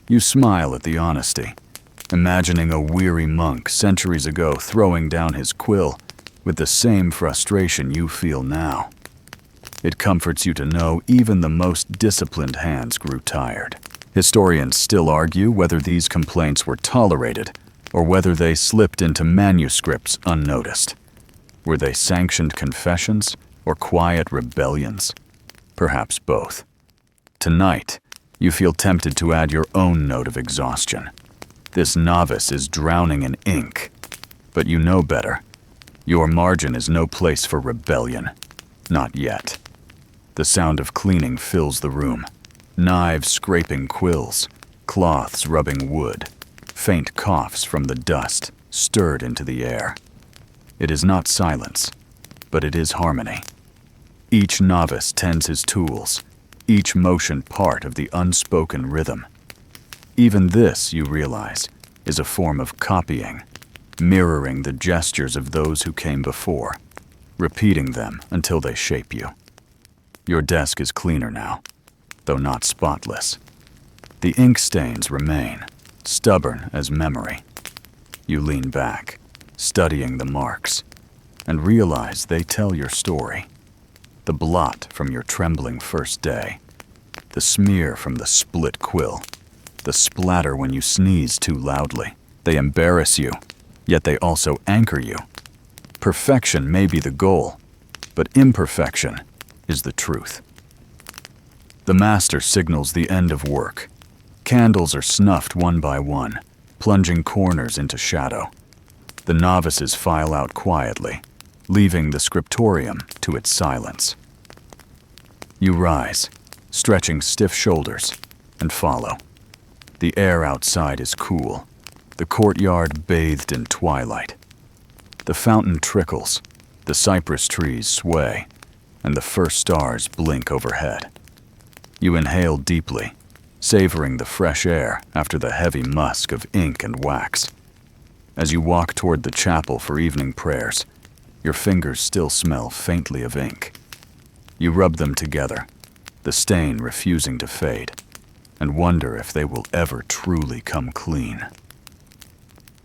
You smile at the honesty, imagining a weary monk centuries ago throwing down his quill with the same frustration you feel now. It comforts you to know even the most disciplined hands grew tired. Historians still argue whether these complaints were tolerated or whether they slipped into manuscripts unnoticed. Were they sanctioned confessions or quiet rebellions? Perhaps both. Tonight, you feel tempted to add your own note of exhaustion. This novice is drowning in ink, but you know better. Your margin is no place for rebellion. Not yet. The sound of cleaning fills the room. Knives scraping quills, cloths rubbing wood, faint coughs from the dust stirred into the air. It is not silence, but it is harmony. Each novice tends his tools, each motion part of the unspoken rhythm. Even this, you realize, is a form of copying, mirroring the gestures of those who came before, repeating them until they shape you. Your desk is cleaner now, though not spotless. The ink stains remain, stubborn as memory. You lean back, studying the marks, and realize they tell your story. The blot from your trembling first day, the smear from the split quill, the splatter when you sneeze too loudly. They embarrass you, yet they also anchor you. Perfection may be the goal, but imperfection is the truth. The master signals the end of work. Candles are snuffed one by one, plunging corners into shadow. The novices file out quietly, leaving the scriptorium to its silence. You rise, stretching stiff shoulders, and follow. The air outside is cool, the courtyard bathed in twilight. The fountain trickles, the cypress trees sway, and the first stars blink overhead. You inhale deeply, savoring the fresh air after the heavy musk of ink and wax. As you walk toward the chapel for evening prayers, your fingers still smell faintly of ink. You rub them together, the stain refusing to fade, and wonder if they will ever truly come clean.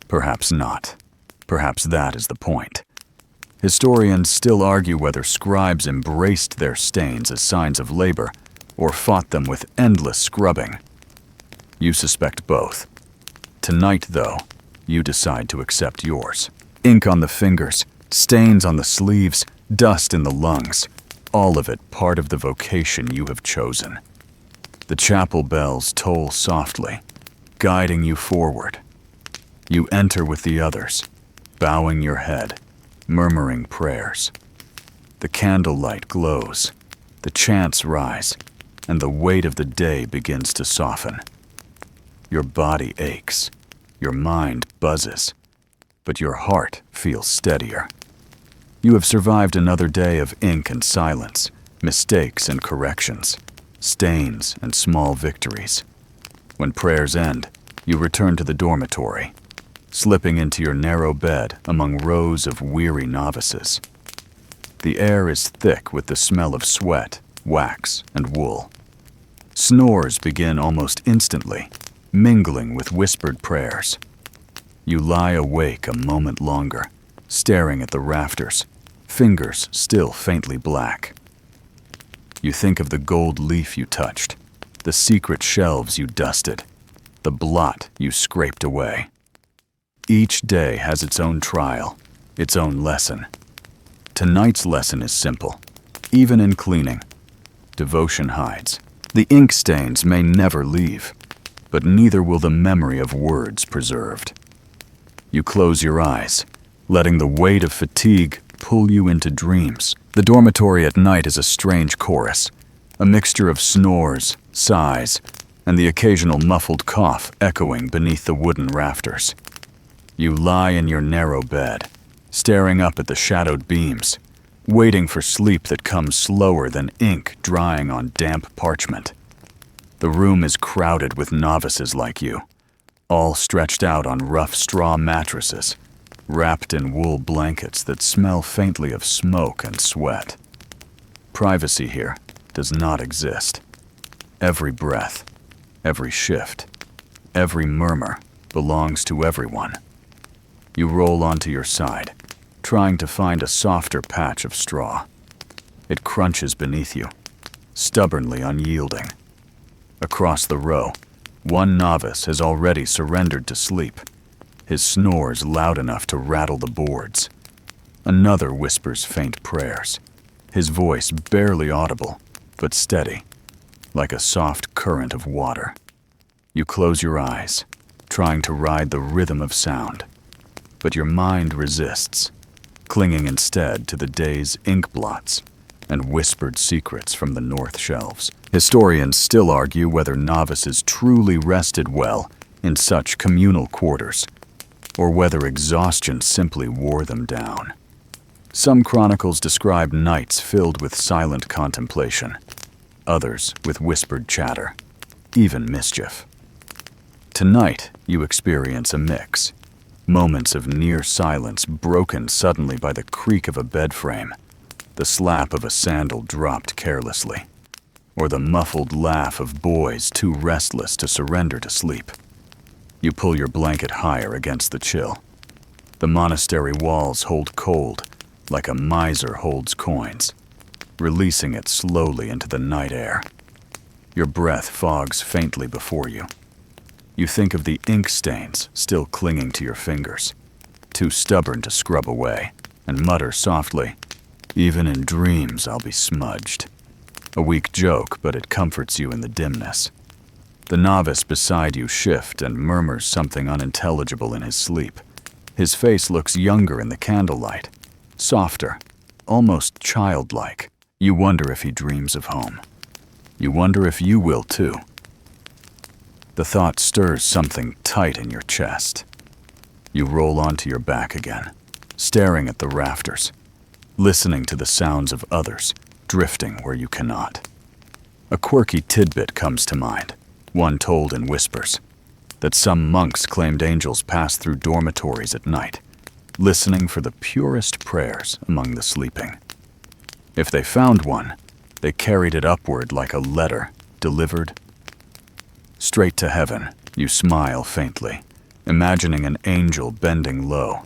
Perhaps not. Perhaps that is the point. Historians still argue whether scribes embraced their stains as signs of labor or fought them with endless scrubbing. You suspect both. Tonight, though, you decide to accept yours. Ink on the fingers, stains on the sleeves, dust in the lungs, all of it part of the vocation you have chosen. The chapel bells toll softly, guiding you forward. You enter with the others, bowing your head, murmuring prayers. The candlelight glows, the chants rise, and the weight of the day begins to soften. Your body aches, your mind buzzes, but your heart feels steadier. You have survived another day of ink and silence, mistakes and corrections, stains and small victories. When prayers end, you return to the dormitory, slipping into your narrow bed among rows of weary novices. The air is thick with the smell of sweat, wax, and wool. Snores begin almost instantly, mingling with whispered prayers. You lie awake a moment longer, staring at the rafters, fingers still faintly black. You think of the gold leaf you touched, the secret shelves you dusted, the blot you scraped away. Each day has its own trial, its own lesson. Tonight's lesson is simple. Even in cleaning, devotion hides. The ink stains may never leave, but neither will the memory of words preserved. You close your eyes, letting the weight of fatigue pull you into dreams. The dormitory at night is a strange chorus, a mixture of snores, sighs, and the occasional muffled cough echoing beneath the wooden rafters. You lie in your narrow bed, staring up at the shadowed beams, waiting for sleep that comes slower than ink drying on damp parchment. The room is crowded with novices like you, all stretched out on rough straw mattresses, wrapped in wool blankets that smell faintly of smoke and sweat. Privacy here does not exist. Every breath, every shift, every murmur belongs to everyone. You roll onto your side, trying to find a softer patch of straw. It crunches beneath you, stubbornly unyielding. Across the row, one novice has already surrendered to sleep, his snores loud enough to rattle the boards. Another whispers faint prayers, his voice barely audible, but steady, like a soft current of water. You close your eyes, trying to ride the rhythm of sound, but your mind resists, clinging instead to the day's ink blots and whispered secrets from the north shelves. Historians still argue whether novices truly rested well in such communal quarters, or whether exhaustion simply wore them down. Some chronicles describe nights filled with silent contemplation, others with whispered chatter, even mischief. Tonight, you experience a mix. Moments of near silence broken suddenly by the creak of a bed frame, the slap of a sandal dropped carelessly, or the muffled laugh of boys too restless to surrender to sleep. You pull your blanket higher against the chill. The monastery walls hold cold, like a miser holds coins, releasing it slowly into the night air. Your breath fogs faintly before you. You think of the ink stains still clinging to your fingers, too stubborn to scrub away, and mutter softly, "Even in dreams I'll be smudged." A weak joke, but it comforts you in the dimness. The novice beside you shifts and murmurs something unintelligible in his sleep. His face looks younger in the candlelight, softer, almost childlike. You wonder if he dreams of home. You wonder if you will too. The thought stirs something tight in your chest. You roll onto your back again, staring at the rafters, listening to the sounds of others, drifting where you cannot. A quirky tidbit comes to mind, one told in whispers, that some monks claimed angels passed through dormitories at night, listening for the purest prayers among the sleeping. If they found one, they carried it upward like a letter, delivered straight to heaven. You smile faintly, imagining an angel bending low,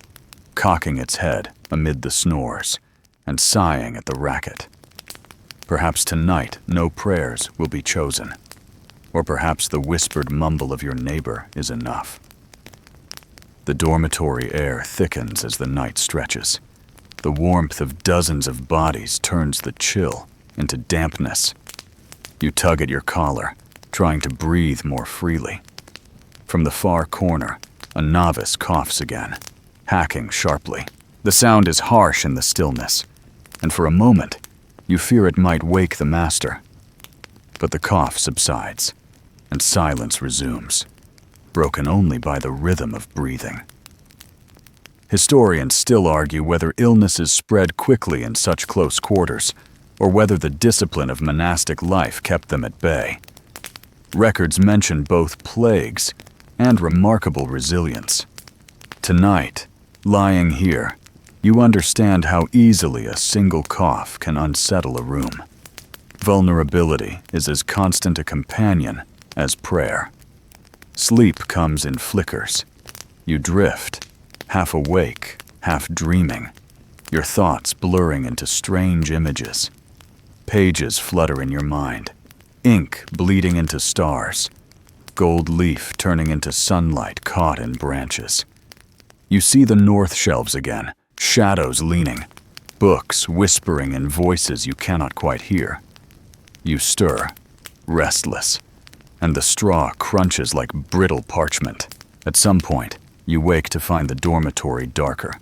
cocking its head amid the snores, and sighing at the racket. Perhaps tonight no prayers will be chosen, or perhaps the whispered mumble of your neighbor is enough. The dormitory air thickens as the night stretches. The warmth of dozens of bodies turns the chill into dampness. You tug at your collar, trying to breathe more freely. From the far corner, a novice coughs again, hacking sharply. The sound is harsh in the stillness, and for a moment, you fear it might wake the master. But the cough subsides, and silence resumes, broken only by the rhythm of breathing. Historians still argue whether illnesses spread quickly in such close quarters, or whether the discipline of monastic life kept them at bay. Records mention both plagues and remarkable resilience. Tonight, lying here, you understand how easily a single cough can unsettle a room. Vulnerability is as constant a companion as prayer. Sleep comes in flickers. You drift, half awake, half dreaming, your thoughts blurring into strange images. Pages flutter in your mind, ink bleeding into stars, gold leaf turning into sunlight caught in branches. You see the north shelves again, shadows leaning, books whispering in voices you cannot quite hear. You stir, restless, and the straw crunches like brittle parchment. At some point, you wake to find the dormitory darker.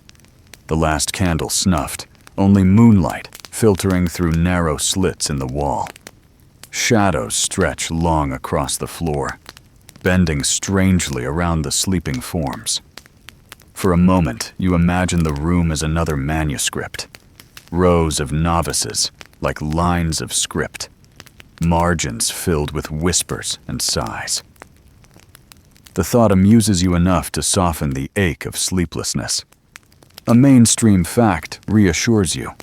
The last candle snuffed, only moonlight filtering through narrow slits in the wall. Shadows stretch long across the floor, bending strangely around the sleeping forms. For a moment, you imagine the room as another manuscript. Rows of novices, like lines of script. Margins filled with whispers and sighs. The thought amuses you enough to soften the ache of sleeplessness. A mainstream fact reassures you.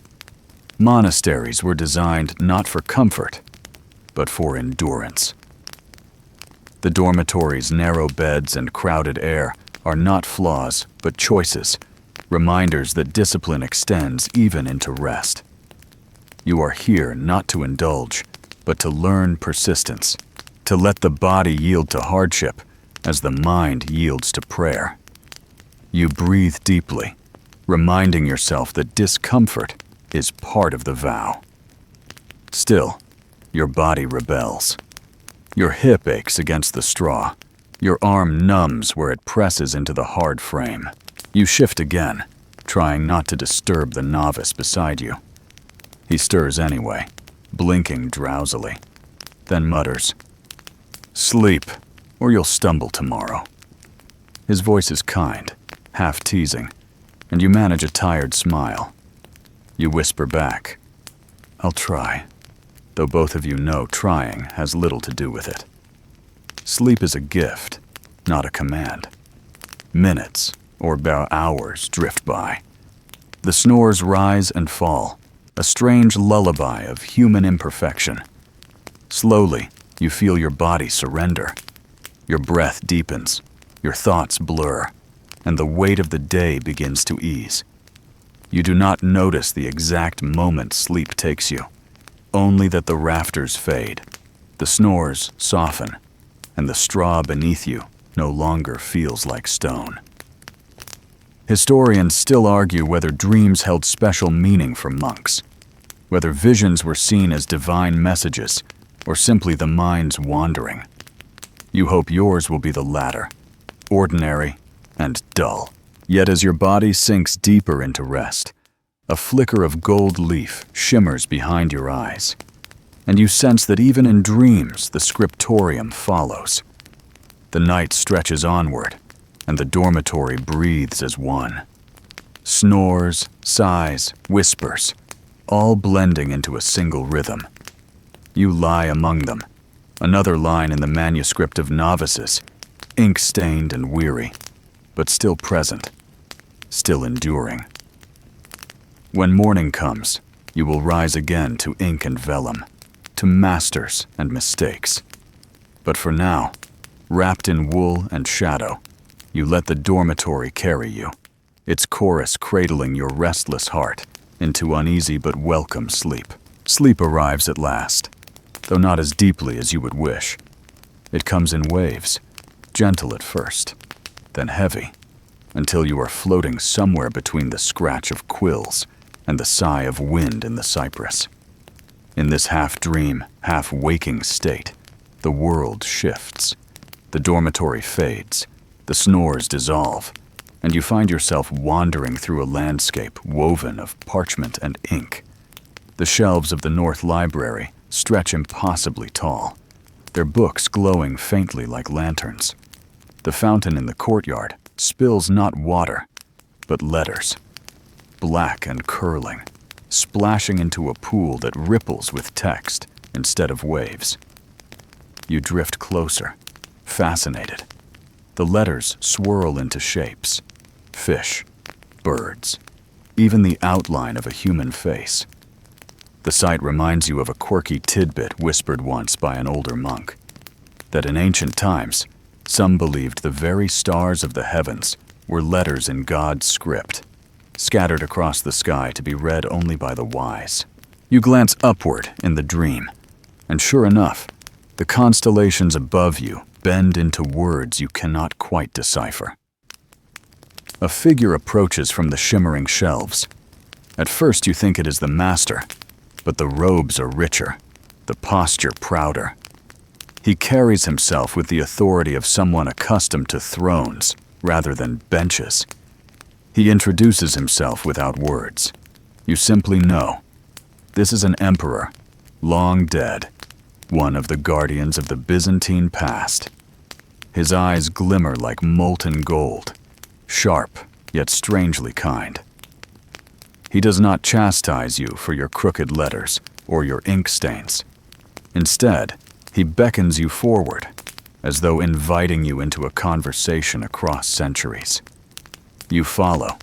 Monasteries were designed not for comfort, but for endurance. The dormitory's narrow beds and crowded air are not flaws, but choices, reminders that discipline extends even into rest. You are here not to indulge, but to learn persistence, to let the body yield to hardship as the mind yields to prayer. You breathe deeply, reminding yourself that discomfort is part of the vow. Still, your body rebels. Your hip aches against the straw. Your arm numbs where it presses into the hard frame. You shift again, trying not to disturb the novice beside you. He stirs anyway, blinking drowsily, then mutters, "Sleep, or you'll stumble tomorrow." His voice is kind, half teasing, and you manage a tired smile. You whisper back, "I'll try," though both of you know trying has little to do with it. Sleep is a gift, not a command. Minutes, or about hours, drift by. The snores rise and fall, a strange lullaby of human imperfection. Slowly, you feel your body surrender. Your breath deepens, your thoughts blur, and the weight of the day begins to ease. You do not notice the exact moment sleep takes you, only that the rafters fade, the snores soften, and the straw beneath you no longer feels like stone. Historians still argue whether dreams held special meaning for monks, whether visions were seen as divine messages or simply the mind's wandering. You hope yours will be the latter, ordinary and dull. Yet as your body sinks deeper into rest, a flicker of gold leaf shimmers behind your eyes, and you sense that even in dreams the scriptorium follows. The night stretches onward, and the dormitory breathes as one. Snores, sighs, whispers, all blending into a single rhythm. You lie among them, another line in the manuscript of novices, ink-stained and weary, but still present, still enduring. When morning comes, you will rise again to ink and vellum, to masters and mistakes. But for now, wrapped in wool and shadow, you let the dormitory carry you, its chorus cradling your restless heart into uneasy but welcome sleep. Sleep arrives at last, though not as deeply as you would wish. It comes in waves, gentle at first, then heavy, until you are floating somewhere between the scratch of quills and the sigh of wind in the cypress. In this half-dream, half-waking state, the world shifts. The dormitory fades, the snores dissolve, and you find yourself wandering through a landscape woven of parchment and ink. The shelves of the North Library stretch impossibly tall, their books glowing faintly like lanterns. The fountain in the courtyard spills not water, but letters, black and curling, splashing into a pool that ripples with text instead of waves. You drift closer, fascinated. The letters swirl into shapes, fish, birds, even the outline of a human face. The sight reminds you of a quirky tidbit whispered once by an older monk, that in ancient times, some believed the very stars of the heavens were letters in God's script, scattered across the sky to be read only by the wise. You glance upward in the dream, and sure enough, the constellations above you bend into words you cannot quite decipher. A figure approaches from the shimmering shelves. At first you think it is the master, but the robes are richer, the posture prouder. He carries himself with the authority of someone accustomed to thrones rather than benches. He introduces himself without words. You simply know. This is an emperor, long dead, one of the guardians of the Byzantine past. His eyes glimmer like molten gold, sharp yet strangely kind. He does not chastise you for your crooked letters or your ink stains. Instead, he beckons you forward, as though inviting you into a conversation across centuries. You follow,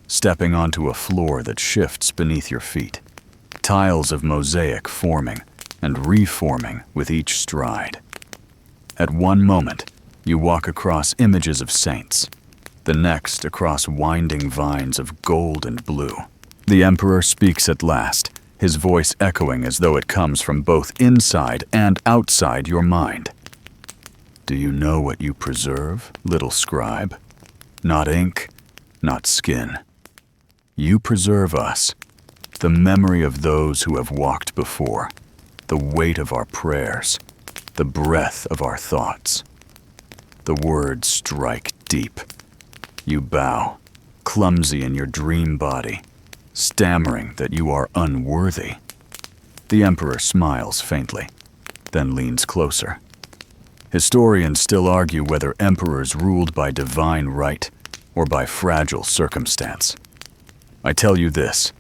stepping onto a floor that shifts beneath your feet, tiles of mosaic forming and reforming with each stride. At one moment, you walk across images of saints, the next across winding vines of gold and blue. The Emperor speaks at last, his voice echoing as though it comes from both inside and outside your mind. Do you know what you preserve, little scribe? Not ink, not skin. You preserve us, the memory of those who have walked before, the weight of our prayers, the breath of our thoughts. The words strike deep. You bow, clumsy in your dream body, stammering that you are unworthy. The Emperor smiles faintly, then leans closer. Historians still argue whether emperors ruled by divine right or by fragile circumstance. I tell you this,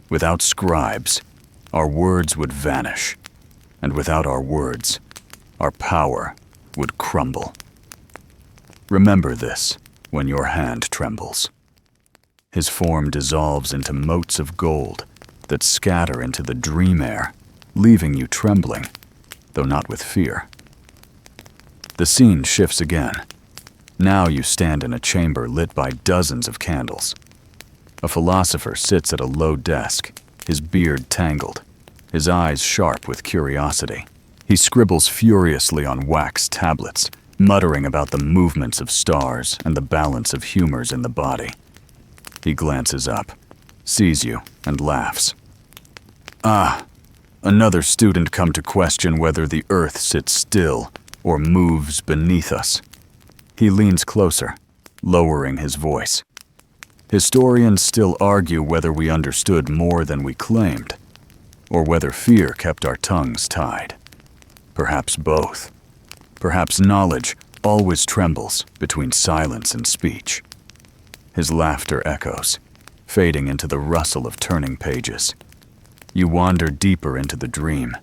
without scribes, our words would vanish, and without our words, our power would crumble. Remember this when your hand trembles. His form dissolves into motes of gold that scatter into the dream air, leaving you trembling, though not with fear. The scene shifts again. Now you stand in a chamber lit by dozens of candles. A philosopher sits at a low desk, his beard tangled, his eyes sharp with curiosity. He scribbles furiously on wax tablets, muttering about the movements of stars and the balance of humors in the body. He glances up, sees you, and laughs. Ah, another student come to question whether the earth sits still or moves beneath us. He leans closer, lowering his voice. Historians still argue whether we understood more than we claimed, or whether fear kept our tongues tied. Perhaps both. Perhaps knowledge always trembles between silence and speech. His laughter echoes, fading into the rustle of turning pages. You wander deeper into the dream,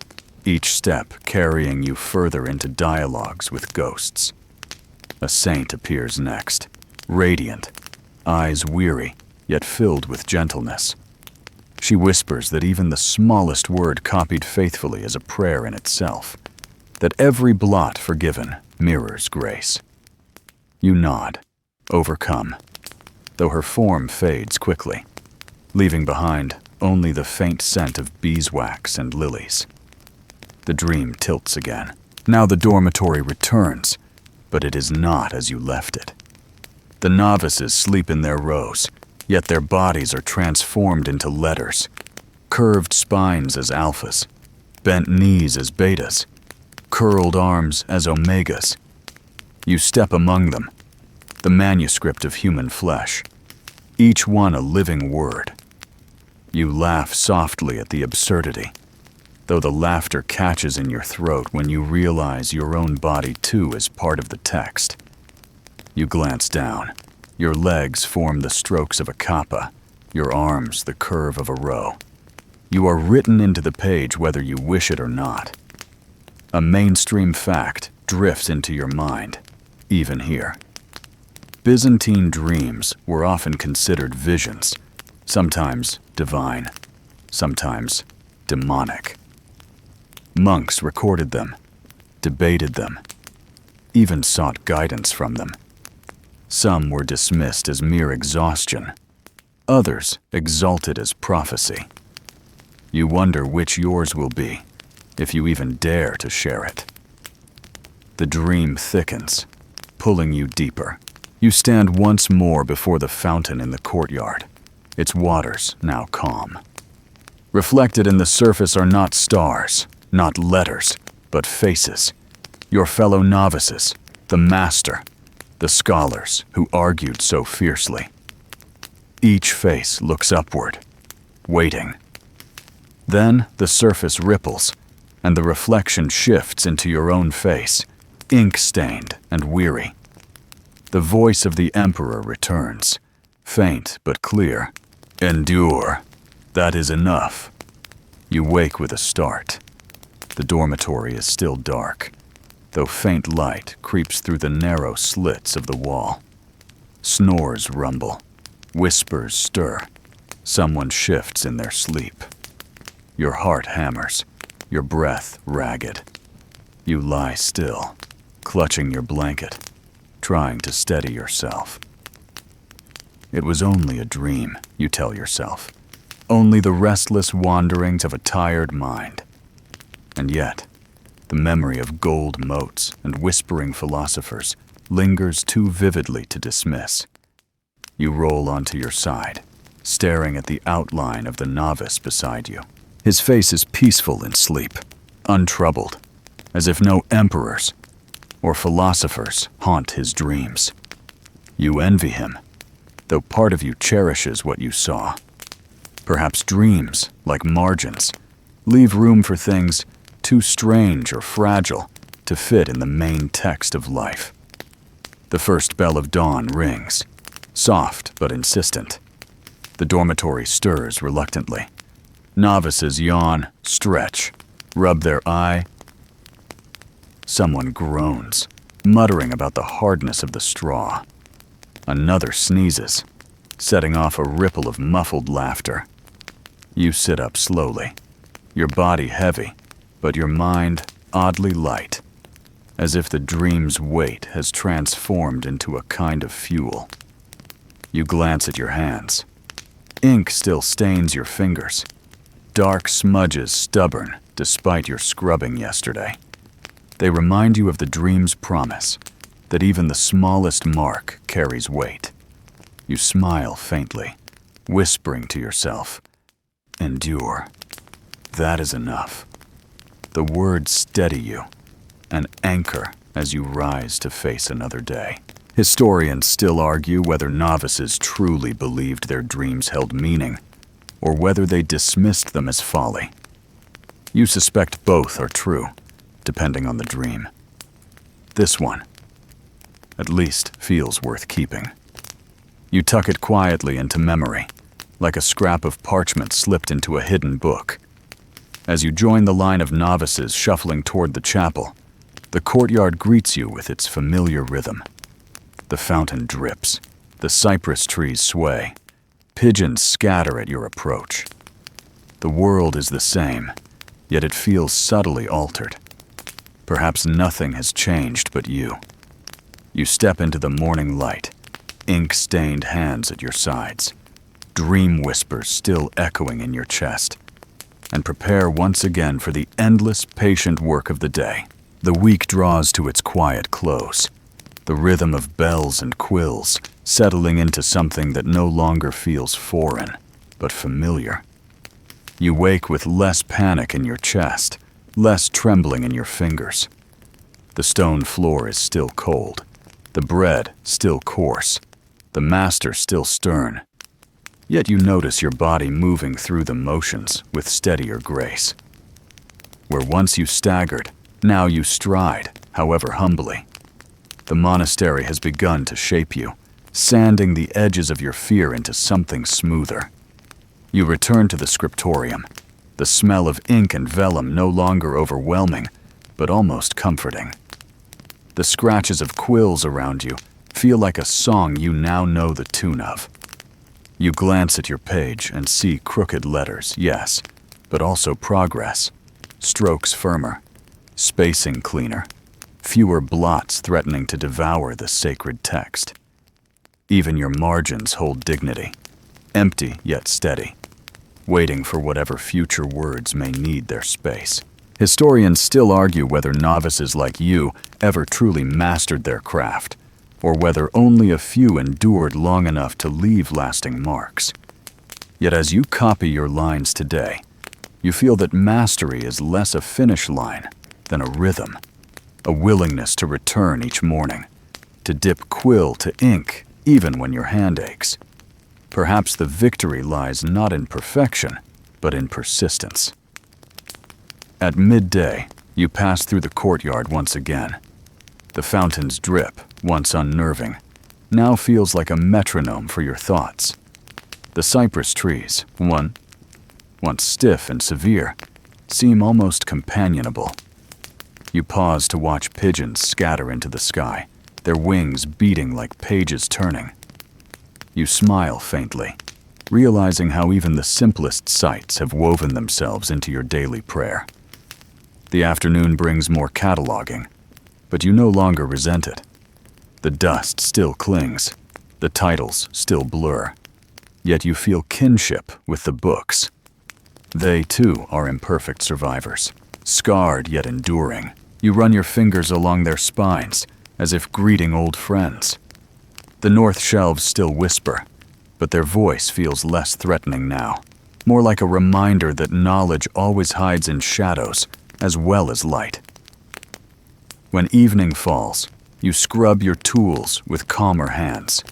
each step carrying you further into dialogues with ghosts. A saint appears next, radiant, eyes weary, yet filled with gentleness. She whispers that even the smallest word copied faithfully is a prayer in itself, that every blot forgiven mirrors grace. You nod, overcome, though her form fades quickly, leaving behind only the faint scent of beeswax and lilies. The dream tilts again. Now the dormitory returns, but it is not as you left it. The novices sleep in their rows, yet their bodies are transformed into letters, curved spines as alphas, bent knees as betas, curled arms as omegas. You step among them, the manuscript of human flesh, each one a living word. You laugh softly at the absurdity, though the laughter catches in your throat when you realize your own body too is part of the text. You glance down. Your legs form the strokes of a kappa, your arms the curve of a row. You are written into the page whether you wish it or not. A mainstream fact drifts into your mind, even here. Byzantine dreams were often considered visions, sometimes divine, sometimes demonic. Monks recorded them, debated them, even sought guidance from them. Some were dismissed as mere exhaustion, others exalted as prophecy. You wonder which yours will be, if you even dare to share it. The dream thickens, pulling you deeper. You stand once more before the fountain in the courtyard, its waters now calm. Reflected in the surface are not stars, not letters, but faces. Your fellow novices, the master, the scholars who argued so fiercely. Each face looks upward, waiting. Then the surface ripples, and the reflection shifts into your own face, ink-stained and weary. The voice of the Emperor returns, faint but clear. Endure. That is enough. You wake with a start. The dormitory is still dark. though faint light creeps through the narrow slits of the wall. Snores rumble, whispers stir. Someone shifts in their sleep. Your heart hammers, your breath ragged. You lie still, clutching your blanket, trying to steady yourself. It was only a dream, you tell yourself. Only the restless wanderings of a tired mind. And yet, the memory of gold moats and whispering philosophers lingers too vividly to dismiss. You roll onto your side, staring at the outline of the novice beside you. His face is peaceful in sleep, untroubled, as if no emperors or philosophers haunt his dreams. You envy him, though part of you cherishes what you saw. Perhaps dreams, like margins, leave room for things too strange or fragile to fit in the main text of life. The first bell of dawn rings, soft but insistent. The dormitory stirs reluctantly. Novices yawn, stretch, rub their eye. Someone groans, muttering about the hardness of the straw. Another sneezes, setting off a ripple of muffled laughter. You sit up slowly, your body heavy, but your mind oddly light, as if the dream's weight has transformed into a kind of fuel. You glance at your hands. Ink still stains your fingers. Dark smudges stubborn despite your scrubbing yesterday. They remind you of the dream's promise, that even the smallest mark carries weight. You smile faintly, whispering to yourself, "Endure. That is enough." The words steady you, an anchor as you rise to face another day. Historians still argue whether novices truly believed their dreams held meaning, or whether they dismissed them as folly. You suspect both are true, depending on the dream. This one, at least, feels worth keeping. You tuck it quietly into memory, like a scrap of parchment slipped into a hidden book. As you join the line of novices shuffling toward the chapel, the courtyard greets you with its familiar rhythm. The fountain drips, the cypress trees sway, pigeons scatter at your approach. The world is the same, yet it feels subtly altered. Perhaps nothing has changed but you. You step into the morning light, ink-stained hands at your sides, dream whispers still echoing in your chest, and prepare once again for the endless, patient work of the day. The week draws to its quiet close, the rhythm of bells and quills settling into something that no longer feels foreign, but familiar. You wake with less panic in your chest, less trembling in your fingers. The stone floor is still cold, the bread still coarse, the master still stern. Yet you notice your body moving through the motions with steadier grace. Where once you staggered, now you stride, however humbly. The monastery has begun to shape you, sanding the edges of your fear into something smoother. You return to the scriptorium, the smell of ink and vellum no longer overwhelming, but almost comforting. The scratches of quills around you feel like a song you now know the tune of. You glance at your page and see crooked letters, yes, but also progress. Strokes firmer, spacing cleaner, fewer blots threatening to devour the sacred text. Even your margins hold dignity, empty yet steady, waiting for whatever future words may need their space. Historians still argue whether novices like you ever truly mastered their craft, or whether only a few endured long enough to leave lasting marks. Yet as you copy your lines today, you feel that mastery is less a finish line than a rhythm, a willingness to return each morning, to dip quill to ink even when your hand aches. Perhaps the victory lies not in perfection, but in persistence. At midday, you pass through the courtyard once again. The fountain's drip, once unnerving, now feels like a metronome for your thoughts. The cypress trees, once stiff and severe, seem almost companionable. You pause to watch pigeons scatter into the sky, their wings beating like pages turning. You smile faintly, realizing how even the simplest sights have woven themselves into your daily prayer. The afternoon brings more cataloguing, but you no longer resent it. The dust still clings, the titles still blur, yet you feel kinship with the books. They, too, are imperfect survivors, scarred yet enduring. You run your fingers along their spines, as if greeting old friends. The north shelves still whisper, but their voice feels less threatening now, more like a reminder that knowledge always hides in shadows as well as light. When evening falls, you scrub your tools with calmer hands.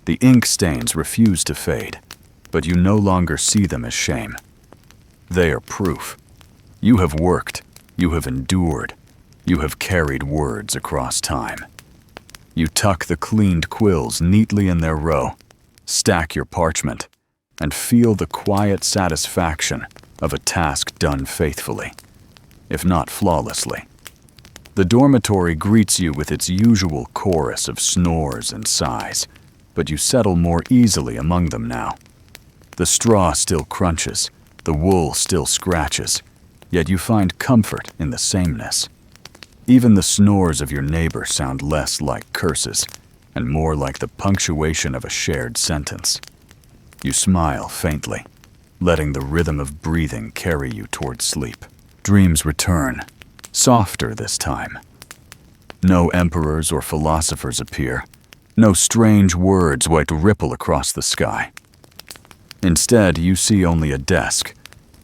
The ink stains refuse to fade, but you no longer see them as shame. They are proof. You have worked, you have endured, you have carried words across time. You tuck the cleaned quills neatly in their row, stack your parchment, and feel the quiet satisfaction of a task done faithfully, if not flawlessly. The dormitory greets you with its usual chorus of snores and sighs, but you settle more easily among them now. The straw still crunches, the wool still scratches, yet you find comfort in the sameness. Even the snores of your neighbor sound less like curses and more like the punctuation of a shared sentence. You smile faintly, letting the rhythm of breathing carry you toward sleep. Dreams return, softer this time. No emperors or philosophers appear. No strange words white ripple across the sky. Instead, you see only a desk,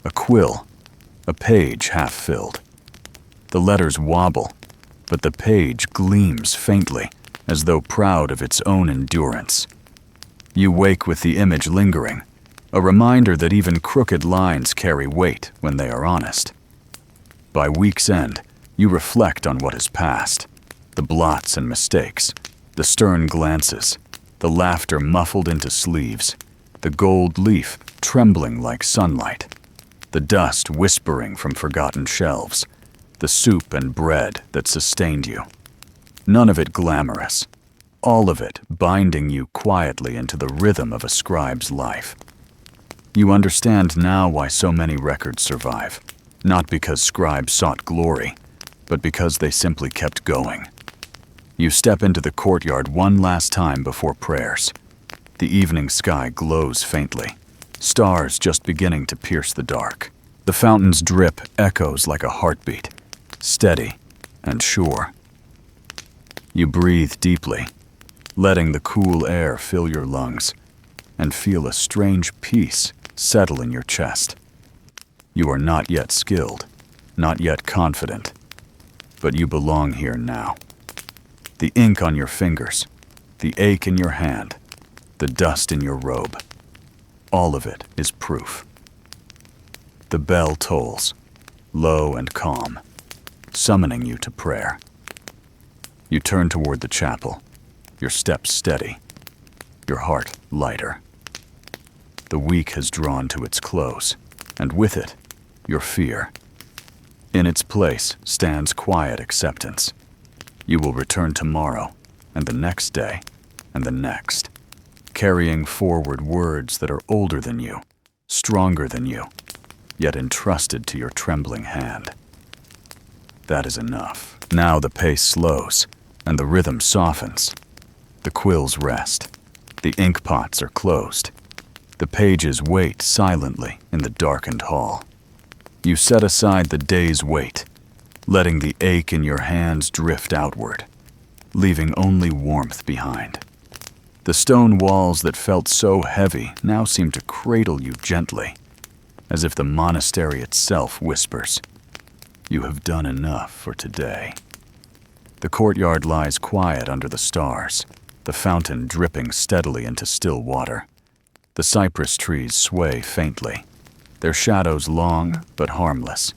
a quill, a page half filled. The letters wobble, but the page gleams faintly, as though proud of its own endurance. You wake with the image lingering, a reminder that even crooked lines carry weight when they are honest. By week's end, you reflect on what has passed, the blots and mistakes, the stern glances, the laughter muffled into sleeves, the gold leaf trembling like sunlight, the dust whispering from forgotten shelves, the soup and bread that sustained you. None of it glamorous, all of it binding you quietly into the rhythm of a scribe's life. You understand now why so many records survive, not because scribes sought glory, but because they simply kept going. You step into the courtyard one last time before prayers. The evening sky glows faintly, stars just beginning to pierce the dark. The fountain's drip echoes like a heartbeat, steady and sure. You breathe deeply, letting the cool air fill your lungs, and feel a strange peace settle in your chest. You are not yet skilled, not yet confident, but you belong here now. The ink on your fingers, the ache in your hand, the dust in your robe, all of it is proof. The bell tolls, low and calm, summoning you to prayer. You turn toward the chapel, your steps steady, your heart lighter. The week has drawn to its close, and with it, your fear. In its place stands quiet acceptance. You will return tomorrow, and the next day, and the next, carrying forward words that are older than you, stronger than you, yet entrusted to your trembling hand. That is enough. Now the pace slows, and the rhythm softens. The quills rest. The ink pots are closed. The pages wait silently in the darkened hall. You set aside the day's weight, letting the ache in your hands drift outward, leaving only warmth behind. The stone walls that felt so heavy now seem to cradle you gently, as if the monastery itself whispers, "You have done enough for today." The courtyard lies quiet under the stars, the fountain dripping steadily into still water. The cypress trees sway faintly, their shadows long but harmless,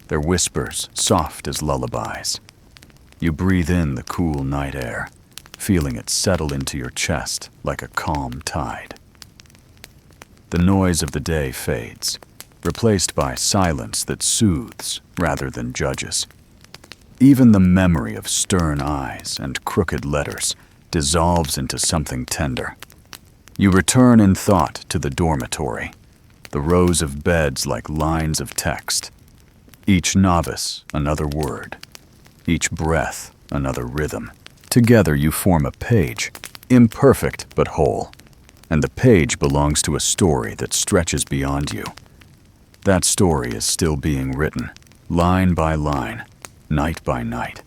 their whispers soft as lullabies. You breathe in the cool night air, feeling it settle into your chest like a calm tide. The noise of the day fades, replaced by silence that soothes rather than judges. Even the memory of stern eyes and crooked letters dissolves into something tender. You return in thought to the dormitory, the rows of beds like lines of text. Each novice, another word. Each breath, another rhythm. Together you form a page, imperfect but whole. And the page belongs to a story that stretches beyond you. That story is still being written, line by line, night by night,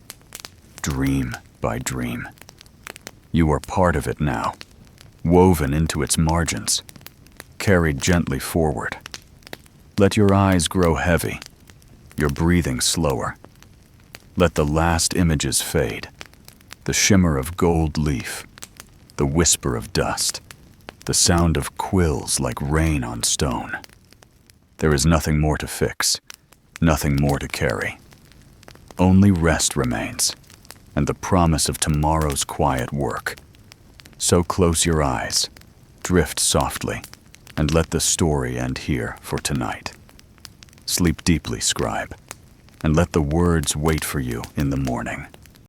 dream by dream. You are part of it now, woven into its margins, carried gently forward. Let your eyes grow heavy, your breathing slower. Let the last images fade, the shimmer of gold leaf, the whisper of dust, the sound of quills like rain on stone. There is nothing more to fix, nothing more to carry. Only rest remains, and the promise of tomorrow's quiet work. So close your eyes, drift softly, and let the story end here for tonight. Sleep deeply, scribe, and let the words wait for you in the morning.